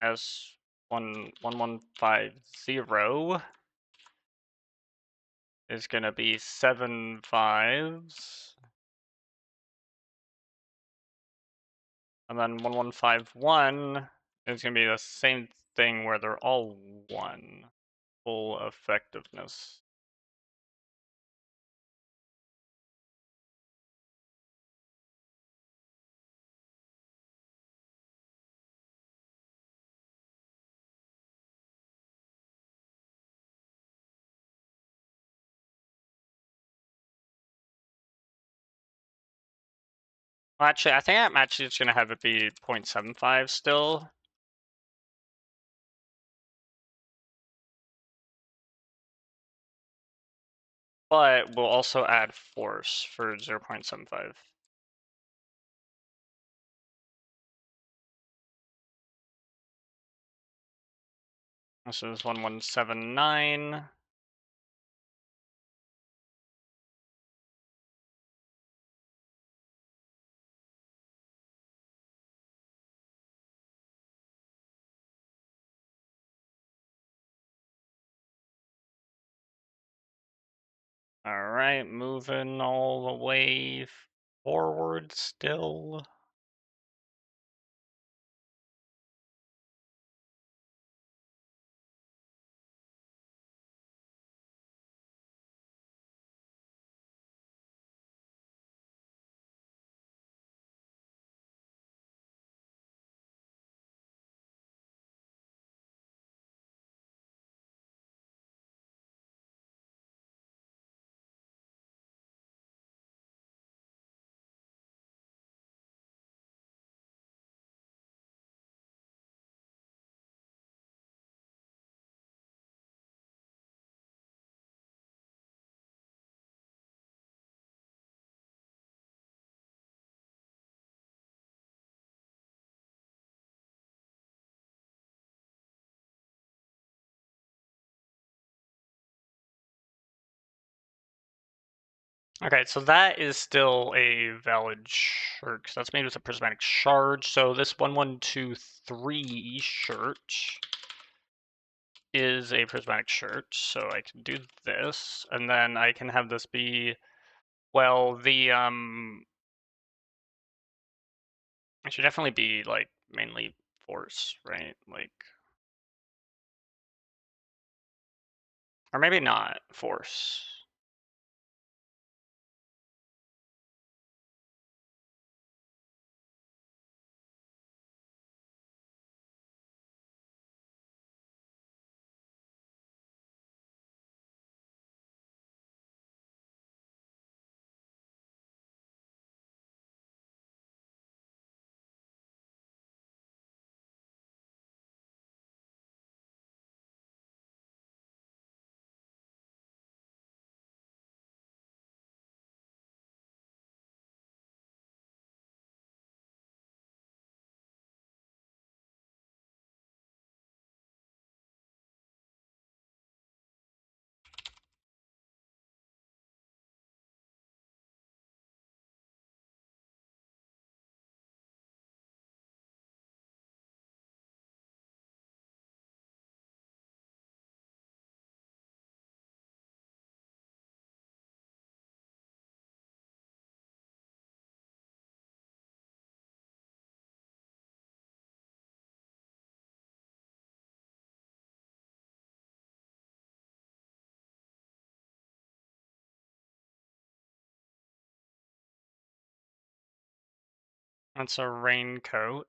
S1150 is going to be 7 5s. And then 1151 is going to be the same thing where they're all 1. Full effectiveness. Well, actually, I think I'm actually just going to have it be 0.75 still. But we'll also add force for 0.75. This is 1179. All right, moving all the way forward still. Okay, so that is still a valid shirt, because that's made with a prismatic shard. So this 1123 shirt is a prismatic shirt, so I can do this, and then I can have this be, well, it should definitely be, like, mainly force, right? Like, or maybe not force. That's a raincoat.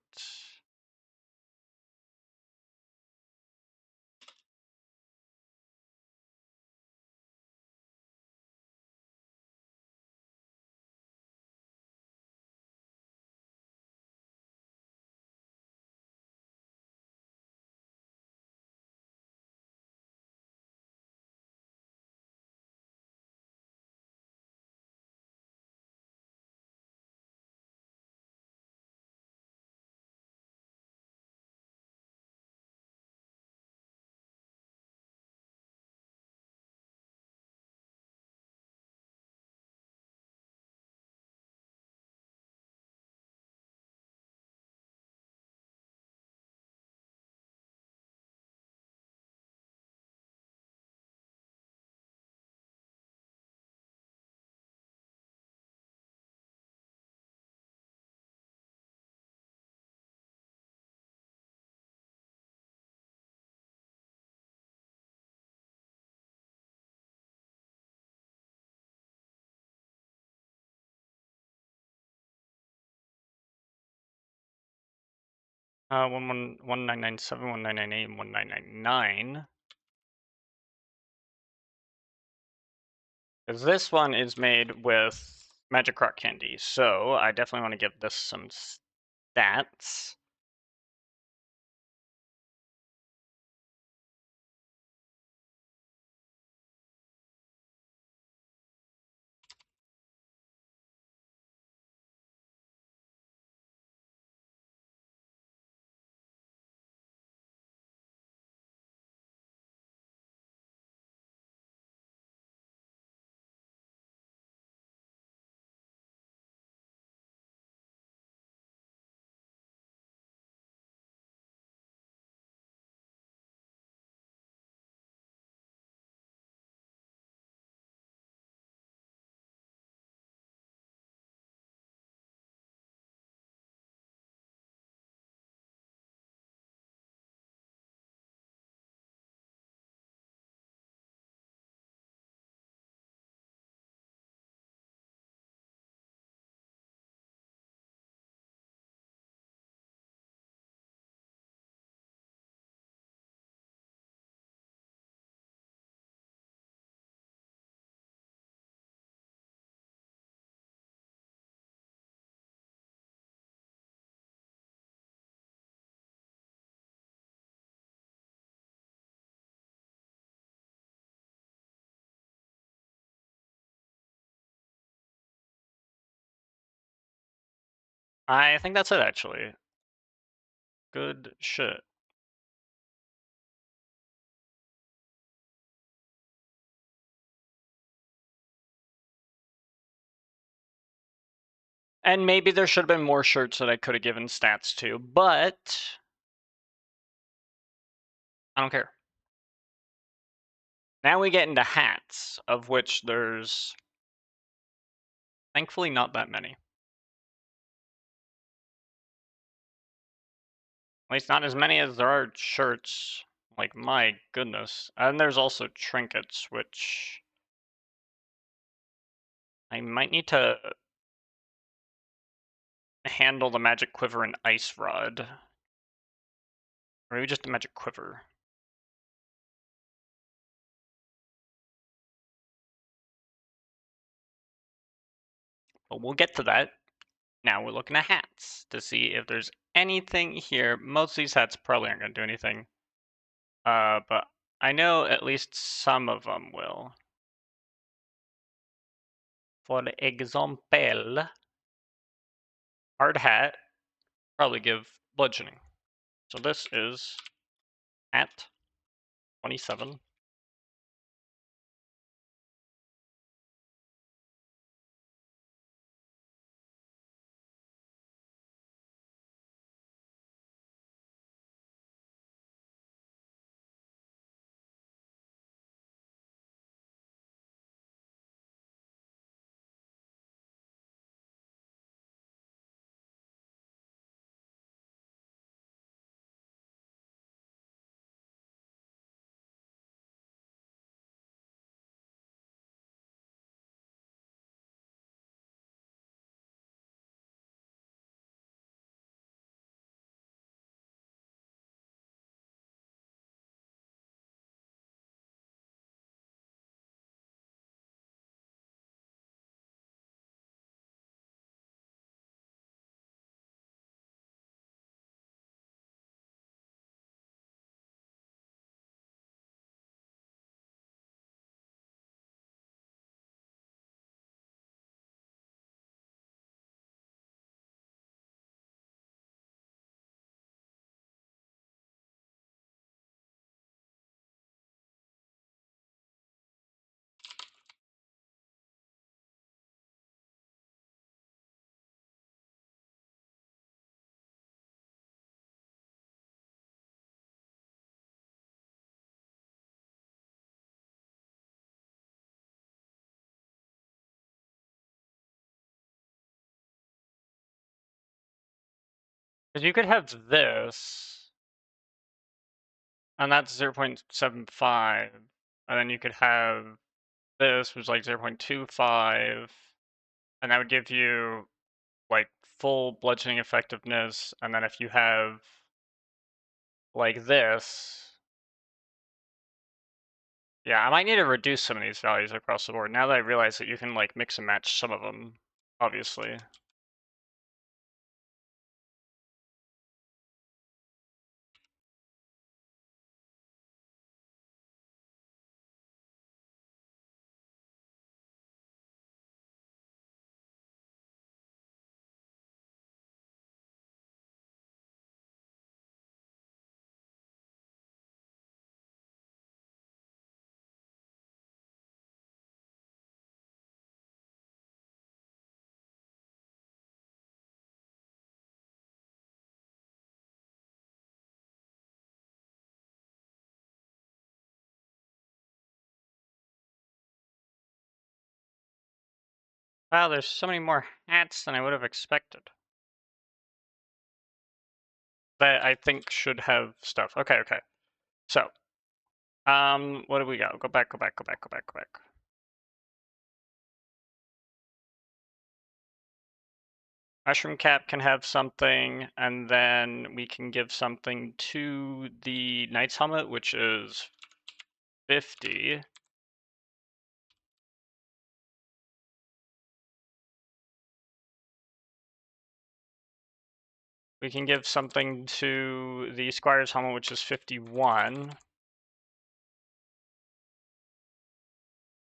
1997, 1998, and 1999. Because this one is made with Magic Rock Candy, so I definitely want to give this some stats. I think that's it, actually. Good shit. And maybe there should have been more shirts that I could have given stats to, but I don't care. Now we get into hats, of which there's thankfully not that many. At least not as many as there are shirts. Like, my goodness. And there's also trinkets, which I might need to handle the magic quiver and ice rod. Or maybe just the magic quiver. But we'll get to that. Now we're looking at hats to see if there's anything here. Most of these hats probably aren't going to do anything. But I know at least some of them will. For example, hard hat, probably give bludgeoning. So this is at 27. Because you could have this, and that's 0.75, and then you could have this, which is like 0.25, and that would give you like full bludgeoning effectiveness, and then if you have like this. Yeah, I might need to reduce some of these values across the board now that I realize that you can like mix and match some of them, obviously. Wow, there's so many more hats than I would have expected. That I think should have stuff. Okay, okay. So, what do we got? Go back, go back, go back, go back, go back. Mushroom cap can have something, and then we can give something to the knight's helmet, which is 50. We can give something to the squire's helmet, which is 51.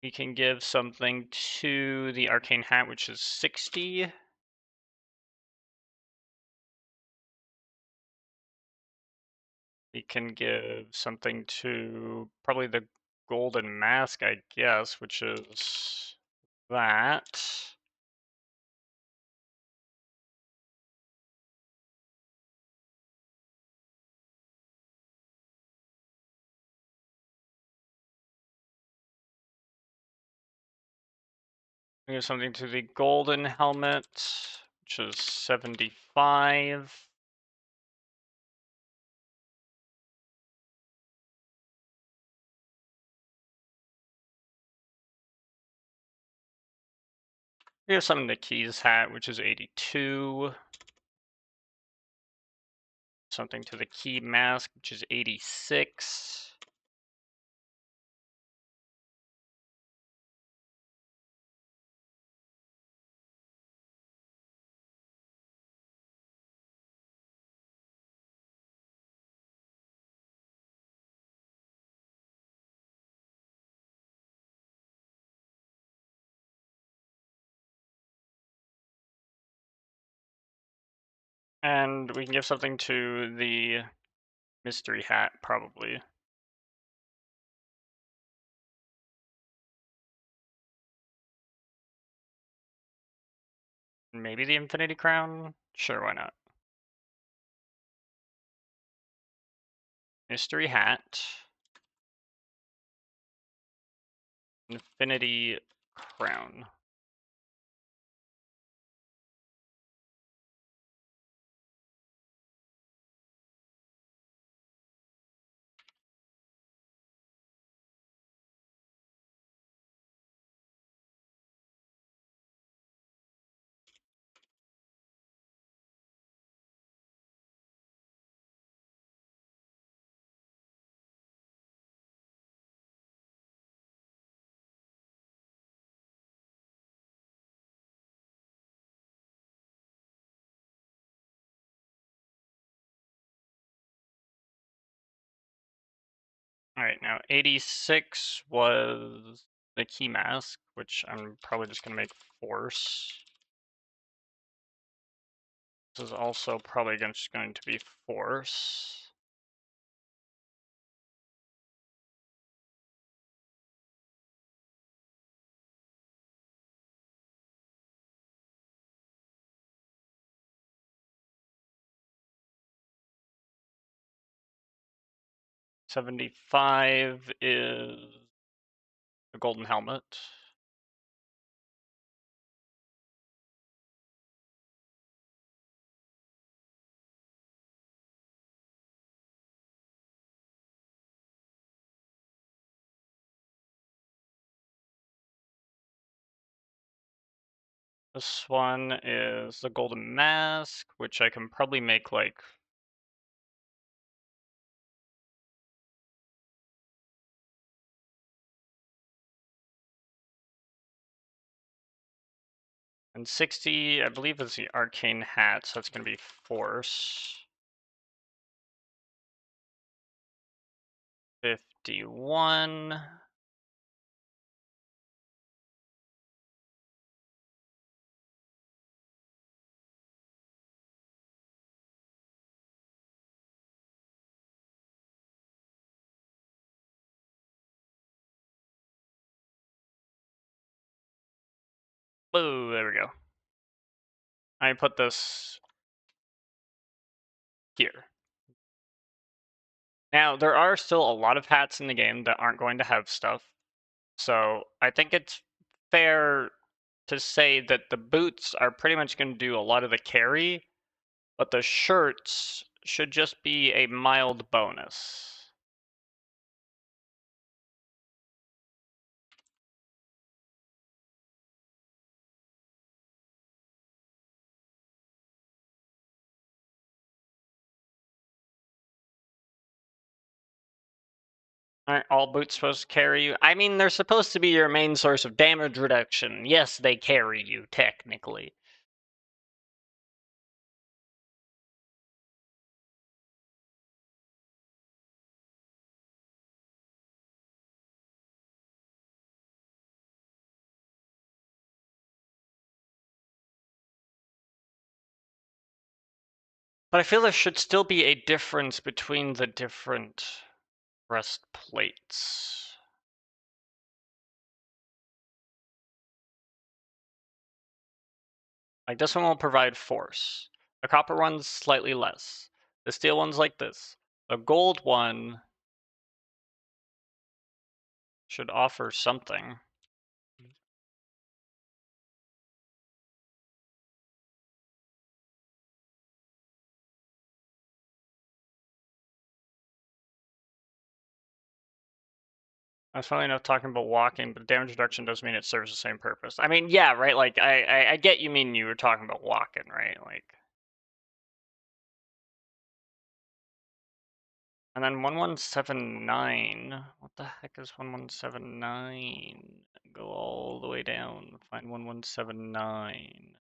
We can give something to the arcane hat, which is 60. We can give something to probably the golden mask, I guess, which is that. We give something to the golden helmet, which is 75. We have something to Key's hat, which is 82. Something to the key mask, which is 86. And we can give something to the mystery hat, probably. Maybe the infinity crown? Sure, why not? Mystery hat. Infinity crown. All right, now 86 was the key mask, which I'm probably just gonna make force. This is also probably just going to be force. $75 is the golden helmet. This one is the golden mask, which I can probably make like And 60, I believe, is the arcane hat, so it's going to be force. 51. Boo, there we go. I put this here. Now, there are still a lot of hats in the game that aren't going to have stuff. So I think it's fair to say that the boots are pretty much going to do a lot of the carry, but the shirts should just be a mild bonus. Aren't all boots supposed to carry you? I mean, they're supposed to be your main source of damage reduction. Yes, they carry you, technically. But I feel there should still be a difference between the different breastplates. Like, this one will provide force. The copper one's slightly less. The steel one's like this. The gold one should offer something. I was finally enough talking about walking, but damage reduction doesn't mean it serves the same purpose. I mean, yeah, right? Like, I get you mean you were talking about walking, right? Like, and then 1179. What the heck is 1179? Go all the way down, find 1179.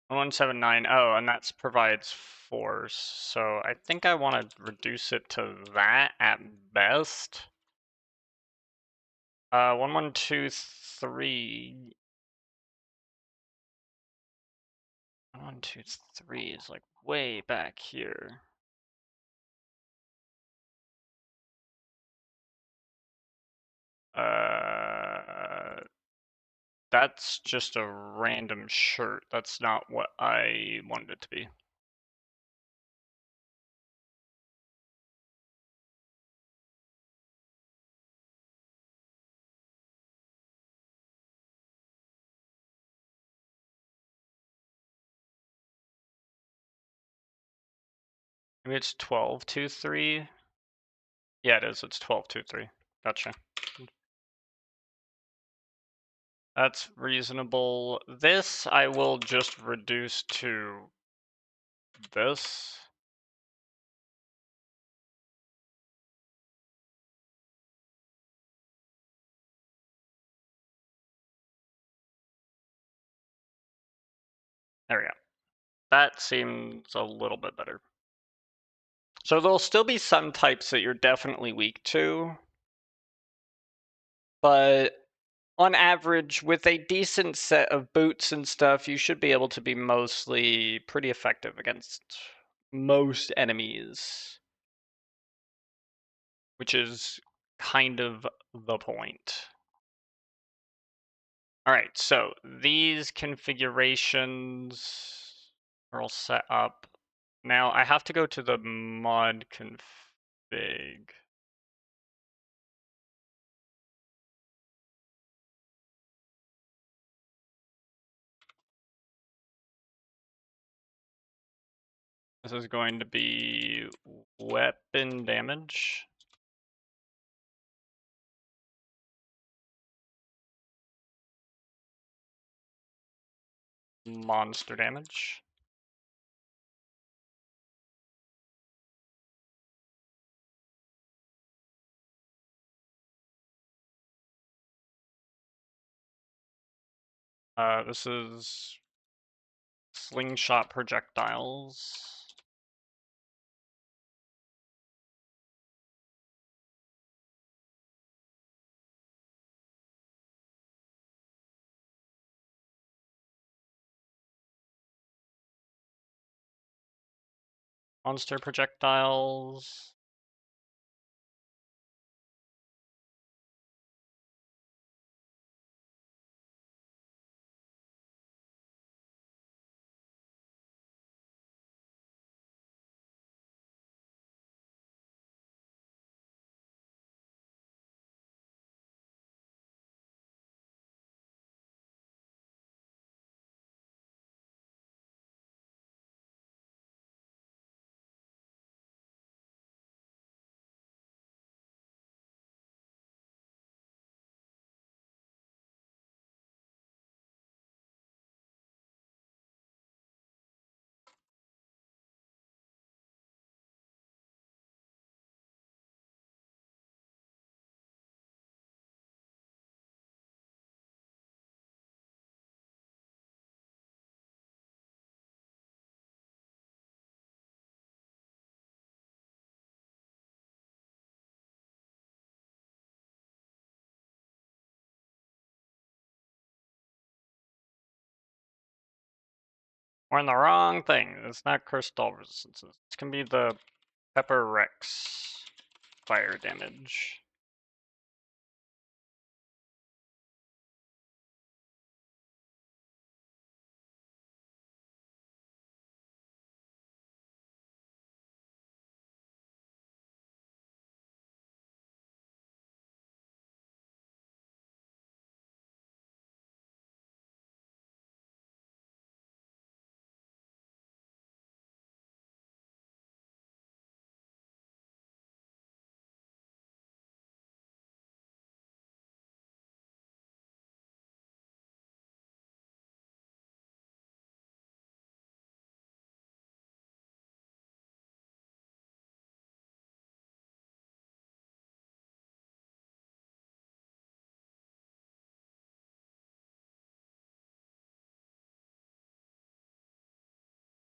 1179. Oh, and that provides force. So I think I want to reduce it to that at best. 1123. 1123 is like way back here. That's just a random shirt. That's not what I wanted it to be. Maybe it's 1223. Yeah, it is. It's 1223. Gotcha. That's reasonable. This I will just reduce to this. There we go. That seems a little bit better. So there'll still be some types that you're definitely weak to, but on average, with a decent set of boots and stuff, you should be able to be mostly pretty effective against most enemies, which is kind of the point. All right, so these configurations are all set up. Now I have to go to the mod config. This is going to be weapon damage. Monster damage. This is slingshot projectiles. Monster projectiles. We're in the wrong thing. It's not crystal resistances. It's gonna be the Pepper Rex fire damage.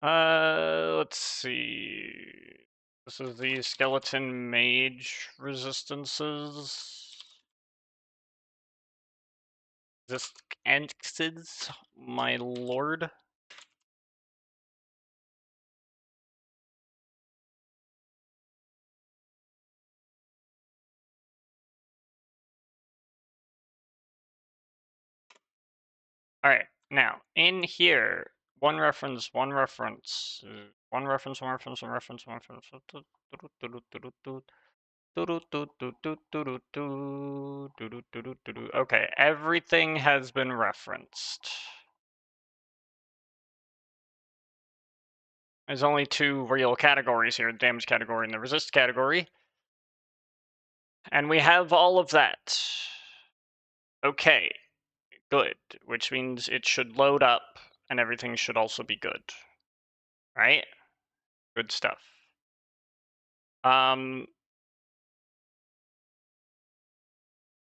Let's see. This is the skeleton mage resistances. Resistances, my lord. All right, now in here, one reference, one reference, one reference, one reference, one reference, one reference. Okay, everything has been referenced. There's only two real categories here, the damage category and the resist category. And we have all of that. Okay, good, which means it should load up and everything should also be good. Right? Good stuff.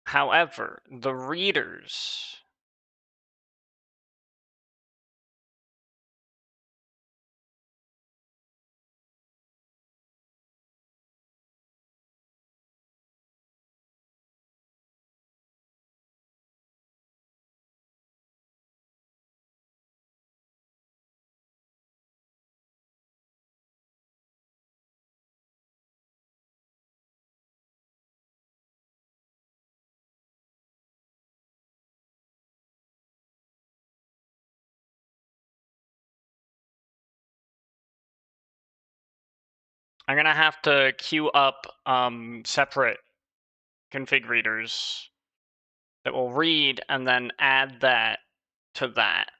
However, the readers I'm gonna have to queue up separate config readers that will read and then add that to that.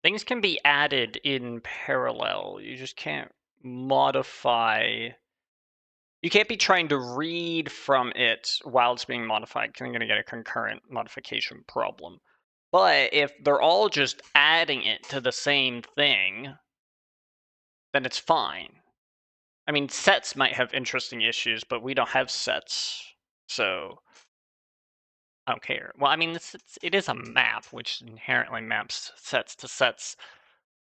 Things can be added in parallel. You just can't modify. You can't be trying to read from it while it's being modified, because you're going to get a concurrent modification problem. But if they're all just adding it to the same thing, then it's fine. I mean, sets might have interesting issues, but we don't have sets, so I don't care. Well, I mean, it is a map, which inherently maps sets to sets,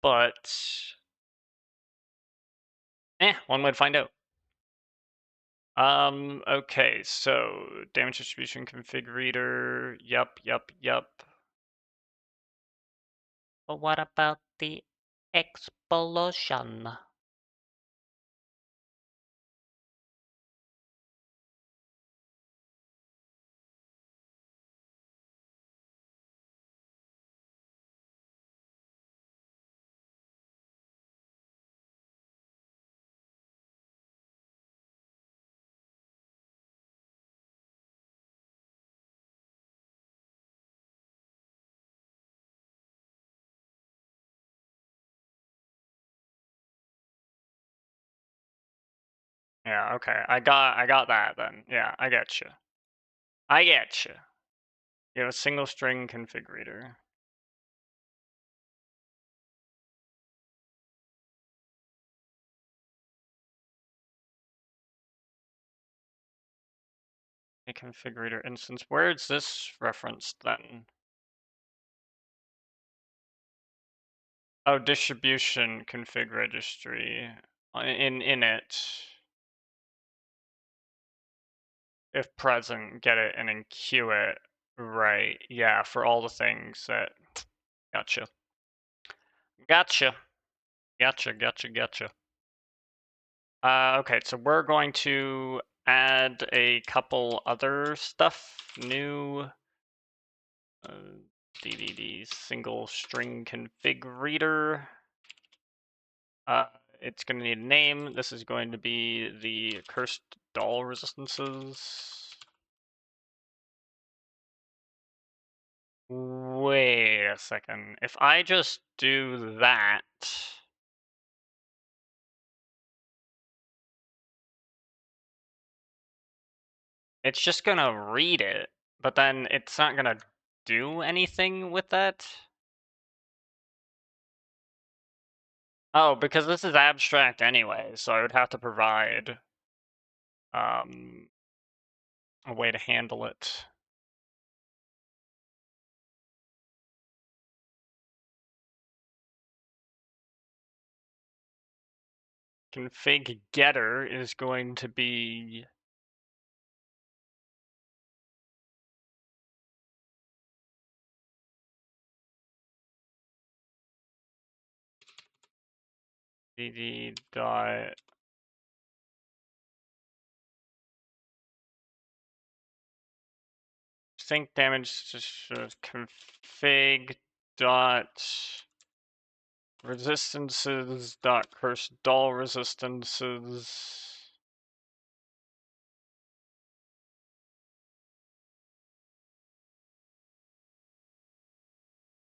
but one way to find out. Okay, so damage distribution configurator, yup. But what about the explosion? Yeah, okay. I got that then. Yeah, I get you. You have a single string configurator. A configurator instance. Where is this referenced then? Oh, distribution config registry. In it. If present, get it and then queue it. Right. Yeah, for all the things that. Gotcha. Gotcha. Okay, so we're going to add a couple other stuff. New DDD single string config reader. It's going to need a name. This is going to be the cursed doll resistances. Wait a second. If I just do that, it's just going to read it, but then it's not going to do anything with that. Oh, because this is abstract anyway, so I would have to provide a way to handle it. Config getter is going to be dd dot sync damage config dot resistances dot curse doll resistances.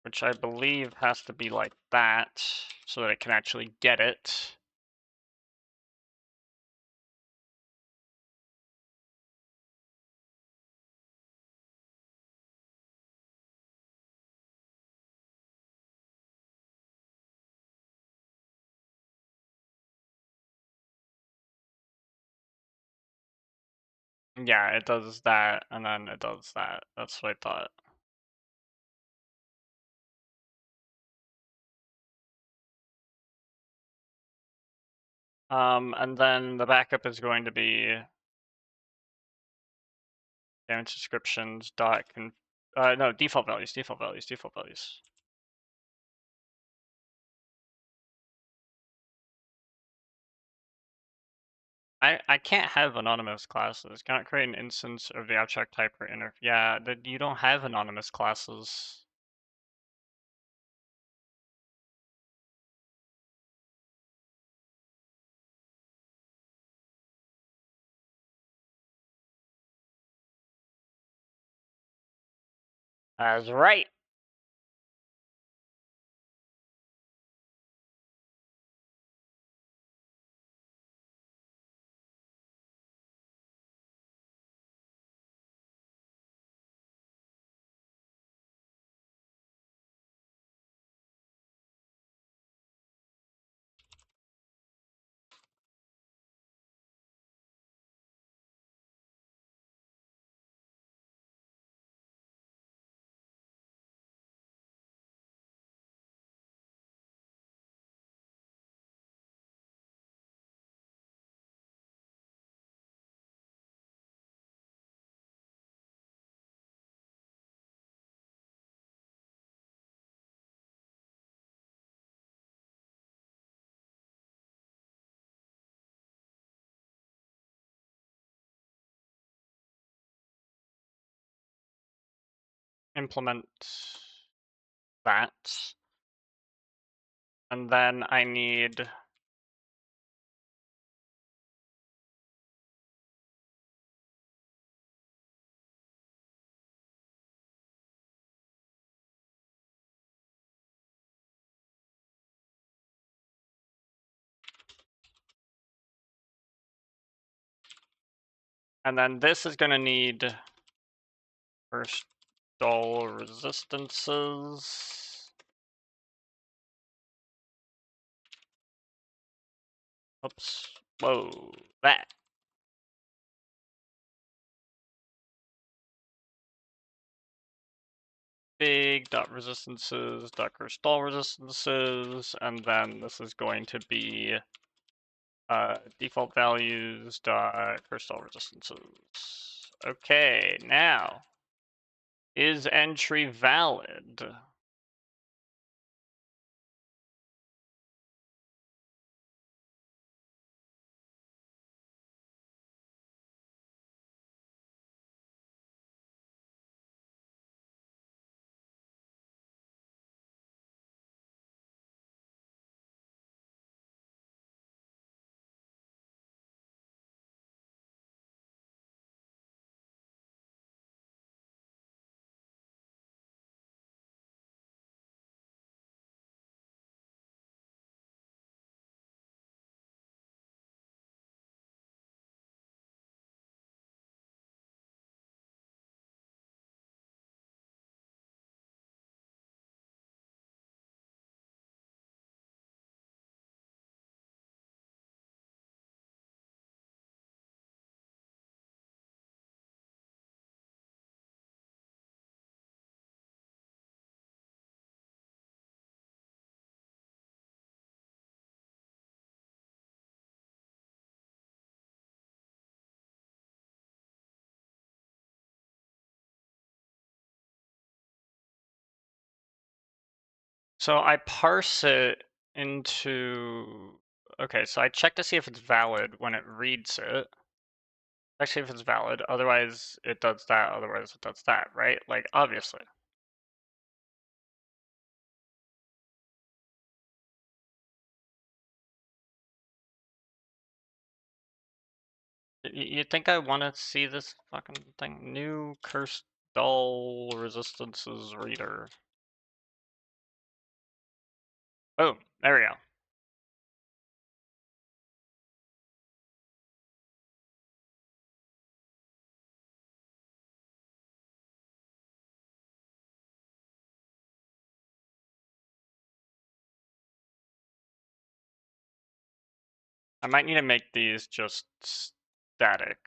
Which I believe has to be like that so that it can actually get it. Yeah, it does that, and then it does that. That's what I thought. And then the backup is going to be damage descriptions dot no, default values. I can't have anonymous classes. Cannot create an instance of the abstract type or inner. Yeah, that you don't have anonymous classes. That's right. implement that. And then I need and then this is going to need first dull resistances. Oops. Whoa. That. Big dot resistances, dot stall resistances, and then this is going to be default values dot stall resistances. Okay, now is entry valid? So I parse it into, okay, so I check to see if it's valid when it reads it. Actually, if it's valid, otherwise it does that, otherwise it does that, right? Like, obviously. You think I want to see this fucking thing? New cursed dull resistances reader. Boom, there we go. I might need to make these just static.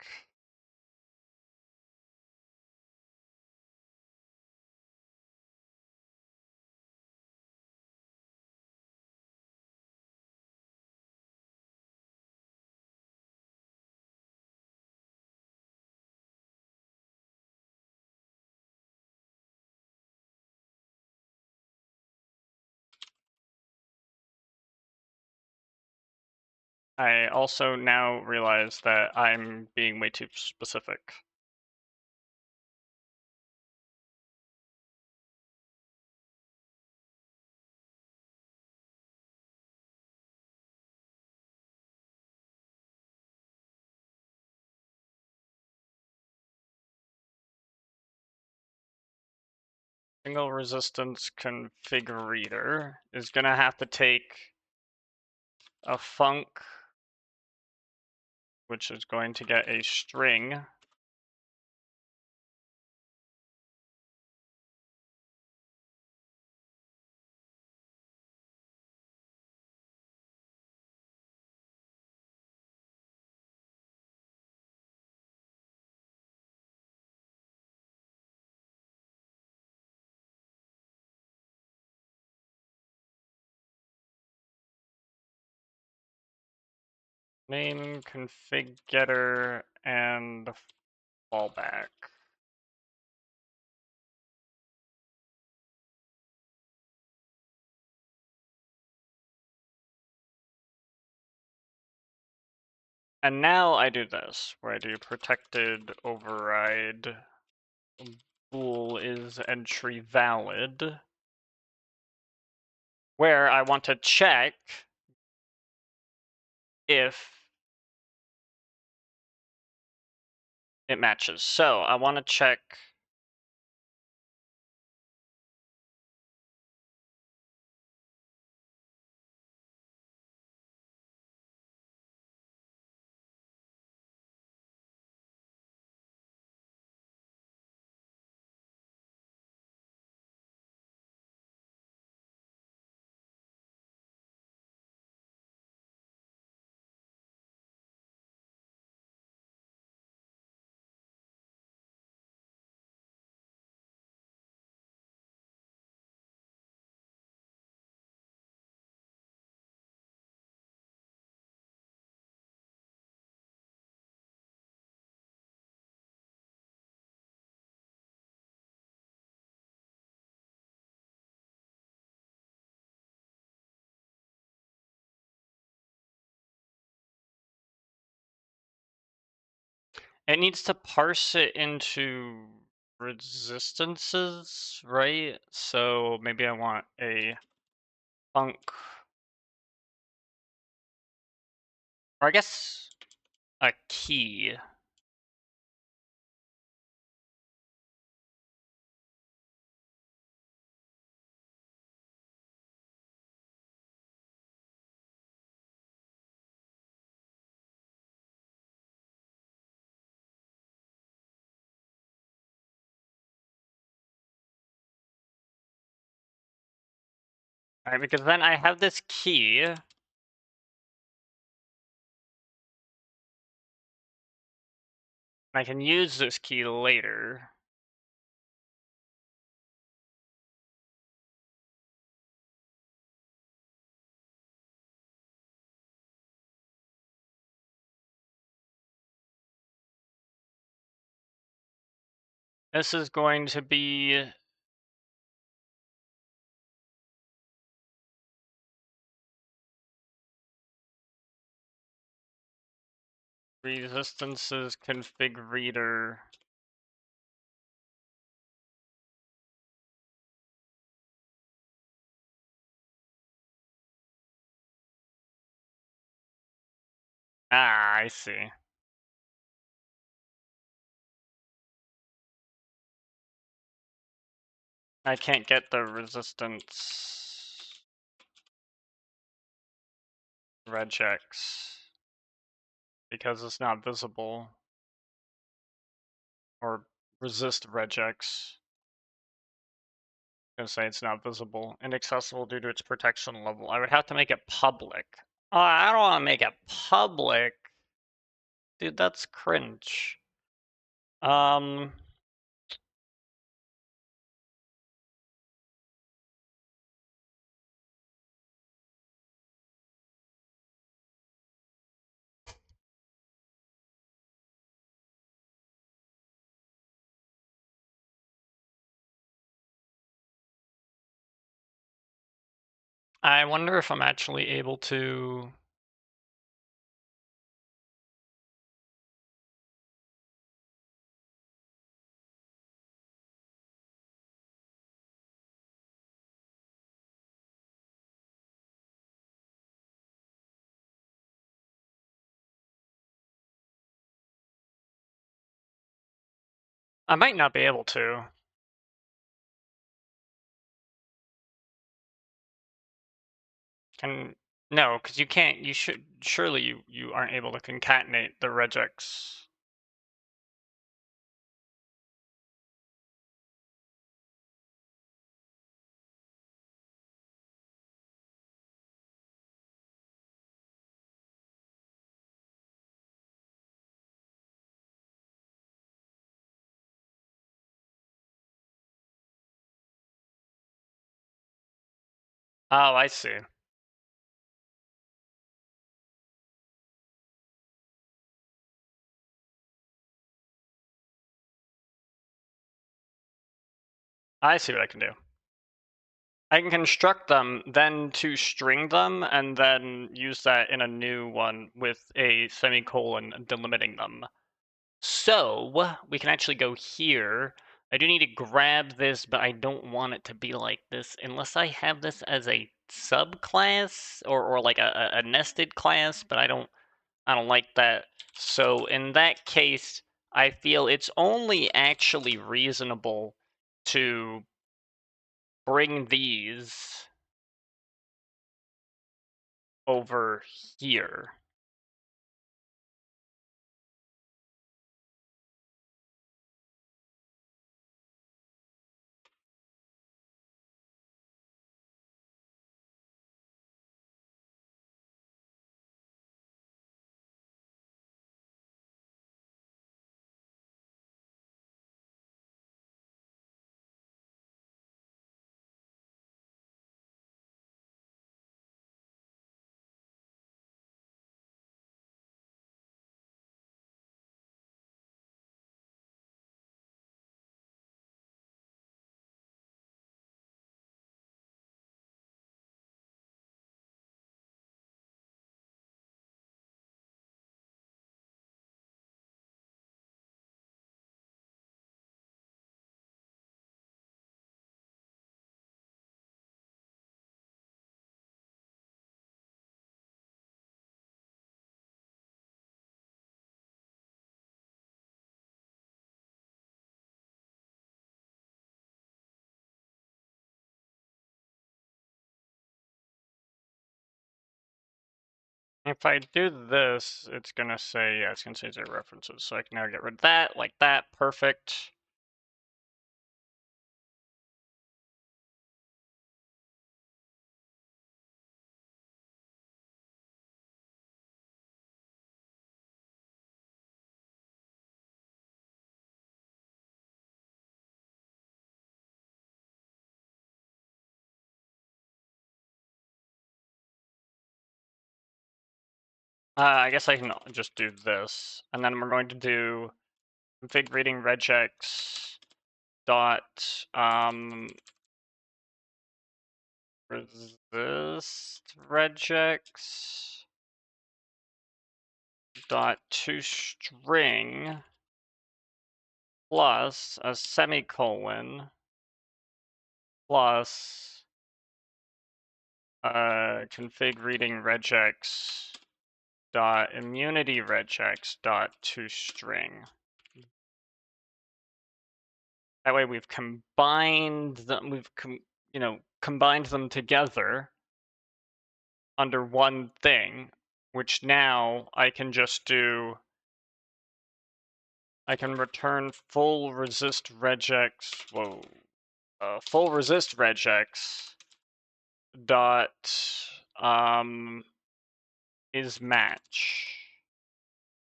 I also now realize that I'm being way too specific. Single resistance config reader is going to have to take a func, which is going to get a string. Name config getter and fallback. And now I do this, where I do protected override bool is entry valid, where I want to check if it matches. So I want to check it needs to parse it into resistances, right? So maybe I want a func, or I guess a key. Alright, because then I have this key. And I can use this key later. This is going to be resistances config reader. Ah, I see. I can't get the resistance regex because it's not visible. Or resist regex. I'm gonna say it's not visible. Inaccessible due to its protection level. I would have to make it public. Oh, I don't want to make it public. Dude, that's cringe. I wonder if I'm actually able to... I might not be able to. No, because you can't, you should, surely you aren't able to concatenate the regex. Oh, I see. I see what I can do. I can construct them, then to string them, and then use that in a new one with a semicolon delimiting them. So we can actually go here I do need to grab this, but I don't want it to be like this unless I have this as a subclass or like a nested class, but I don't like that. So in that case, I feel it's only actually reasonable to bring these over here. If I do this, it's gonna say, yeah, it's gonna say 0 references. So I can now get rid of that, like that, perfect. I guess I can just do this, and then we're going to do config reading regex dot resist regex dot toString plus a semicolon plus config reading regex dot immunity regex dot toString. That way we've combined them. We've combined them together under one thing, which now I can just do. I can return full resist regex. Whoa. Full resist regex dot is match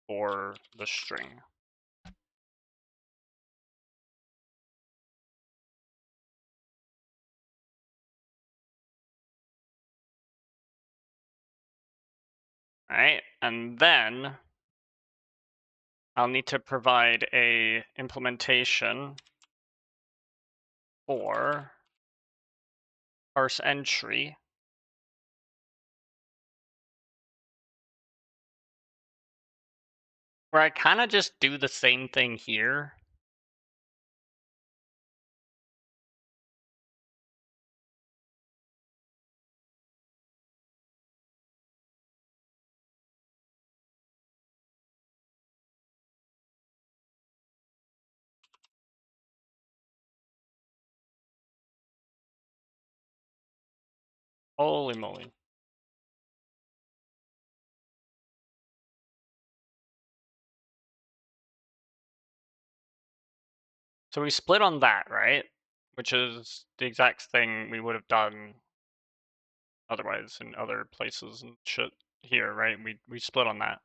for the string. All right, and then I'll need to provide a implementation for parse entry. Where I kind of just do the same thing here. Holy moly. So we split on that, right? Which is the exact thing we would have done otherwise in other places and shit here, right? We split on that.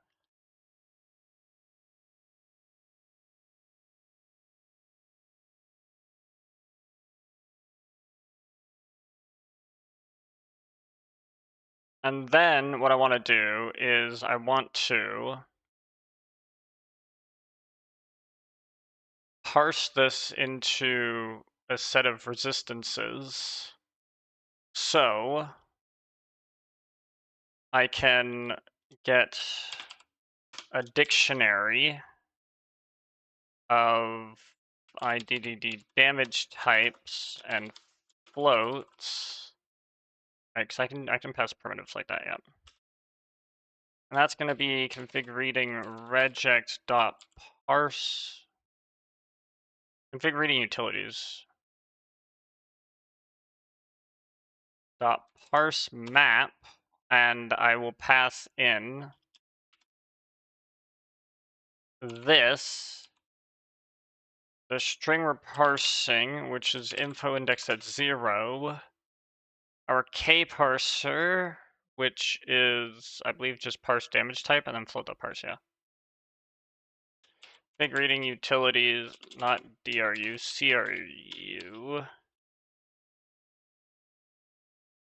And then what I want to do is I want to parse this into a set of resistances. So I can get a dictionary of idd damage types and floats. Right, because I can pass primitives like that, yeah. And that's going to be config reading regex.parse config reading utilities dot parse map, and I will pass in this, the string we're parsing, which is info indexed at 0, our k parser, which is, I believe, just parse damage type, and then float.parse, yeah. Config reading utilities, not DRU, CRU.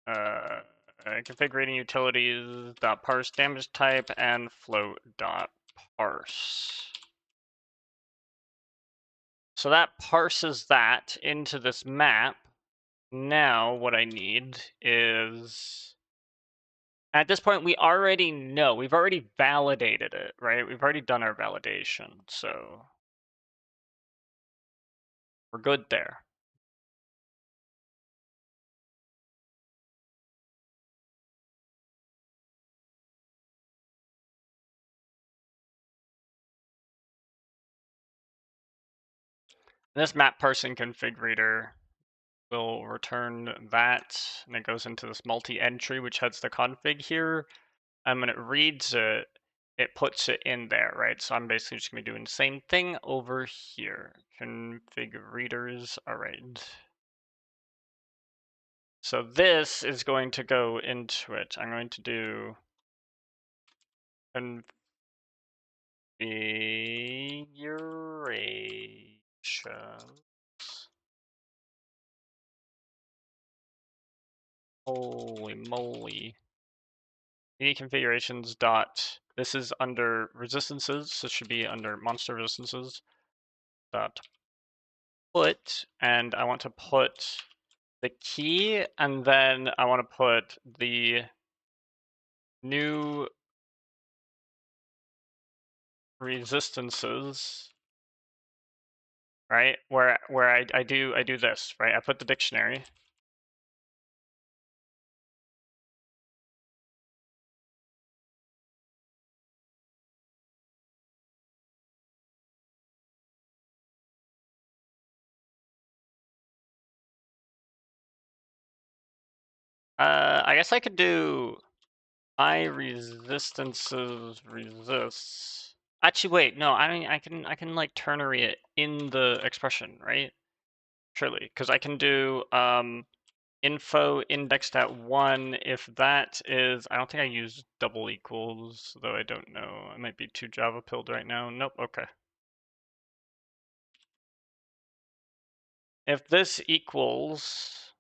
Config reading utilities dot parse damage type and float dot parse. So that parses that into this map. Now what I need is, at this point we already know, we've already validated it, right? We've already done our validation, so we're good there. This map parsing config reader will return that, and it goes into this multi-entry, which has the config here. And when it reads it, it puts it in there, right? So I'm basically just gonna be doing the same thing over here. Config readers, all right. So this is going to go into it. I'm going to do configurations. Holy moly. Configurations dot, this is under resistances, so it should be under monster resistances dot put, and I want to put the key, and then I want to put the new resistances, right? Where I do this, right? I put the dictionary. I guess I could do I resistances resists. Actually, wait, no, I mean I can like ternary it in the expression, right? Surely, because I can do info indexed at 1 if that is, I don't think I use double equals, though I don't know. I might be too Java pilled right now. Nope, okay. If this equals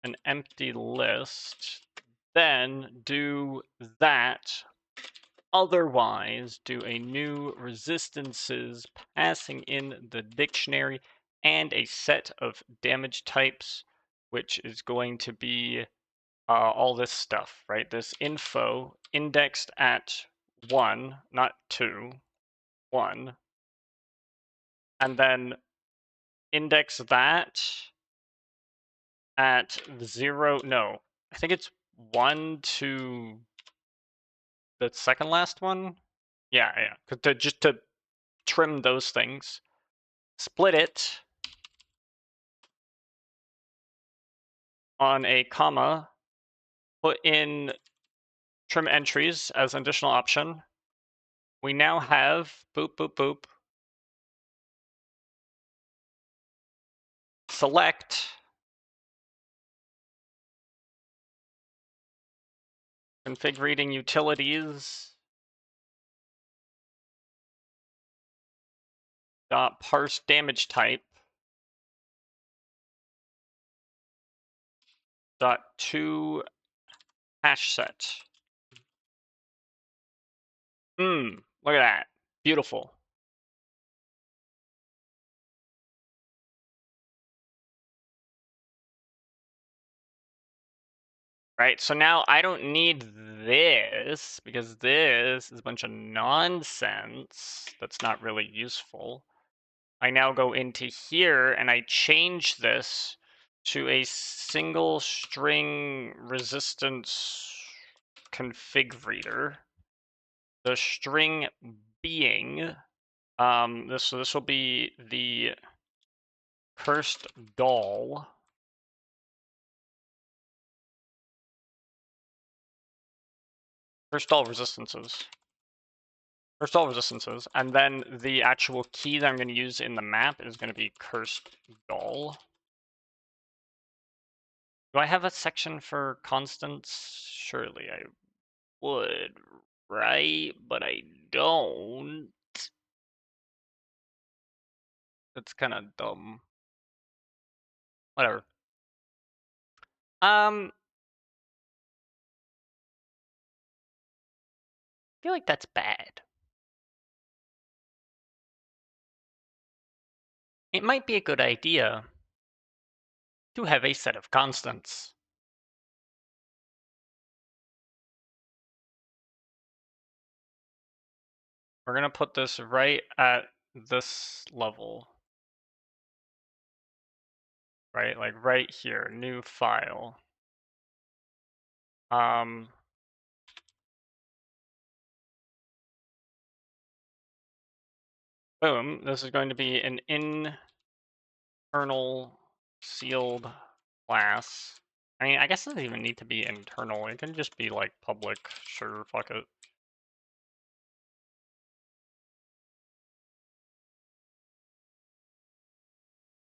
an empty list, then do that. Otherwise, do a new resistances passing in the dictionary and a set of damage types, which is going to be all this stuff, right? This info indexed at 1, not 2, 1. And then index that at 0, no, I think it's 1 to the second last one. Yeah, just to trim those things. Split it on a comma, put in trim entries as an additional option. We now have boop, boop, boop. Select config reading utilities dot parse damage type dot to hash set. Look at that. Beautiful. Right, so now I don't need this because this is a bunch of nonsense that's not really useful. I now go into here and I change this to a single string resistance config reader. The string being, this will be the cursed doll. Cursed doll resistances. Cursed doll resistances. And then the actual key that I'm going to use in the map is going to be cursed doll. Do I have a section for constants? Surely I would, right? But I don't. That's kind of dumb. Whatever. I feel like that's bad. It might be a good idea to have a set of constants. We're gonna put this right at this level. Right, like right here, new file. Boom, this is going to be an internal sealed class. I mean, I guess it doesn't even need to be internal. It can just be like public. Sure, fuck it.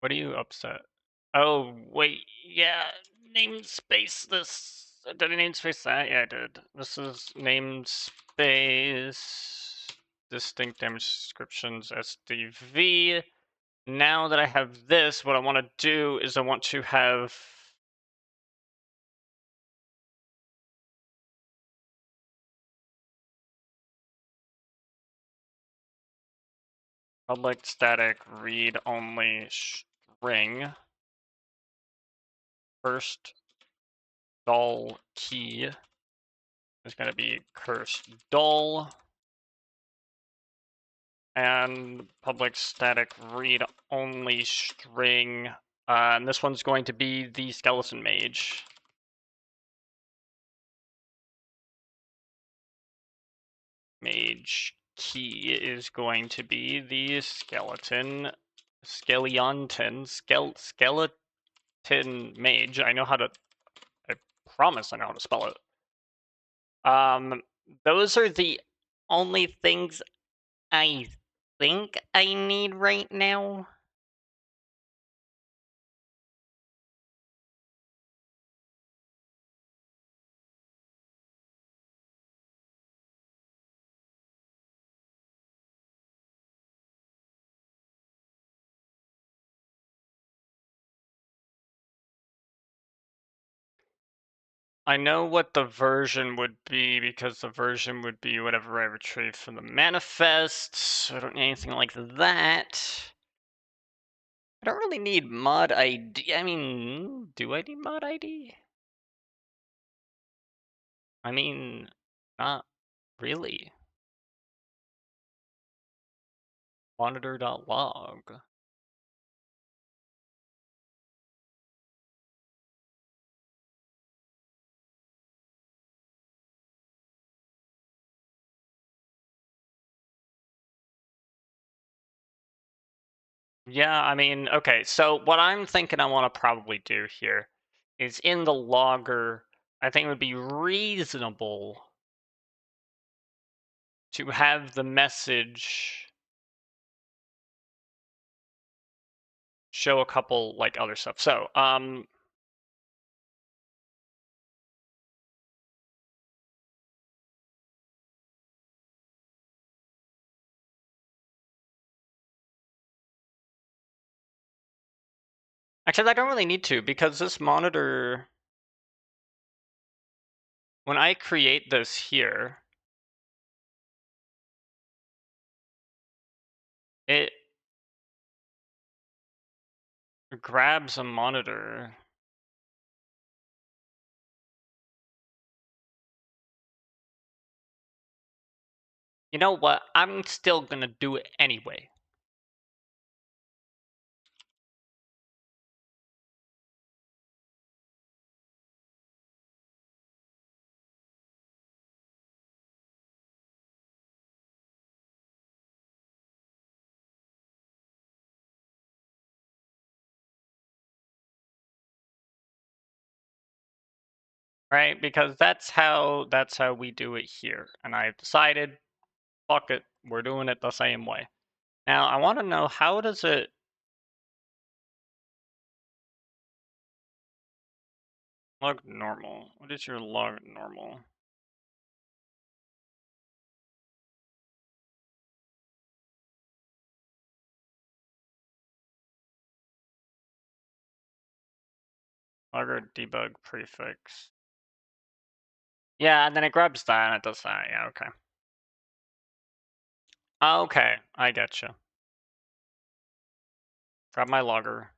What are you upset? Oh, wait, yeah, namespace this. Did I namespace that? Yeah, I did. This is namespace distinct damage descriptions SDV. Now that I have this, what I want to do is I want to have public static read only string first doll key is going to be cursed doll, and public static read only string, and this one's going to be the skeleton mage. Mage key is going to be the skeleton skeleton mage. I know how to, I promise I know how to spell it. Those are the only things I think I need right now. I know what the version would be because the version would be whatever I retrieved from the manifest. So I don't need anything like that. I don't really need mod ID. I mean, do I need mod ID? I mean, not really. Monitor.log. Yeah, I mean, okay, so what I'm thinking I want to probably do here is in the logger, I think it would be reasonable to have the message show a couple like other stuff. So, actually, I don't really need to because this monitor, when I create this here, it grabs a monitor. You know what? I'm still gonna do it anyway. right? Because that's how we do it here. And I've decided, fuck it, we're doing it the same way. Now I want to know, how does it log normal? What is your log normal? Logger debug prefix. Yeah, and then it grabs that and it does that. Yeah, okay. Okay, I getcha. Grab my logger.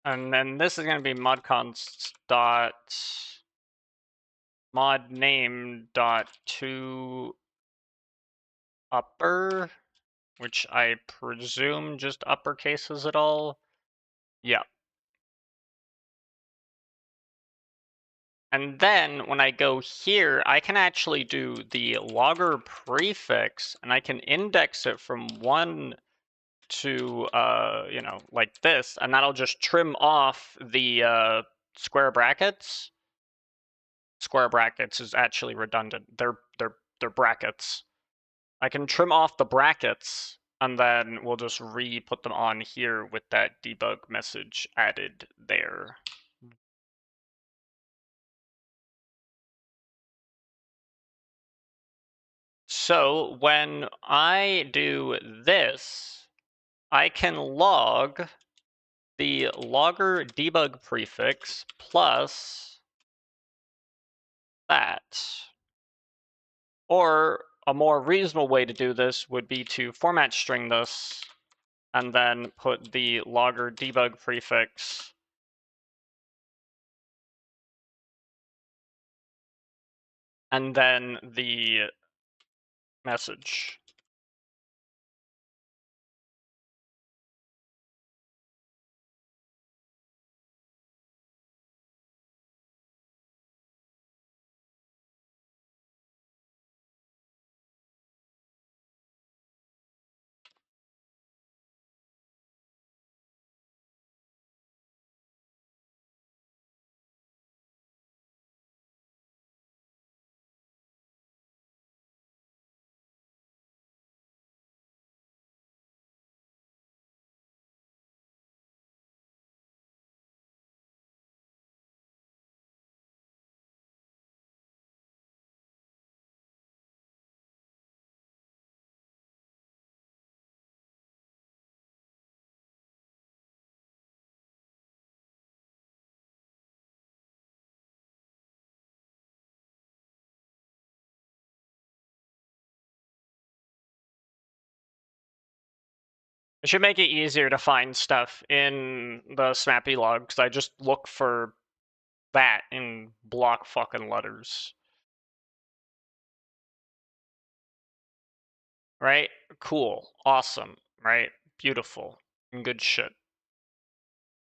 And then this is going to be modconst dot mod name dot to upper, which I presume just uppercases it all. Yeah. And then when I go here, I can actually do the logger prefix, and I can index it from 1 to, you know, like this, and that'll just trim off the square brackets. Square brackets is actually redundant. They're brackets. I can trim off the brackets, and then we'll just re-put them on here with that debug message added there. So when I do this, I can log the logger debug prefix plus that. Or a more reasonable way to do this would be to format string this and then put the logger debug prefix and then the message. It should make it easier to find stuff in the snappy log, because I just look for that in block fucking letters. Right? Cool. Awesome. Right? Beautiful. Good shit.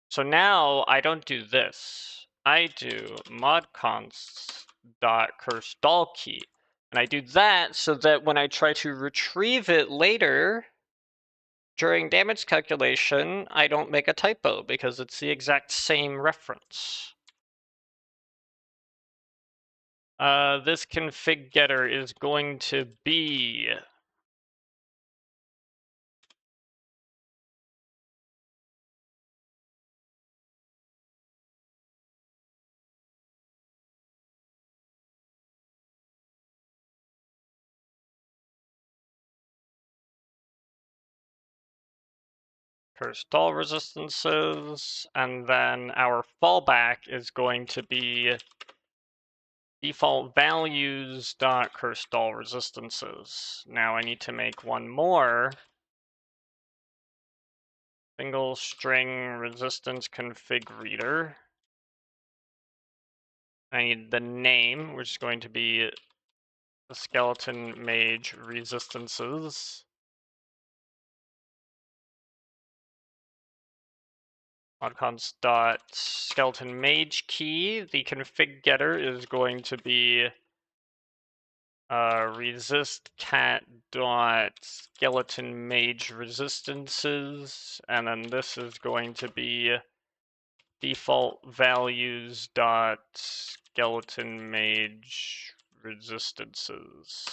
So now I don't do this. I do modconst dot curse doll key. And I do that so that when I try to retrieve it later during damage calculation, I don't make a typo because it's the exact same reference. This config getter is going to be for stall resistances, and then our fallback is going to be default values dot curse stall resistances. Now I need to make one more single string resistance config reader. I need the name, which is going to be the skeleton mage resistances. Modcons dot skeleton mage key. The config getter is going to be resist cat dot skeleton mage resistances, and then this is going to be default values dot skeleton mage resistances.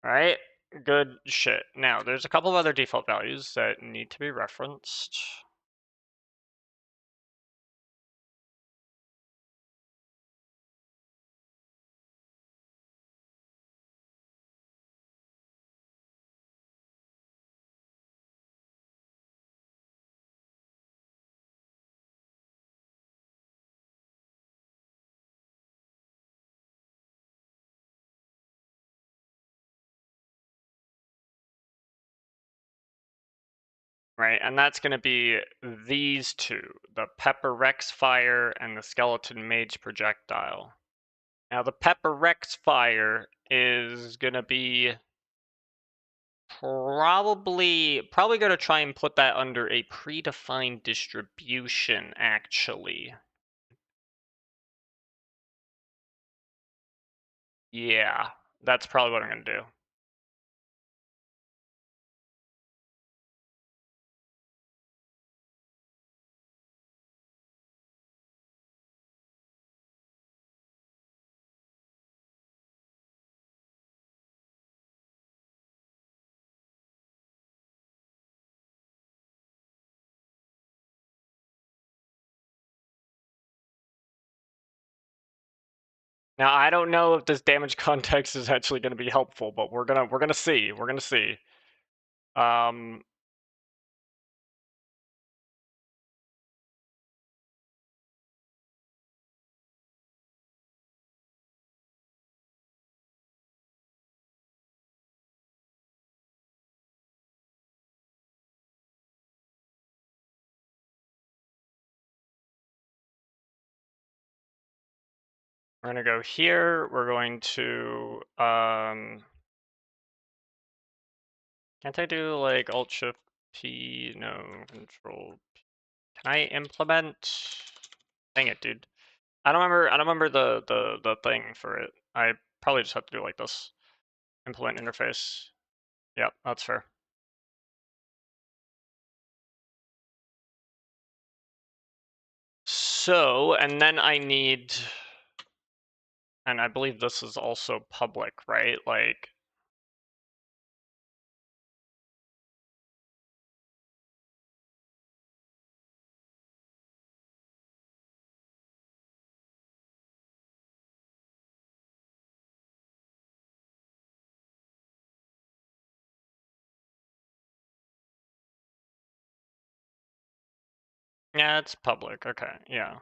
All right, good shit. Now there's a couple of other default values that need to be referenced. Right, and that's going to be these two, the Pepper Rex Fire and the Skeleton Mage Projectile. Now the Pepper Rex Fire is going to be probably going to try and put that under a predefined distribution, actually. Yeah, that's probably what I'm going to do. Now I don't know if this damage context is actually going to be helpful, but we're gonna see. We're gonna see. We're gonna go here. We're going to can't I do like Alt Shift P? No, Control P. Can I implement? Dang it, dude. I don't remember the thing for it. I probably just have to do like this. Implement interface. Yep, that's fair. So, and then I need, and I believe this is also public, right? Like, yeah, it's public. Okay, yeah.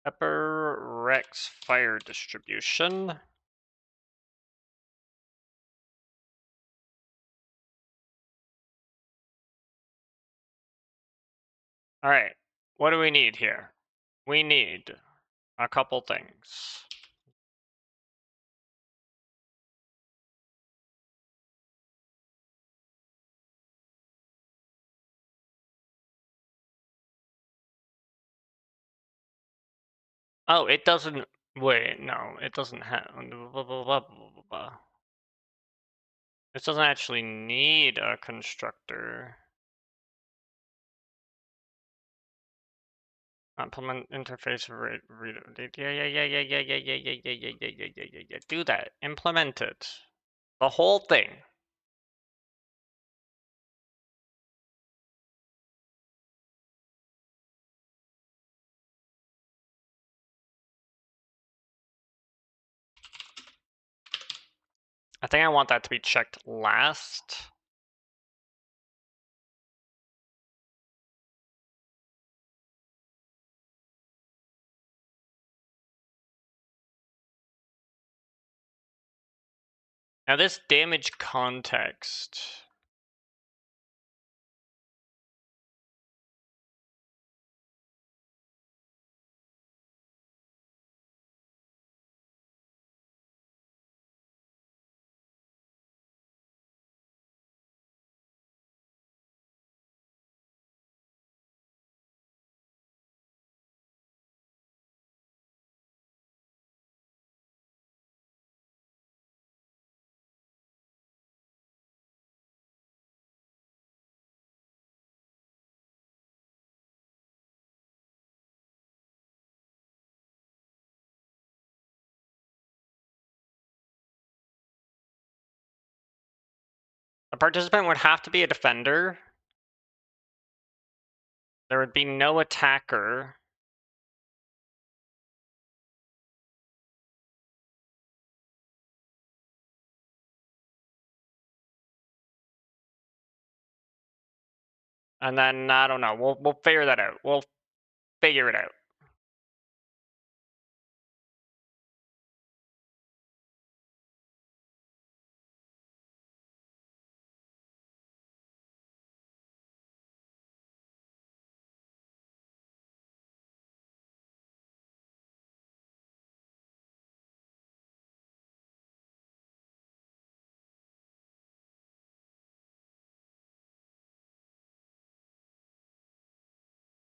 Pepper Rex Fire Distribution. All right, what do we need here? We need a couple things. Oh, it doesn't, wait, no, it doesn't have, this doesn't actually need a constructor. Implement interface read. Yeah. Do that. Implement it. The whole thing. I think I want that to be checked last. Now this damage context. A participant would have to be a defender. There would be no attacker. And then, I don't know, we'll figure that out. We'll figure it out.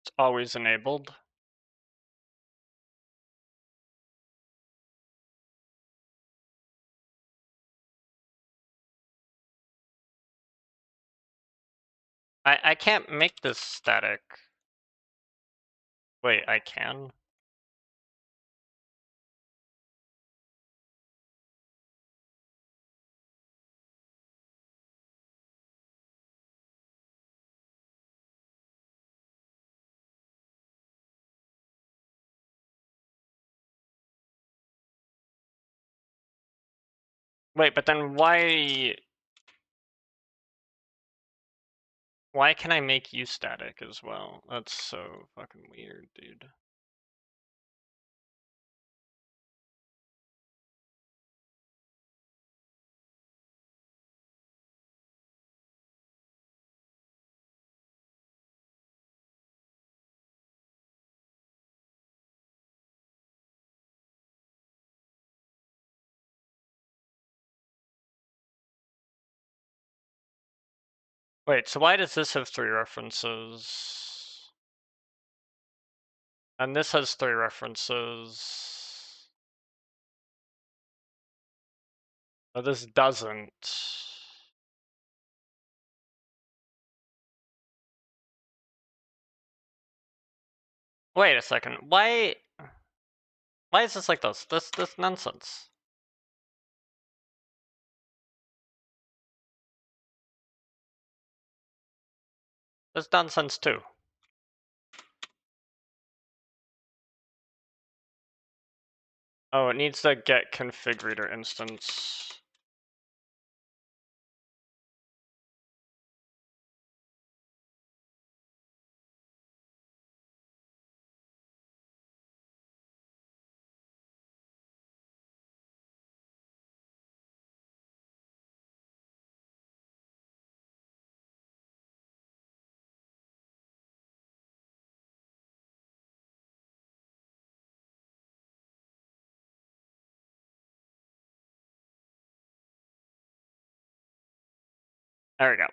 It's always enabled. I can't make this static. Wait, I can? Wait, but then why can I make you static as well? That's so fucking weird, dude. Wait, so why does this have 3 references? And this has 3 references. But this doesn't. Wait a second, why is this like this? This nonsense. This nonsense too. Oh, it needs the get config reader instance. There we go.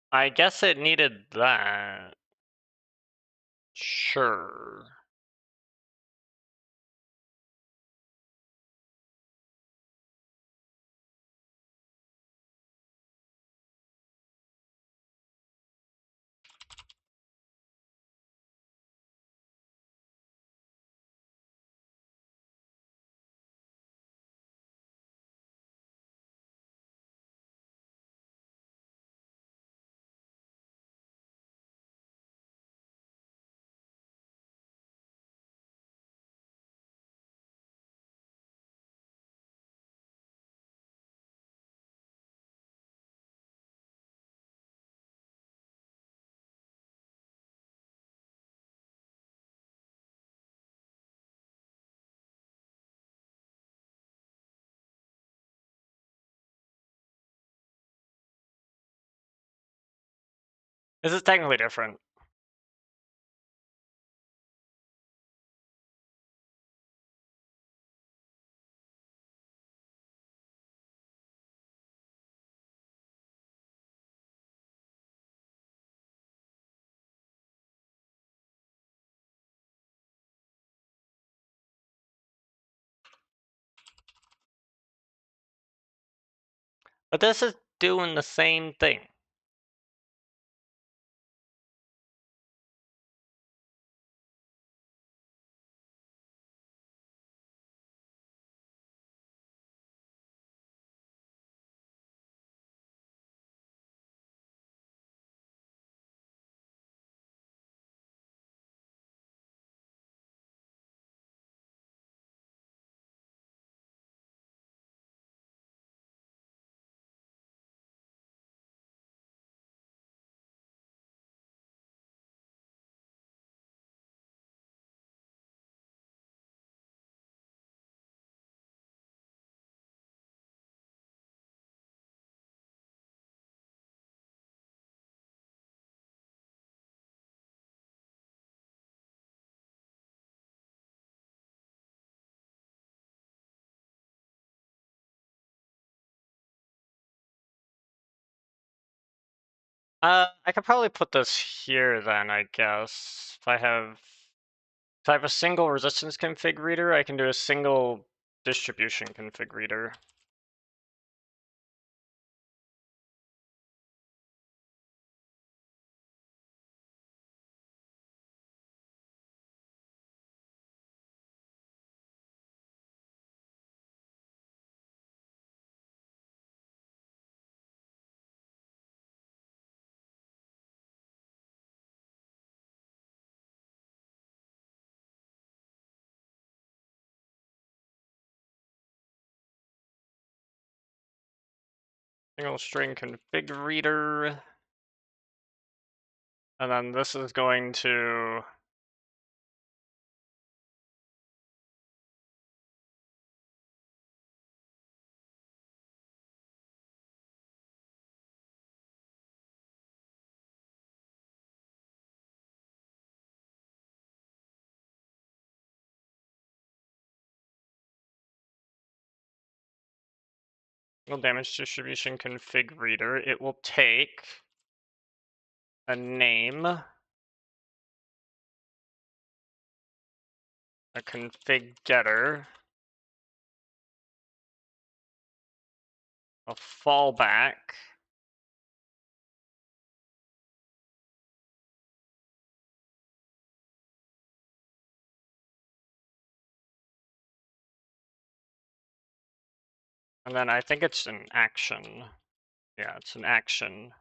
I guess it needed that. Sure. This is technically different. But this is doing the same thing. I could probably put this here then, I guess. If I have a single resistance config reader, I can do a single distribution config reader. Single string config reader. And then this is going to single damage distribution config reader. It will take a name, a config getter, a fallback, and then I think it's an action. Yeah, it's an action.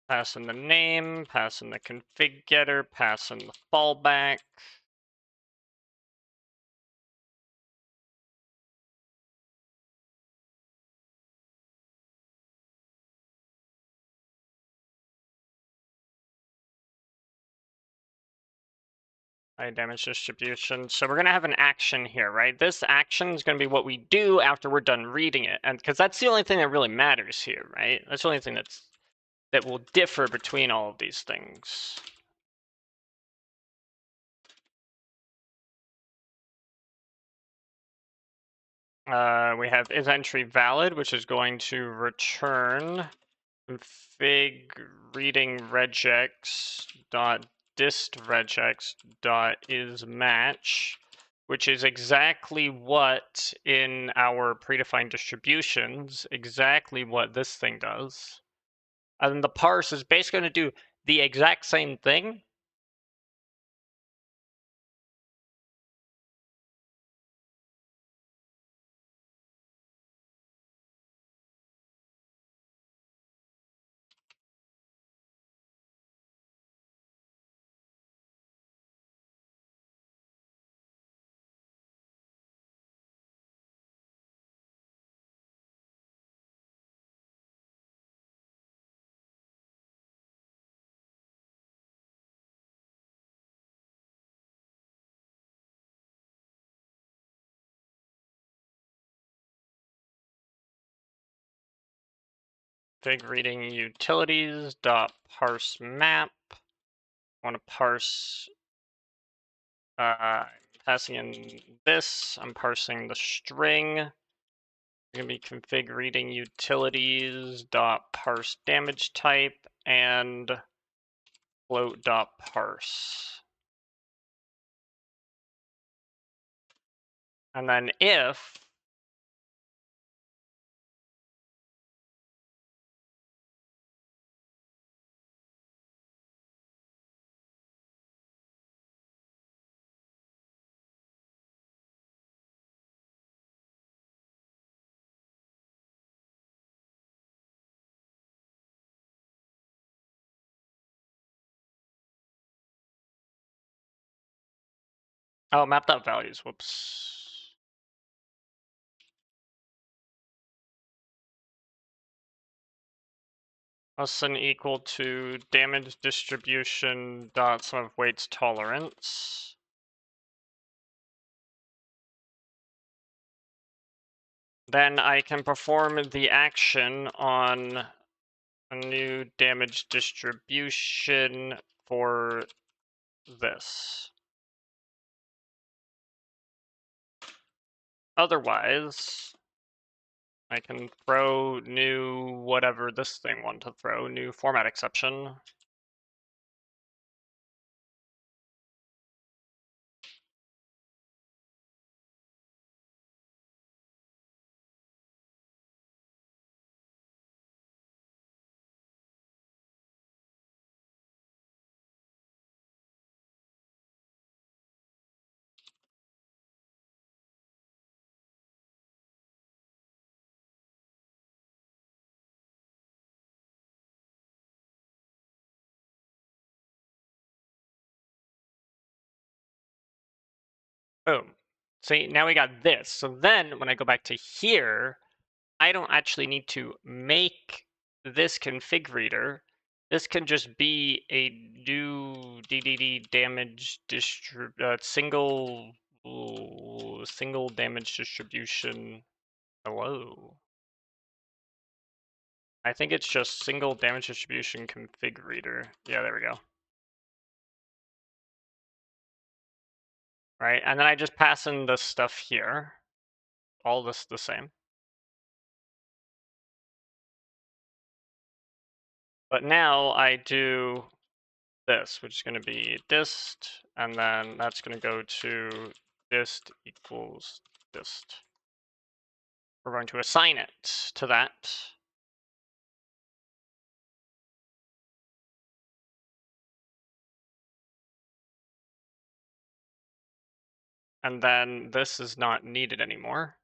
Pass in the name, pass in the config getter, pass in the fallback. High damage distribution. So we're going to have an action here, right? This action is going to be what we do after we're done reading it. And because that's the only thing that really matters here, right? That's the only thing that will differ between all of these things. We have is entry valid, which is going to return config reading regex dot dist regex dot is match, which is exactly what in our predefined distributions, exactly what this thing does. And the parse is basically going to do the exact same thing. config reading utilities dot parse map. I want to parse. Passing in this. I'm parsing the string. Going to be config reading utilities dot parse damage type and float dot parse. And then if oh, map.values, whoops. Less than equal to damage distribution dot sum of weights tolerance. Then I can perform the action on a new damage distribution for this. Otherwise, I can throw new whatever this thing wants to throw, new format exception. Boom. See, now we got this. So then when I go back to here, I don't actually need to make this config reader. This can just be a new DDD damage single damage distribution. Hello. I think it's just single damage distribution config reader. Yeah, there we go. Right, and then I just pass in this stuff here. All this the same. But now I do this, which is going to be dist, and then that's going to go to dist equals dist. We're going to assign it to that. And then this is not needed anymore.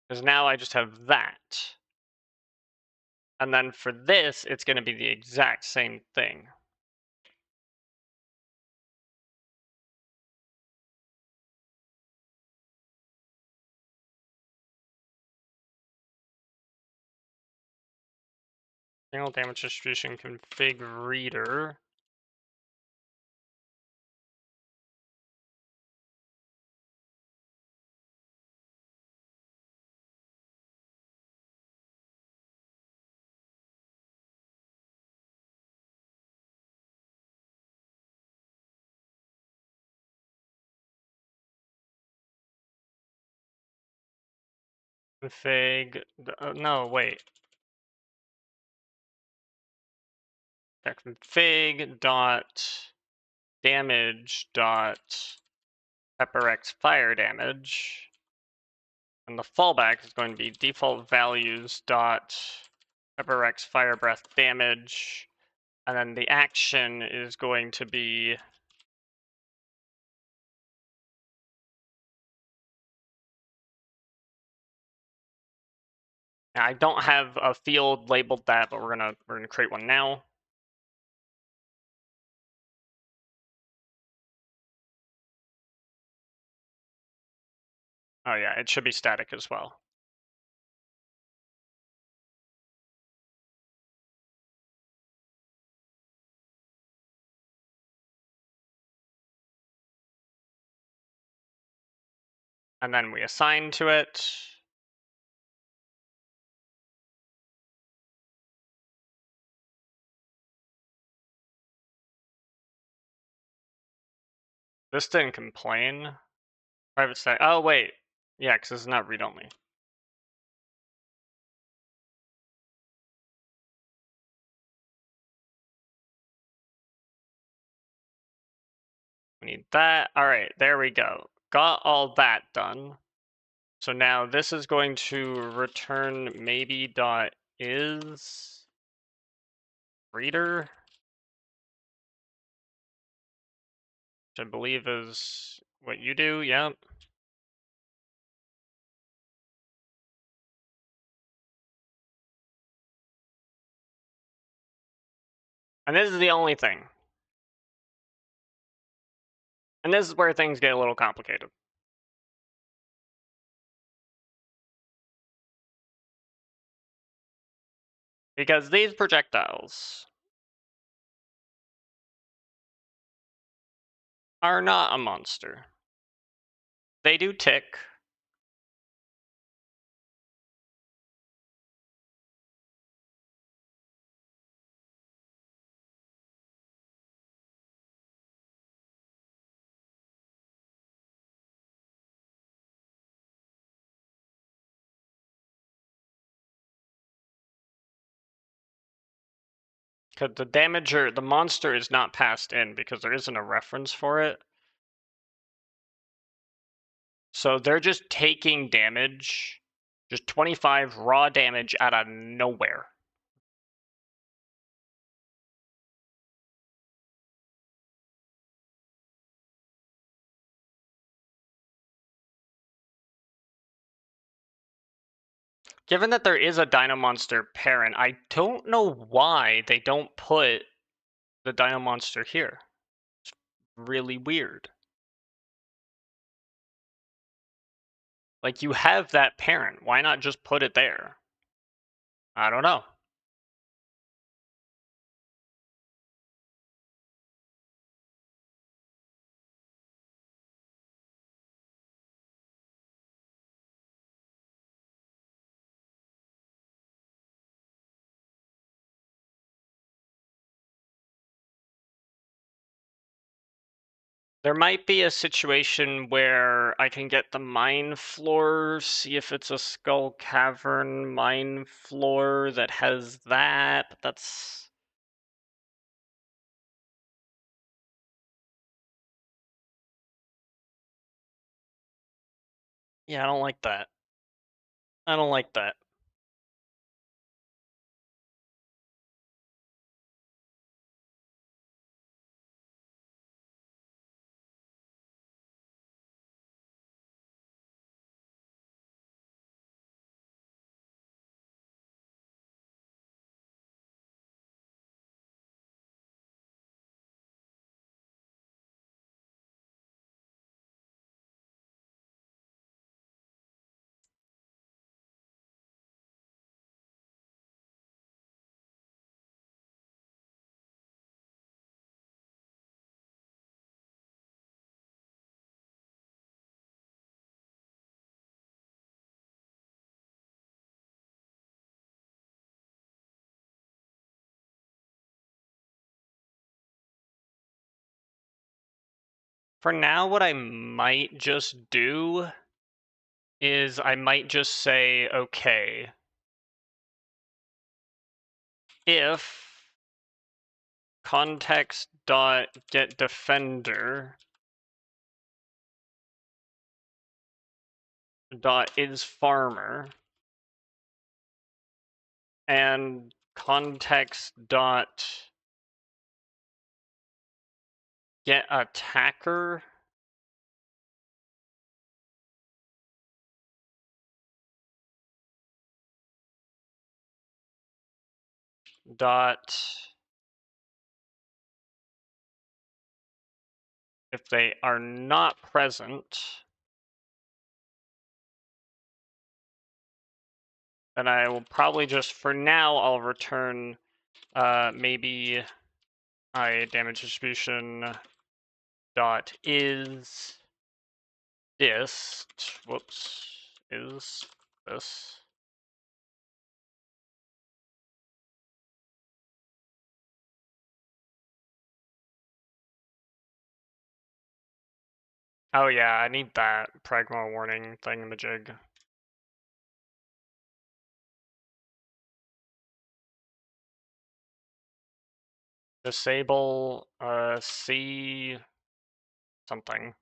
Because now I just have that. And then for this, it's going to be the exact same thing. Single damage distribution config reader. Config, no, wait. Yeah, config dot damage dot pepperx fire damage. And the fallback is going to be default values dot pepperx fire breath damage. And then the action is going to be I don't have a field labeled that, but we're gonna create one now. Oh yeah, it should be static as well. and then we assign to it. This didn't complain. Private stack. Oh, wait. Yeah, because it's not read-only. We need that. All right, there we go. Got all that done. So now this is going to return maybe dot is reader, which I believe is what you do. Yep. And this is the only thing. And this is where things get a little complicated. Because these projectiles are not a monster. They do tick. Because the damager, the monster is not passed in because there isn't a reference for it. So they're just taking damage, just 25 raw damage out of nowhere. Given that there is a Dino Monster parent, I don't know why they don't put the Dino Monster here. It's really weird. Like, you have that parent. Why not just put it there? I don't know. There might be a situation where I can get the mine floor, see if it's a Skull Cavern mine floor that has that, but that's... Yeah, I don't like that. I don't like that. For now, what I might just do is I might just say, okay, if context.getDefender .isFarmer and context.getAttacker dot if they are not present, then I will probably just, for now, I'll return maybe damage distribution dot is dist, whoops, is this. Oh yeah, I need that pragma warning thing in the jig. Disable C something.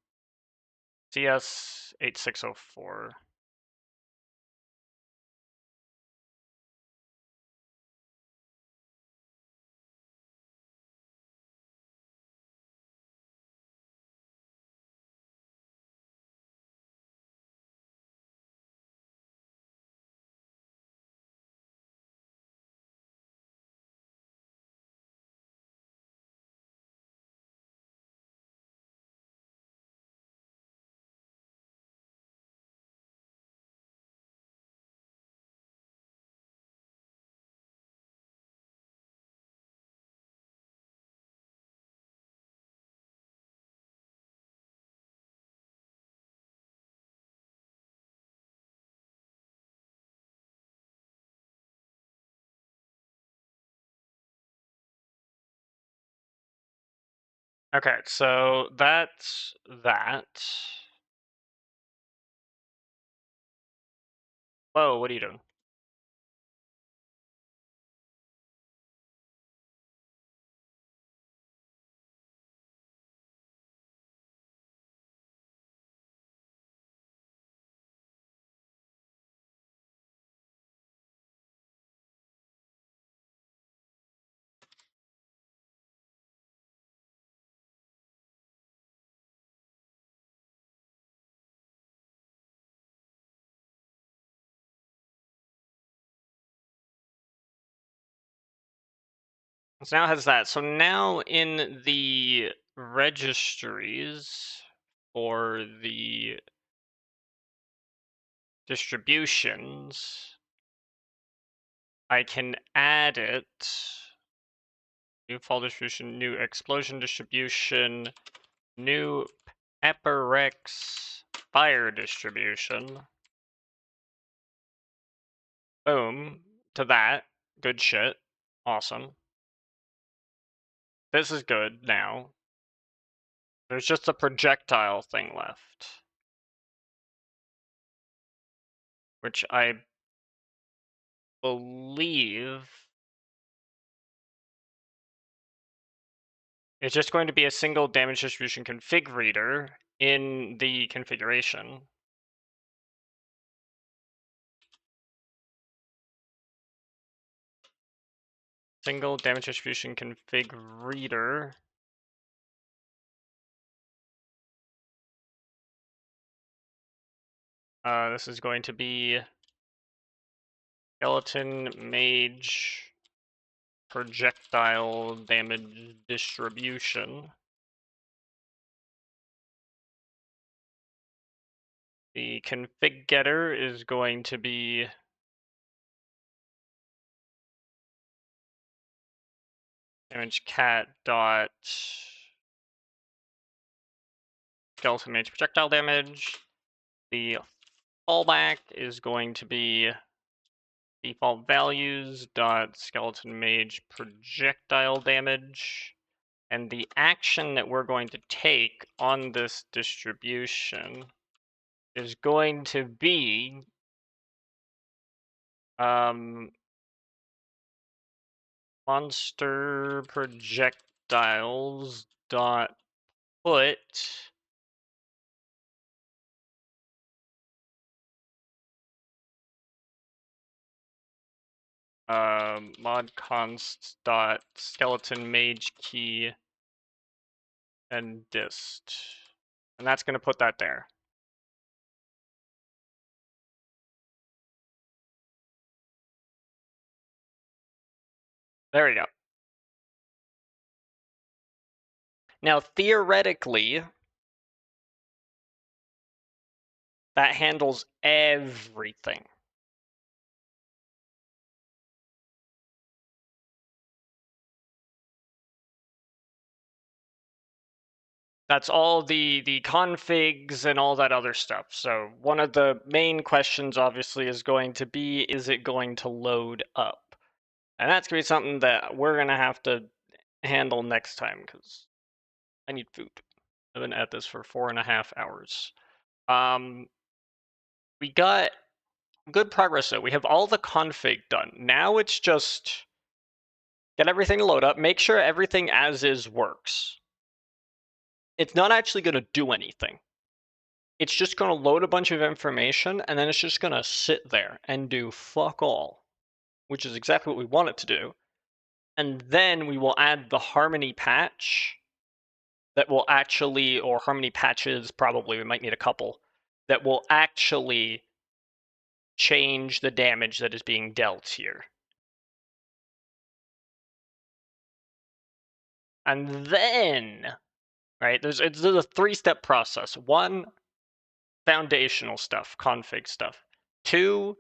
CS 8604. Okay, so that's that. Whoa, what are you doing? So now it has that. So now in the registries for the distributions, I can add it. New fall distribution, new explosion distribution, new Pepperex fire distribution. Boom. To that. Good shit. Awesome. This is good now. There's just a projectile thing left. Which I believe is just going to be a single damage distribution config reader in the configuration. Single damage distribution config reader. This is going to be skeleton mage projectile damage distribution. The config getter is going to be damage cat dot skeleton mage projectile damage. The fallback is going to be default values dot skeleton mage projectile damage. And the action that we're going to take on this distribution is going to be monster projectiles dot put mod const dot skeleton mage key and dist, and that's going to put that there. There we go. Now theoretically that handles everything. That's all the configs and all that other stuff. So one of the main questions obviously is going to be, is it going to load up? And that's going to be something that we're going to have to handle next time because I need food. I've been at this for 4.5 hours. We got good progress though. We have all the config done. Now it's just get everything to load up, make sure everything as is works. It's not actually going to do anything. It's just going to load a bunch of information, and then it's just going to sit there and do fuck all, which is exactly what we want it to do. And then we will add the Harmony patch that will actually, or Harmony patches, probably, we might need a couple, that will actually change the damage that is being dealt here. And then, right, it's a 3-step process. 1, foundational stuff, config stuff. 2,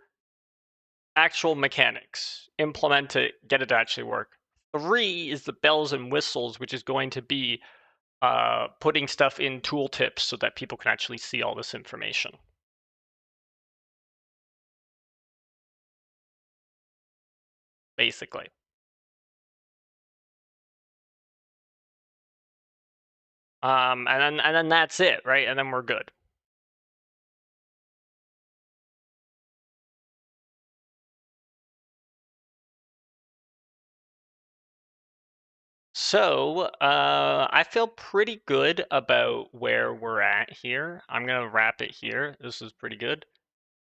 actual mechanics, implement it, get it to actually work. 3 is the bells and whistles, which is going to be putting stuff in tooltips so that people can actually see all this information. Basically. And then that's it, right? And then we're good. So I feel pretty good about where we're at here. I'm gonna wrap it here. This is pretty good.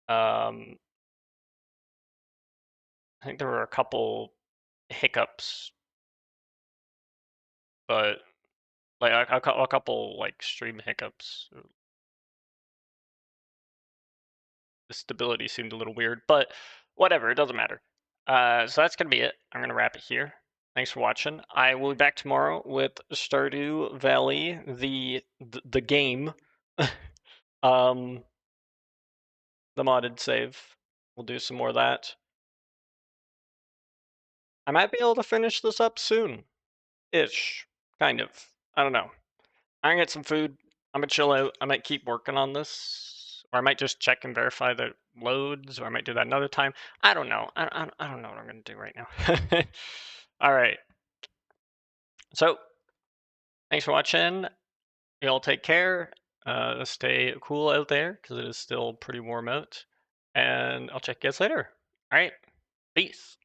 I think there were a couple hiccups, but like a couple like stream hiccups. The stability seemed a little weird, but whatever, it doesn't matter. So that's gonna be it. I'm gonna wrap it here. Thanks for watching. I will be back tomorrow with Stardew Valley, the game. The modded save. We'll do some more of that. I might be able to finish this up soon. Ish. Kind of. I don't know. I'm gonna get some food. I'm gonna chill out. I might keep working on this. Or I might just check and verify that it loads, or I might do that another time. I don't know. I don't know what I'm gonna do right now. All right. So, thanks for watching. You all take care. Stay cool out there because it is still pretty warm out. And I'll check you guys later. All right. Peace.